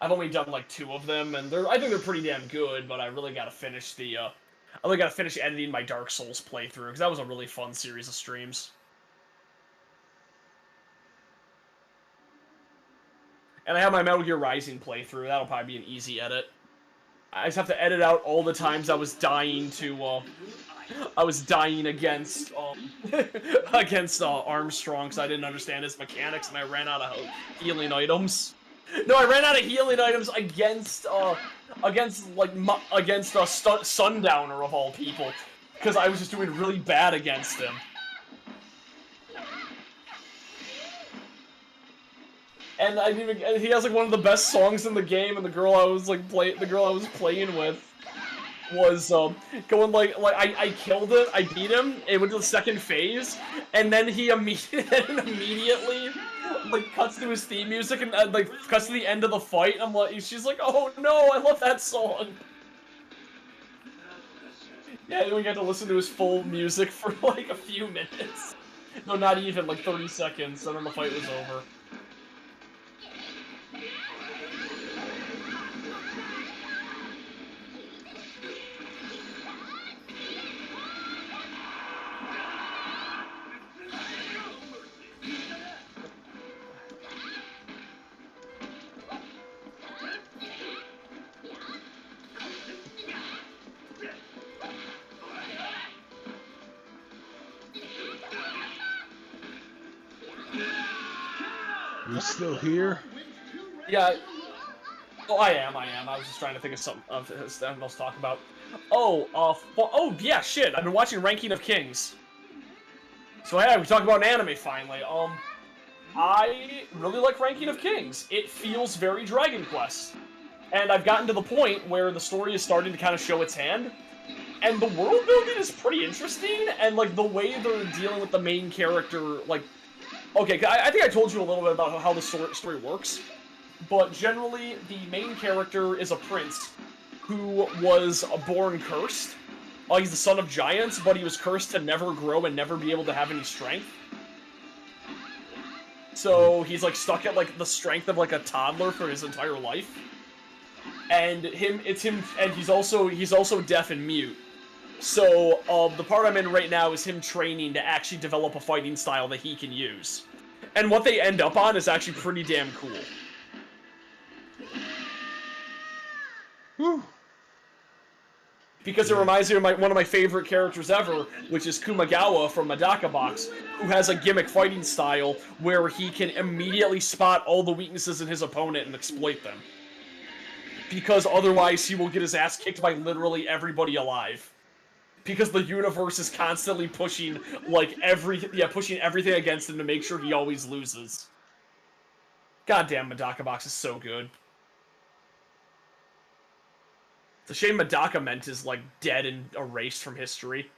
I've only done like 2 of them, and I think they're pretty damn good. But I really gotta finish editing my Dark Souls playthrough, because that was a really fun series of streams. And I have my Metal Gear Rising playthrough. That'll probably be an easy edit. I just have to edit out all the times I was dying against against Armstrong, because I didn't understand his mechanics, and I ran out of healing items. No, I ran out of healing items against Sundowner of all people, because I was just doing really bad against him. And he has like one of the best songs in the game, and the girl I was playing with was going like I killed it, I beat him, it went to the second phase, and then he immediately like cuts to his theme music and like cuts to the end of the fight. And she's like, oh no, I love that song. Yeah, then we got to listen to his full music for like a few minutes. No, not even, like 30 seconds, and then the fight was over. We still here? Yeah. Oh, I am. I was just trying to think of something else to talk about. Oh, oh yeah, shit. I've been watching Ranking of Kings. So yeah, we talked about an anime finally. I really like Ranking of Kings. It feels very Dragon Quest. And I've gotten to the point where the story is starting to kind of show its hand. And the world building is pretty interesting, and, like, the way they're dealing with the main character, like... Okay, I think I told you a little bit about how the story works. But generally, the main character is a prince who was born cursed. He's the son of giants, but he was cursed to never grow and never be able to have any strength. So he's, like, stuck at, like, the strength of, like, a toddler for his entire life. And he's also deaf and mute. So, the part I'm in right now is him training to actually develop a fighting style that he can use. And what they end up on is actually pretty damn cool. Whew. Because it reminds me of one of my favorite characters ever, which is Kumagawa from Medaka Box, who has a gimmick fighting style where he can immediately spot all the weaknesses in his opponent and exploit them. Because otherwise he will get his ass kicked by literally everybody alive. Because the universe is constantly pushing, like, pushing everything against him to make sure he always loses. Goddamn, Medaka Box is so good. It's a shame Medaka Ment is, like, dead and erased from history.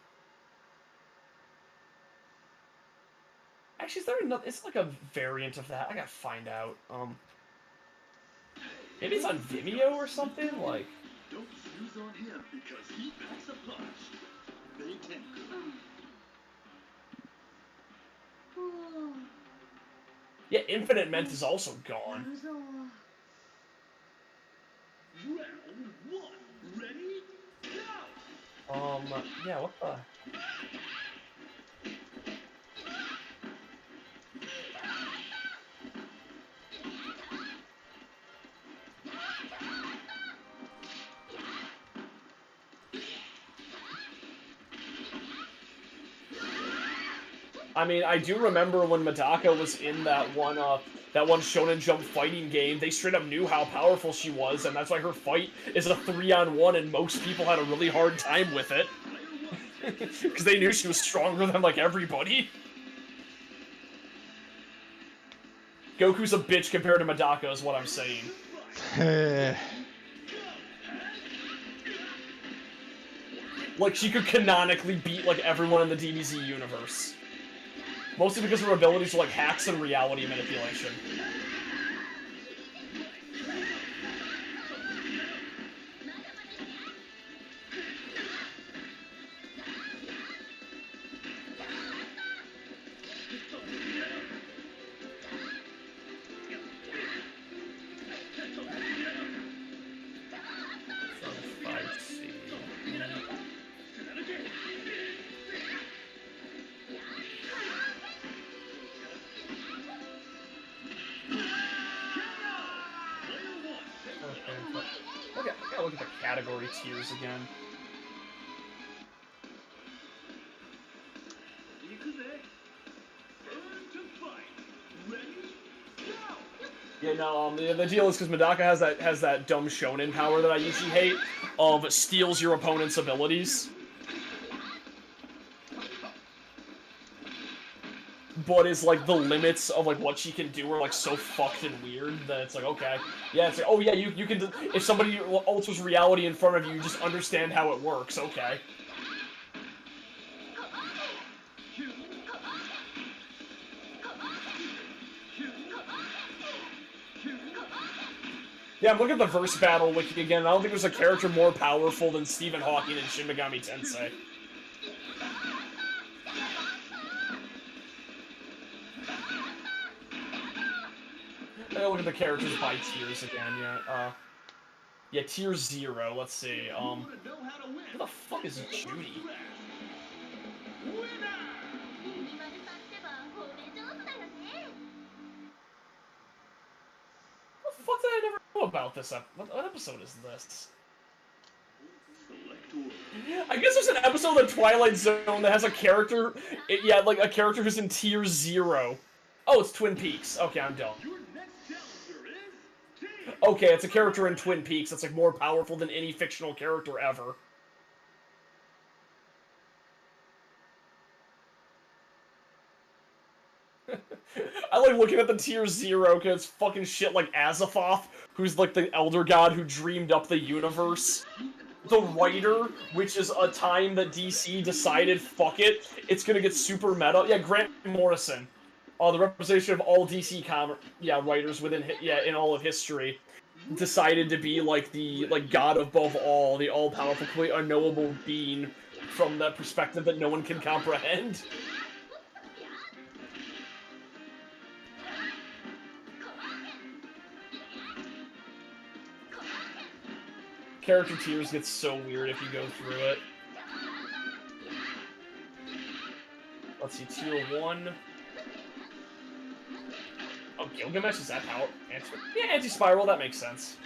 Actually, is there another... It's like a variant of that. I gotta find out. Maybe it's on Vimeo or something? Like... Don't snooze on him because he packs a punch. They tank. Yeah, Infinite Ment is also gone. Round one. Ready? Go! Yeah, what the... I mean, I do remember when Medaka was in that one Shonen Jump fighting game, they straight up knew how powerful she was, and that's why her fight is a 3-on-1, and most people had a really hard time with it. Because they knew she was stronger than, like, everybody. Goku's a bitch compared to Medaka, is what I'm saying. Like, she could canonically beat, like, everyone in the DBZ universe. Mostly because her abilities are like hacks and reality manipulation. Look at the category tiers again. Yeah, no, the deal is because Medaka has that dumb shonen power that I usually hate, of steals your opponent's abilities. But is like the limits of like what she can do are like so fucked and weird that it's like, okay, yeah, it's like, oh yeah, you can, if somebody alters reality in front of you, you just understand how it works, okay. Yeah, I'm looking at the verse battle wiki again. I don't think there's a character more powerful than Stephen Hawking in Shin Megami Tensei. Look at the characters by tiers again, yeah. Yeah, tier 0, let's see, who the fuck is Judy? What the fuck did I never know about this? What episode is this? I guess there's an episode of Twilight Zone that has a character, like a character who's in tier 0. Oh, it's Twin Peaks. Okay, I'm done. Okay, it's a character in Twin Peaks that's like more powerful than any fictional character ever. I like looking at the tier 0 because it's fucking shit like Azathoth, who's like the elder god who dreamed up the universe. The Writer, which is a time that DC decided, fuck it, it's gonna get super meta. Yeah, Grant Morrison. The representation of all DC writers within in all of history, decided to be like the god above all, the all-powerful, completely unknowable being from that perspective that no one can comprehend. Character tiers get so weird if you go through it. Let's see, tier 1. Oh, Gilgamesh, is that power? Yeah, anti-spiral, that makes sense.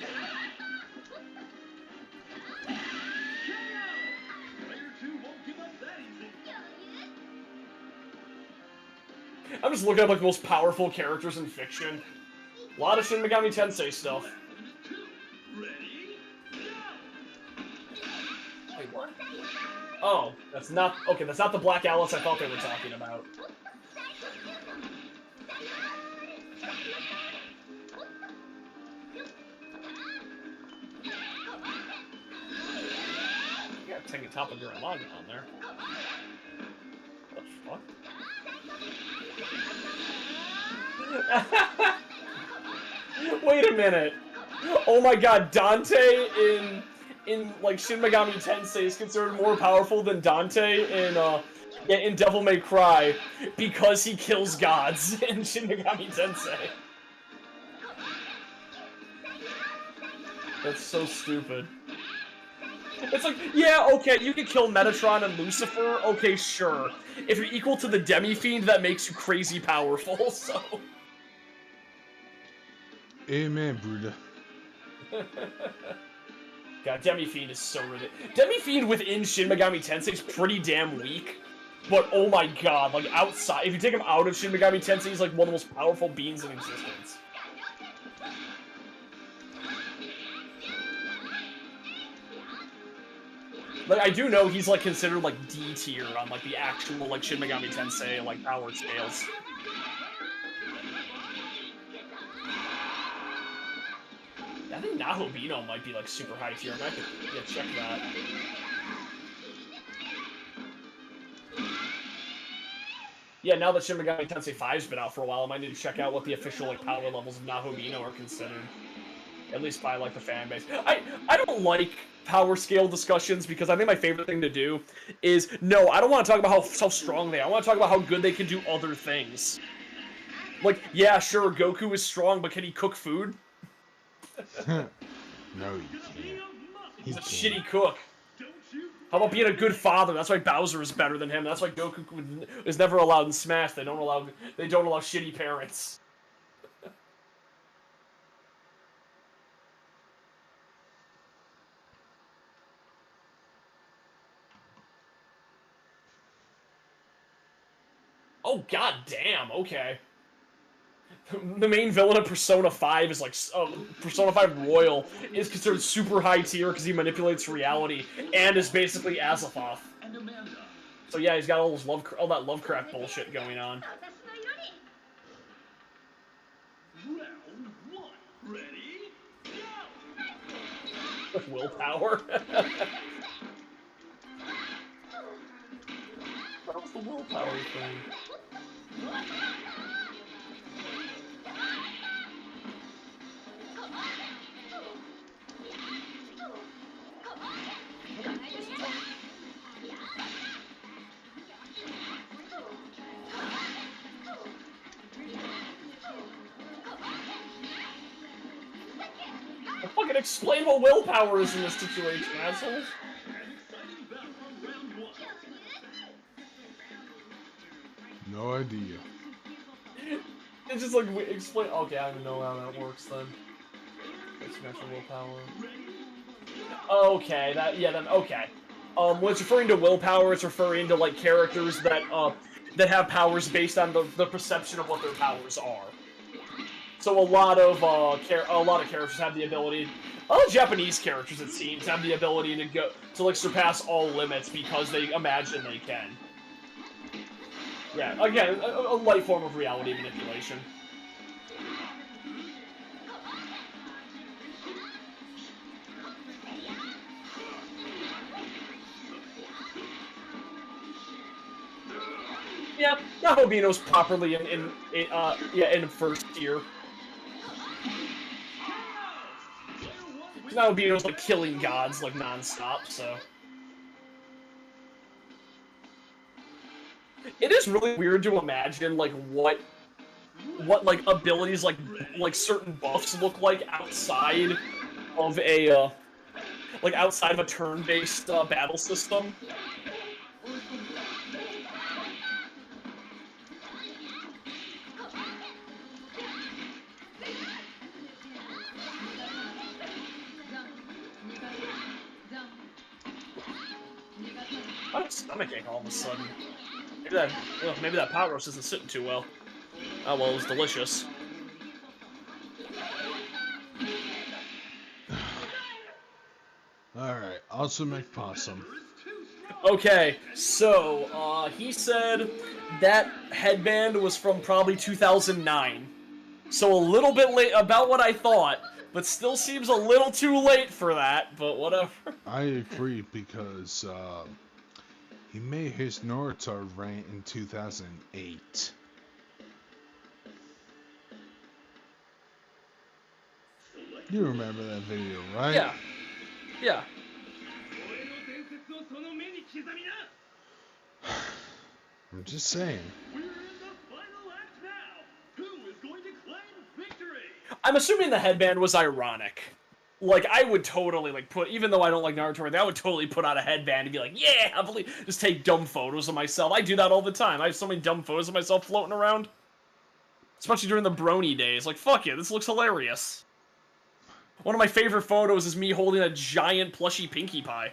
I'm just looking at like the most powerful characters in fiction. A lot of Shin Megami Tensei stuff. Wait, what? Oh, that's not... Okay, that's not the Black Alice I thought they were talking about. You got Tengen Toppa Gurren on there. What the fuck? Wait a minute! Oh my god, Dante in like Shin Megami Tensei is considered more powerful than Dante in Devil May Cry because he kills gods in Shin Megami Tensei. That's so stupid. It's like, yeah, okay, you can kill Metatron and Lucifer, okay, sure. If you're equal to the Demi-Fiend, that makes you crazy powerful, so... Amen, Bruda. God, Demi-Fiend is so ridiculous. Demi-Fiend within Shin Megami Tensei is pretty damn weak. But, oh my god, like, outside... If you take him out of Shin Megami Tensei, he's like one of the most powerful beings in existence. Like, I do know he's, like, considered, like, D tier on, like, the actual, like, Shin Megami Tensei, like, power scales. I think Nahobino might be, like, super high tier. I might have to check that. Yeah, now that Shin Megami Tensei 5's been out for a while, I might need to check out what the official, like, power levels of Nahobino are considered. At least by, like, the fan base. I don't like power scale discussions because I think my favorite thing to do is, no, I don't want to talk about how strong they are. I want to talk about how good they can do other things. Like, yeah, sure, Goku is strong, but can he cook food? No, you can't. He's a shitty cook. How about being a good father? That's why Bowser is better than him. That's why Goku is never allowed in Smash. They don't allow shitty parents. Oh, god damn, okay. The main villain of Persona 5 is like, Persona 5 Royal is considered super high tier because he manipulates reality and is basically Azathoth. So yeah, he's got all that Lovecraft bullshit going on. Round 1. Ready? Go! With willpower. What was the willpower thing? Fucking explain what willpower is in this situation, assholes. No idea. It's just like, explain. Okay, I don't know how that works then. Exponential willpower. Okay, okay. When it's referring to willpower, it's referring to, like, characters that have powers based on the perception of what their powers are. So a lot of characters have the ability. All Japanese characters, it seems, have the ability to like surpass all limits because they imagine they can. Yeah, again, a light form of reality manipulation. Yeah, Nahobino's properly in first tier. Nahobino's like killing gods like non-stop, so it is really weird to imagine like what like abilities like certain buffs look like outside of a outside of a turn-based battle system. I have a stomachache all of a sudden. Maybe that pot roast isn't sitting too well. Oh well, it was delicious. Alright, Awesome McPossum. Okay, so he said that headband was from probably 2009. So a little bit late, about what I thought, but still seems a little too late for that, but whatever. I agree because he made his Naruto rant in 2008. You remember that video, right? Yeah. Yeah. I'm just saying. We're in the final act now. Who is going to claim victory? I'm assuming the headband was ironic. Like, I would totally, like, even though I don't like Naruto, I would totally put on a headband and be like, yeah, I believe, just take dumb photos of myself. I do that all the time. I have so many dumb photos of myself floating around. Especially during the brony days. Like, fuck it, this looks hilarious. One of my favorite photos is me holding a giant plushy Pinkie Pie.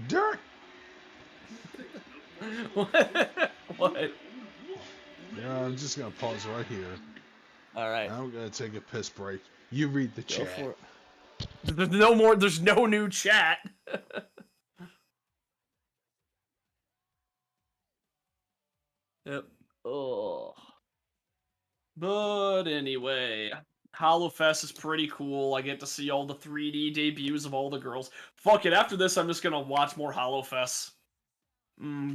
Dirt! What? Yeah, I'm just gonna pause right here. Alright. I'm gonna take a piss break. You read the chat. For it. There's no new chat. Yep. Oh. But anyway, HoloFest is pretty cool. I get to see all the 3D debuts of all the girls. Fuck it, after this I'm just gonna watch more HoloFests.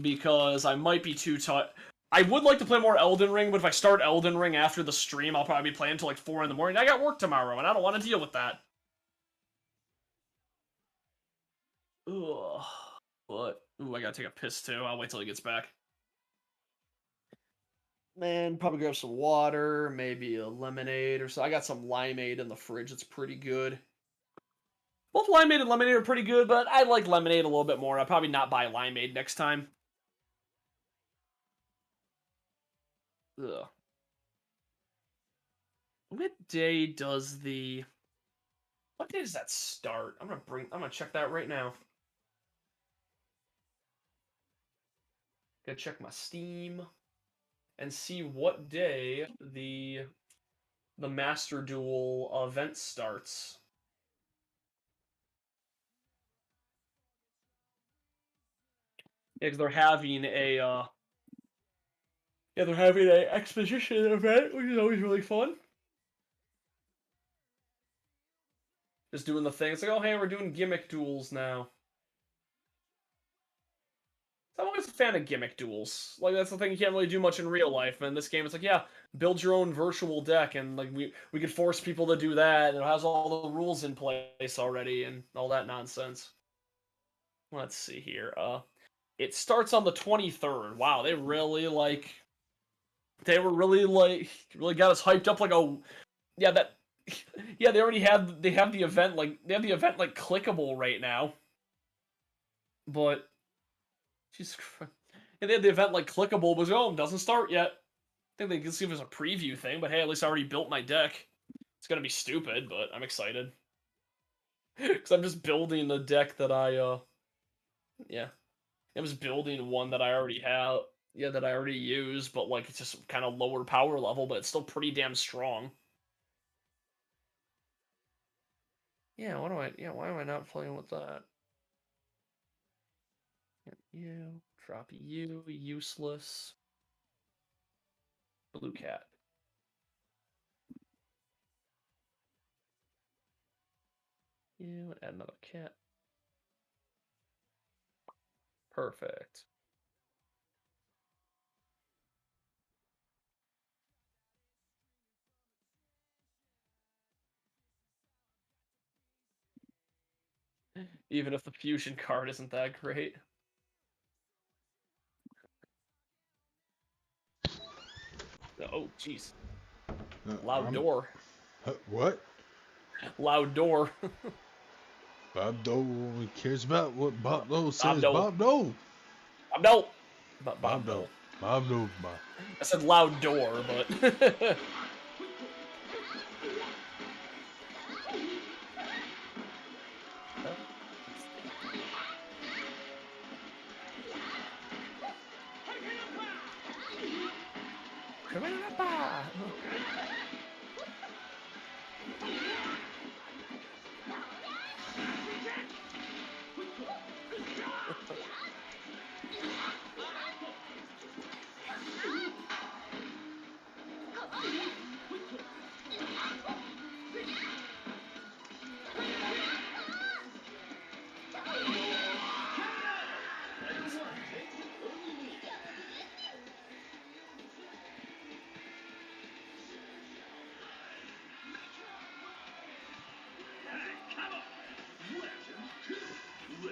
Because I might be too tired. I would like to play more Elden Ring, but if I start Elden Ring after the stream, I'll probably be playing until like 4 in the morning. I got work tomorrow, and I don't want to deal with that. Ugh. But, I gotta take a piss too. I'll wait till he gets back. Man, probably grab some water, maybe a lemonade or so. I got some limeade in the fridge. It's pretty good. Both limeade and lemonade are pretty good, but I like lemonade a little bit more. I'll probably not buy limeade next time. Ugh. What day does what day does that start? I'm gonna check that right now. Gotta check my Steam and see what day the Master Duel event starts. Yeah, because they're having a exposition event, which is always really fun. Just doing the thing. It's like, oh hey, we're doing gimmick duels now. I'm always a fan of gimmick duels. Like, that's the thing you can't really do much in real life. And in this game, it's like, yeah, build your own virtual deck, and like we could force people to do that, and it has all the rules in place already, and all that nonsense. Let's see here. It starts on the 23rd. Wow, they really really got us hyped up like a they already have the event like clickable right now. But Jesus Christ. And they had the event like clickable, but it doesn't start yet. I think they can see if there's a preview thing, but hey, at least I already built my deck. It's gonna be stupid, but I'm excited. Because I'm just building the deck that I, yeah. I was building one that I already have. Yeah, that I already use, but like it's just kind of lower power level, but it's still pretty damn strong. Yeah, why am I not playing with that? You, drop you, useless. Blue cat. You, add another cat. Perfect. Even if the fusion card isn't that great. Oh, jeez. Loud door. What? Loud door. Bob Dole only cares about what Bob Dole says. Dole. Bob Dole. Bob Dole. Bob Dole. Bob Dole. I said loud door, but...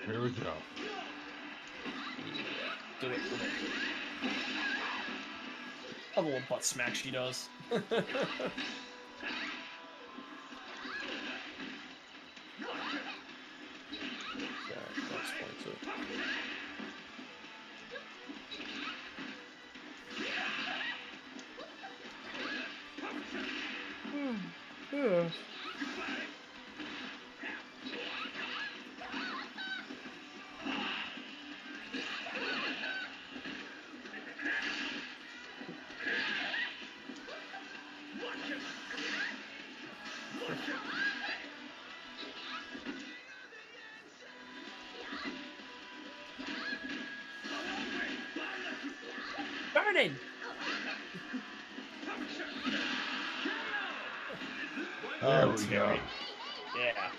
Here we go. Do it. Love a little butt smack she does. Burning! There we go. Yeah.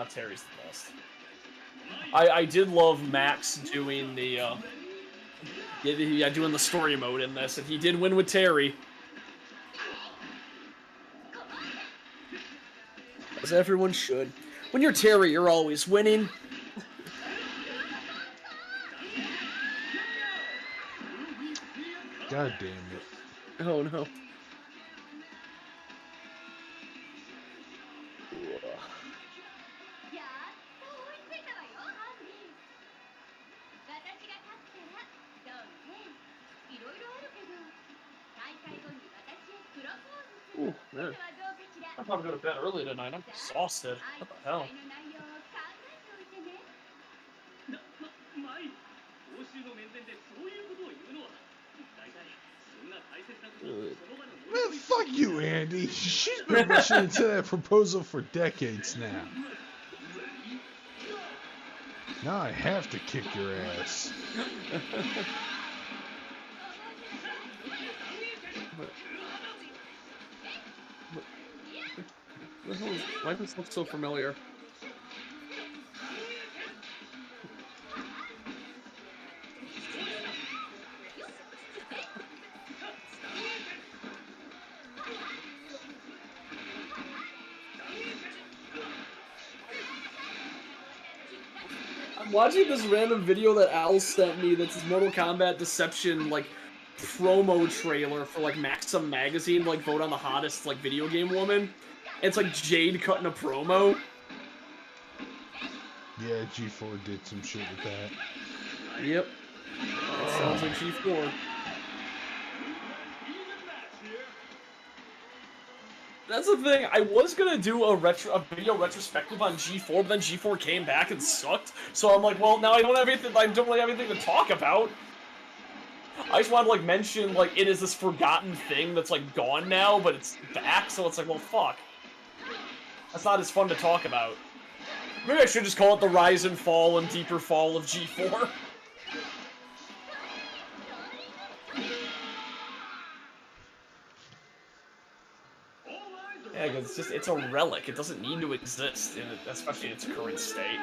Terry's the best. I did love Max doing the doing the story mode in this, and he did win with Terry. As everyone should. When you're Terry, you're always winning. God damn it. Oh no. Ooh, man. I thought I'd go to bed early tonight. I'm exhausted. What the hell? Man, fuck you, Andy. She's been rushing into that proposal for decades now. Now I have to kick your ass. Why does this look so familiar? I'm watching this random video that Al sent me that's his Mortal Kombat Deception, like, promo trailer for, like, Maxim Magazine, like, vote on the hottest, like, video game woman. It's, like, Jade cutting a promo. Yeah, G4 did some shit with that. Yep. That sounds like G4. That's the thing. I was gonna do a video retrospective on G4, but then G4 came back and sucked. So I'm like, well, now I don't have anything. I don't really have anything to talk about. I just want to like mention like it is this forgotten thing that's like gone now, but it's back. So it's like, well, fuck. That's not as fun to talk about. Maybe I should just call it the rise and fall and deeper fall of G4. Yeah, because it's a relic. It doesn't need to exist, especially in its current state.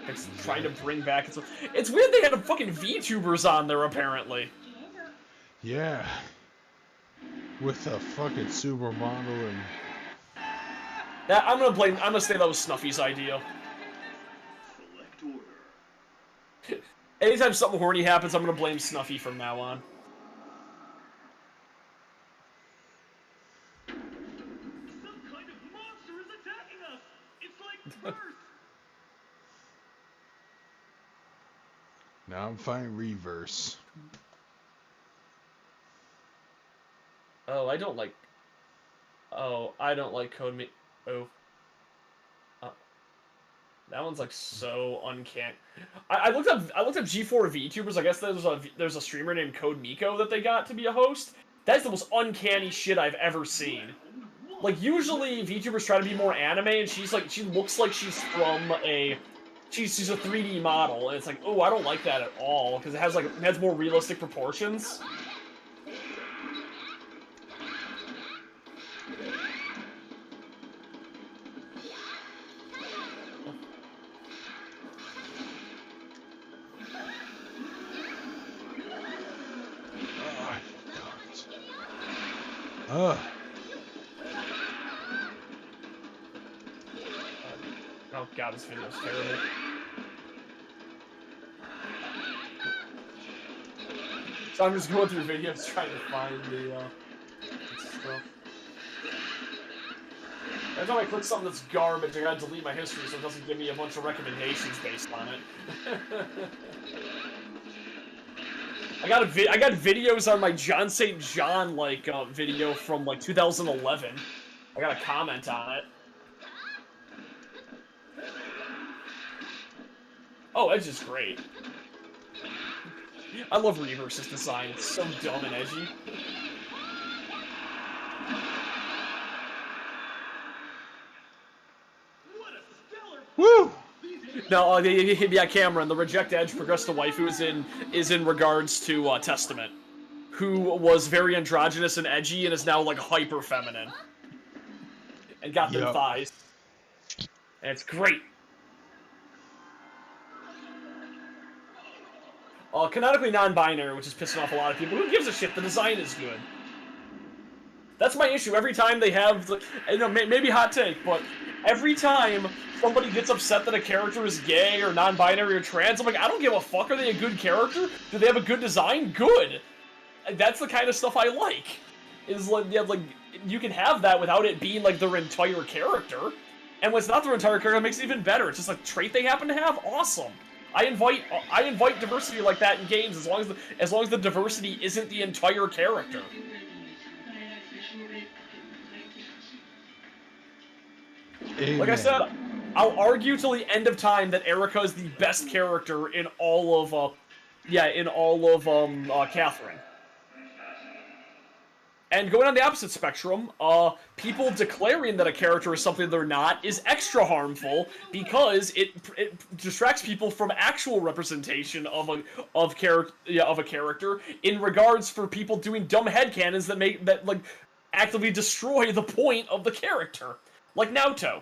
It's trying to bring back it's weird they had a fucking VTubers on there, apparently. Yeah. With a fucking supermodel and... Yeah, I'm gonna say that was Snuffy's idea. Select order. Anytime something horny happens, I'm gonna blame Snuffy from now on. Some kind of monster is attacking us! It's like Earth! Now I'm finding reverse. Oh, I don't like Code Me. Oh. That one's like so uncanny. I looked up G4 VTubers. I guess there's a streamer named Code Miko that they got to be a host. That's the most uncanny shit I've ever seen. Like usually VTubers try to be more anime, and she looks like she's from she's a 3D model, and it's like, oh, I don't like that at all because it has more realistic proportions. Ugh. Oh god, this video is terrible. So I'm just going through videos trying to find the stuff. Every time I click something that's garbage, I gotta delete my history so it doesn't give me a bunch of recommendations based on it. I got videos on my John St. John video from like 2011. I got a comment on it. Oh, Edge is great. I love Reverse's design. It's so dumb and edgy. Woo! No, yeah, Cameron. The Reject Edge progressed to Waifu is in regards to Testament, who was very androgynous and edgy and is now like hyper feminine, and got them thighs, and it's great. Canonically non-binary, which is pissing off a lot of people. Who gives a shit? The design is good. That's my issue. Every time they have, maybe hot take, but every time somebody gets upset that a character is gay or non-binary or trans, I'm like, I don't give a fuck. Are they a good character? Do they have a good design? Good. That's the kind of stuff I like. Is you can have that without it being like their entire character, and when it's not their entire character, it makes it even better. It's just like a trait they happen to have. Awesome. I invite diversity like that in games as long as the diversity isn't the entire character. Amen. Like I said, I'll argue till the end of time that Erica is the best character in all of Catherine. And going on the opposite spectrum, people declaring that a character is something they're not is extra harmful because it distracts people from actual representation of a character in regards for people doing dumb headcanons that actively destroy the point of the character, like Naoto.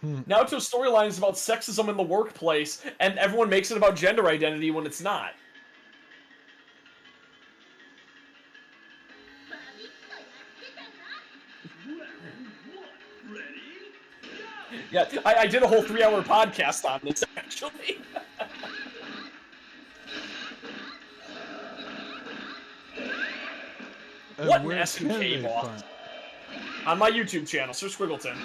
Naoto's storyline is about sexism in the workplace, and everyone makes it about gender identity when it's not. Yeah, I did a whole 3-hour podcast on this, actually. What an SNK boss. On my YouTube channel, Sir Squiggleton.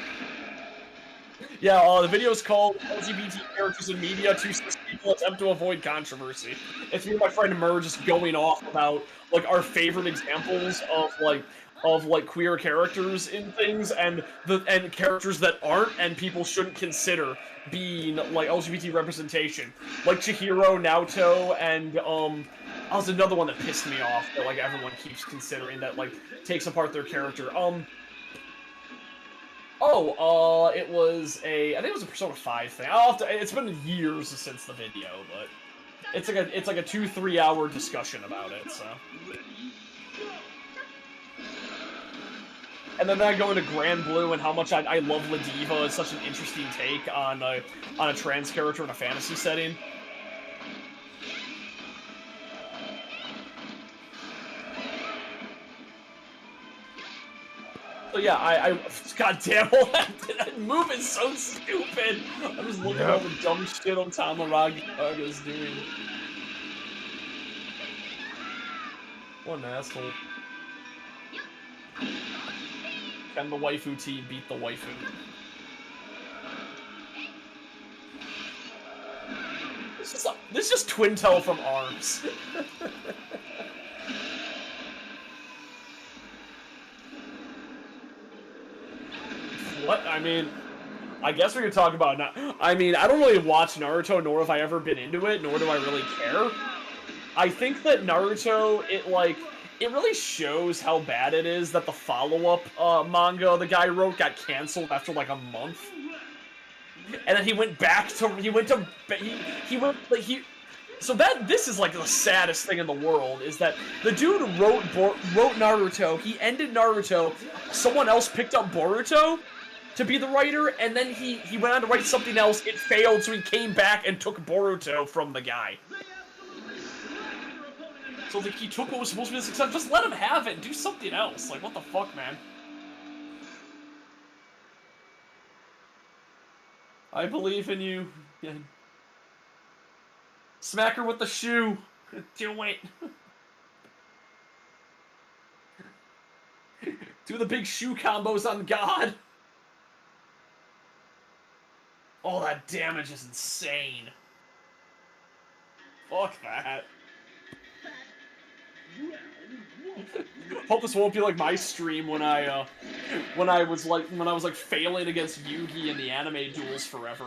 Yeah, the video is called LGBT Characters in Media, Two Cis People Attempt to Avoid Controversy. It's me and my friend Mer just going off about, our favorite examples of, of like queer characters in things, and characters that aren't, and people shouldn't consider being like LGBT representation, like Chihiro, Naoto, and that was another one that pissed me off that like everyone keeps considering that like takes apart their character. It was I think it was a Persona 5 thing. It's been years since the video, but it's like a 2-3 hour discussion about it, so. And then I go into Grand Blue and how much I love Ladiva. It's such an interesting take on a trans character in a fantasy setting. So yeah, God damn, that move is so stupid. I'm just looking at all the dumb shit on Tamaraga is doing. What an asshole. Can the waifu team beat the waifu? This is just Twin Tail from ARMS. What? I mean, I guess we could talk about I mean, I don't really watch Naruto, nor have I ever been into it, nor do I really care. I think that Naruto, it really shows how bad it is that the follow-up manga the guy wrote got canceled after like a month. And then he went back to, so this is like the saddest thing in the world, is that the dude wrote Naruto, he ended Naruto, someone else picked up Boruto to be the writer, and then he went on to write something else, it failed, so he came back and took Boruto from the guy. So like he took what was supposed to be a success, just let him have it and do something else. Like, what the fuck, man? I believe in you. Smack her with the shoe. Do it. Do the big shoe combos on God. Oh, that damage is insane. Fuck that. Hope this won't be like my stream when I was like failing against Yugi in the anime duels forever.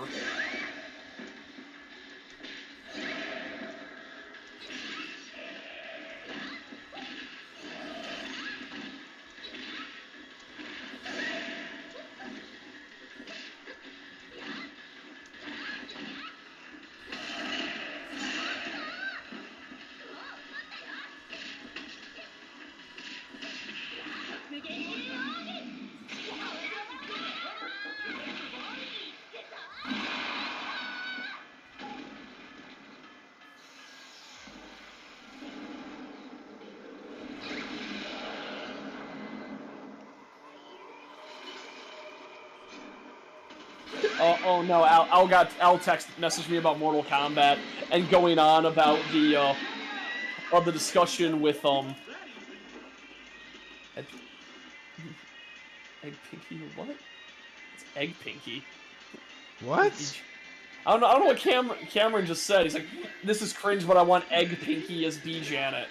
Oh no, Al messaged me about Mortal Kombat and going on about the discussion with Egg Pinky, what? It's Egg Pinky. What? I don't know what Cameron just said. He's like, this is cringe, but I want Egg Pinky as B Janet.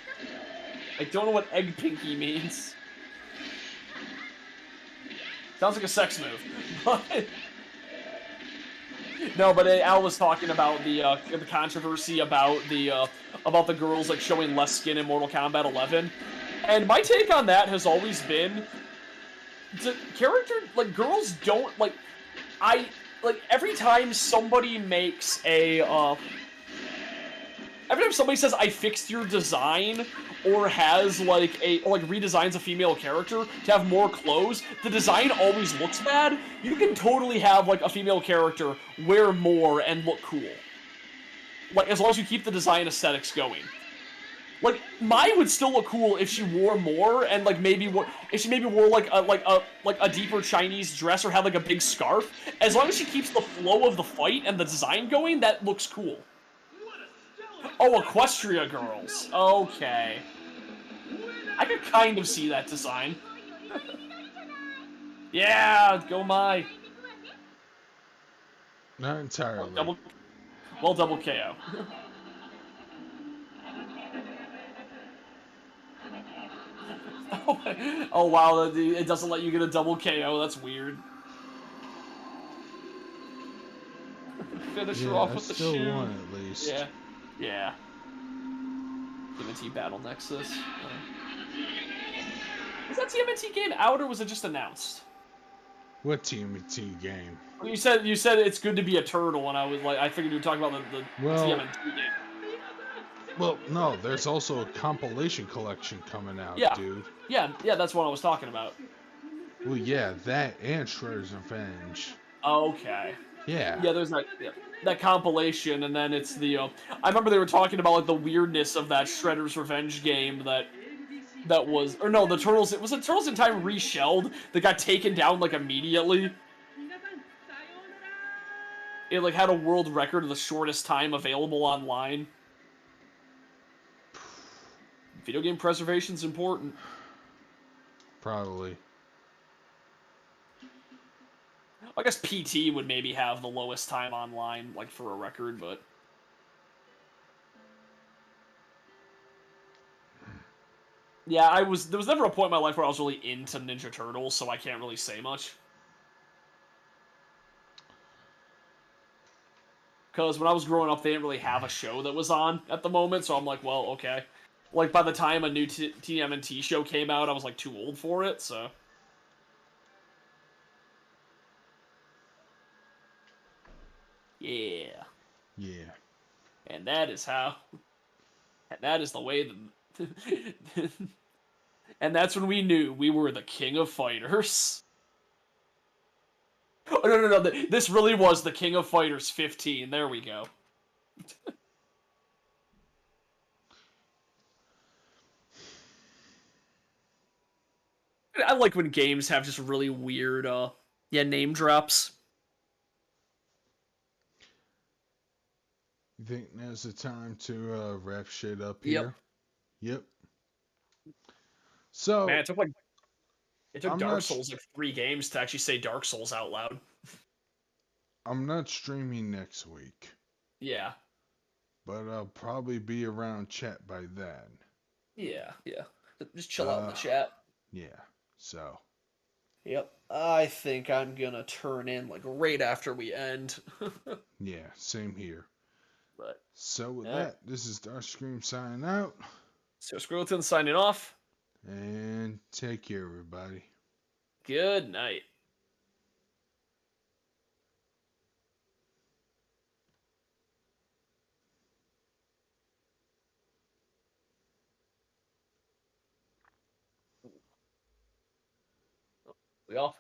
I don't know what Egg Pinky means. Sounds like a sex move. No, but Al was talking about the controversy about the girls like showing less skin in Mortal Kombat 11, and my take on that has always been, girls don't every time somebody makes every time somebody says I fixed your design, or has redesigns a female character to have more clothes, the design always looks bad. You can totally have like a female character wear more and look cool. Like, as long as you keep the design aesthetics going. Like, Mai would still look cool if she wore more, and like if she wore like a deeper Chinese dress, or had like a big scarf. As long as she keeps the flow of the fight and the design going, that looks cool. Oh, Equestria girls. Okay. I could kind of see that design. Yeah, go Mai. Not entirely. Double KO. Oh wow, it doesn't let you get a double KO. That's weird. Finish her Yeah, off I with the still shoe. won at least. Yeah, yeah. TMNT Battle Nexus. Was that TMNT game out or was it just announced? What TMT game? You said it's good to be a turtle, and I was like, I figured you were talking about the Well, TMNT game. well, no, there's also a compilation collection coming out, Yeah, dude. yeah. That's what I was talking about. Well, yeah, that and Shredder's Revenge. Okay. Yeah. Yeah, there's that compilation, and then it's the. I remember they were talking about like the weirdness of that Shredder's Revenge game that was, or no, the Turtles. It was the Turtles in Time reshelled that got taken down like immediately. It like had a world record of the shortest time available online. Video game preservation's important. Probably. I guess PT would maybe have the lowest time online, like for a record, but yeah, there was never a point in my life where I was really into Ninja Turtles, so I can't really say much. Because when I was growing up, they didn't really have a show that was on at the moment, so I'm like, well, okay. Like, by the time a new TMNT show came out, I was, like, too old for it, so... Yeah. Yeah. And that is how... And that is the way that... And that's when we knew we were the king of fighters. Oh, no. This really was the King of Fighters 15. There we go. I like when games have just really weird, name drops. You think now's the time to wrap shit up Yep. here? Yep. So, Man, it took I'm Dark not Souls like 3 games to actually say Dark Souls out loud. I'm not streaming next week, Yeah. but I'll probably be around chat by then. Yeah. Just chill out in the chat. Yeah. So, Yep. I think I'm gonna turn in like right after we end. yeah, same here. But So with yeah. that, this is Starscream signing out. So Skeleton signing off. And take care, everybody. Good night. We off?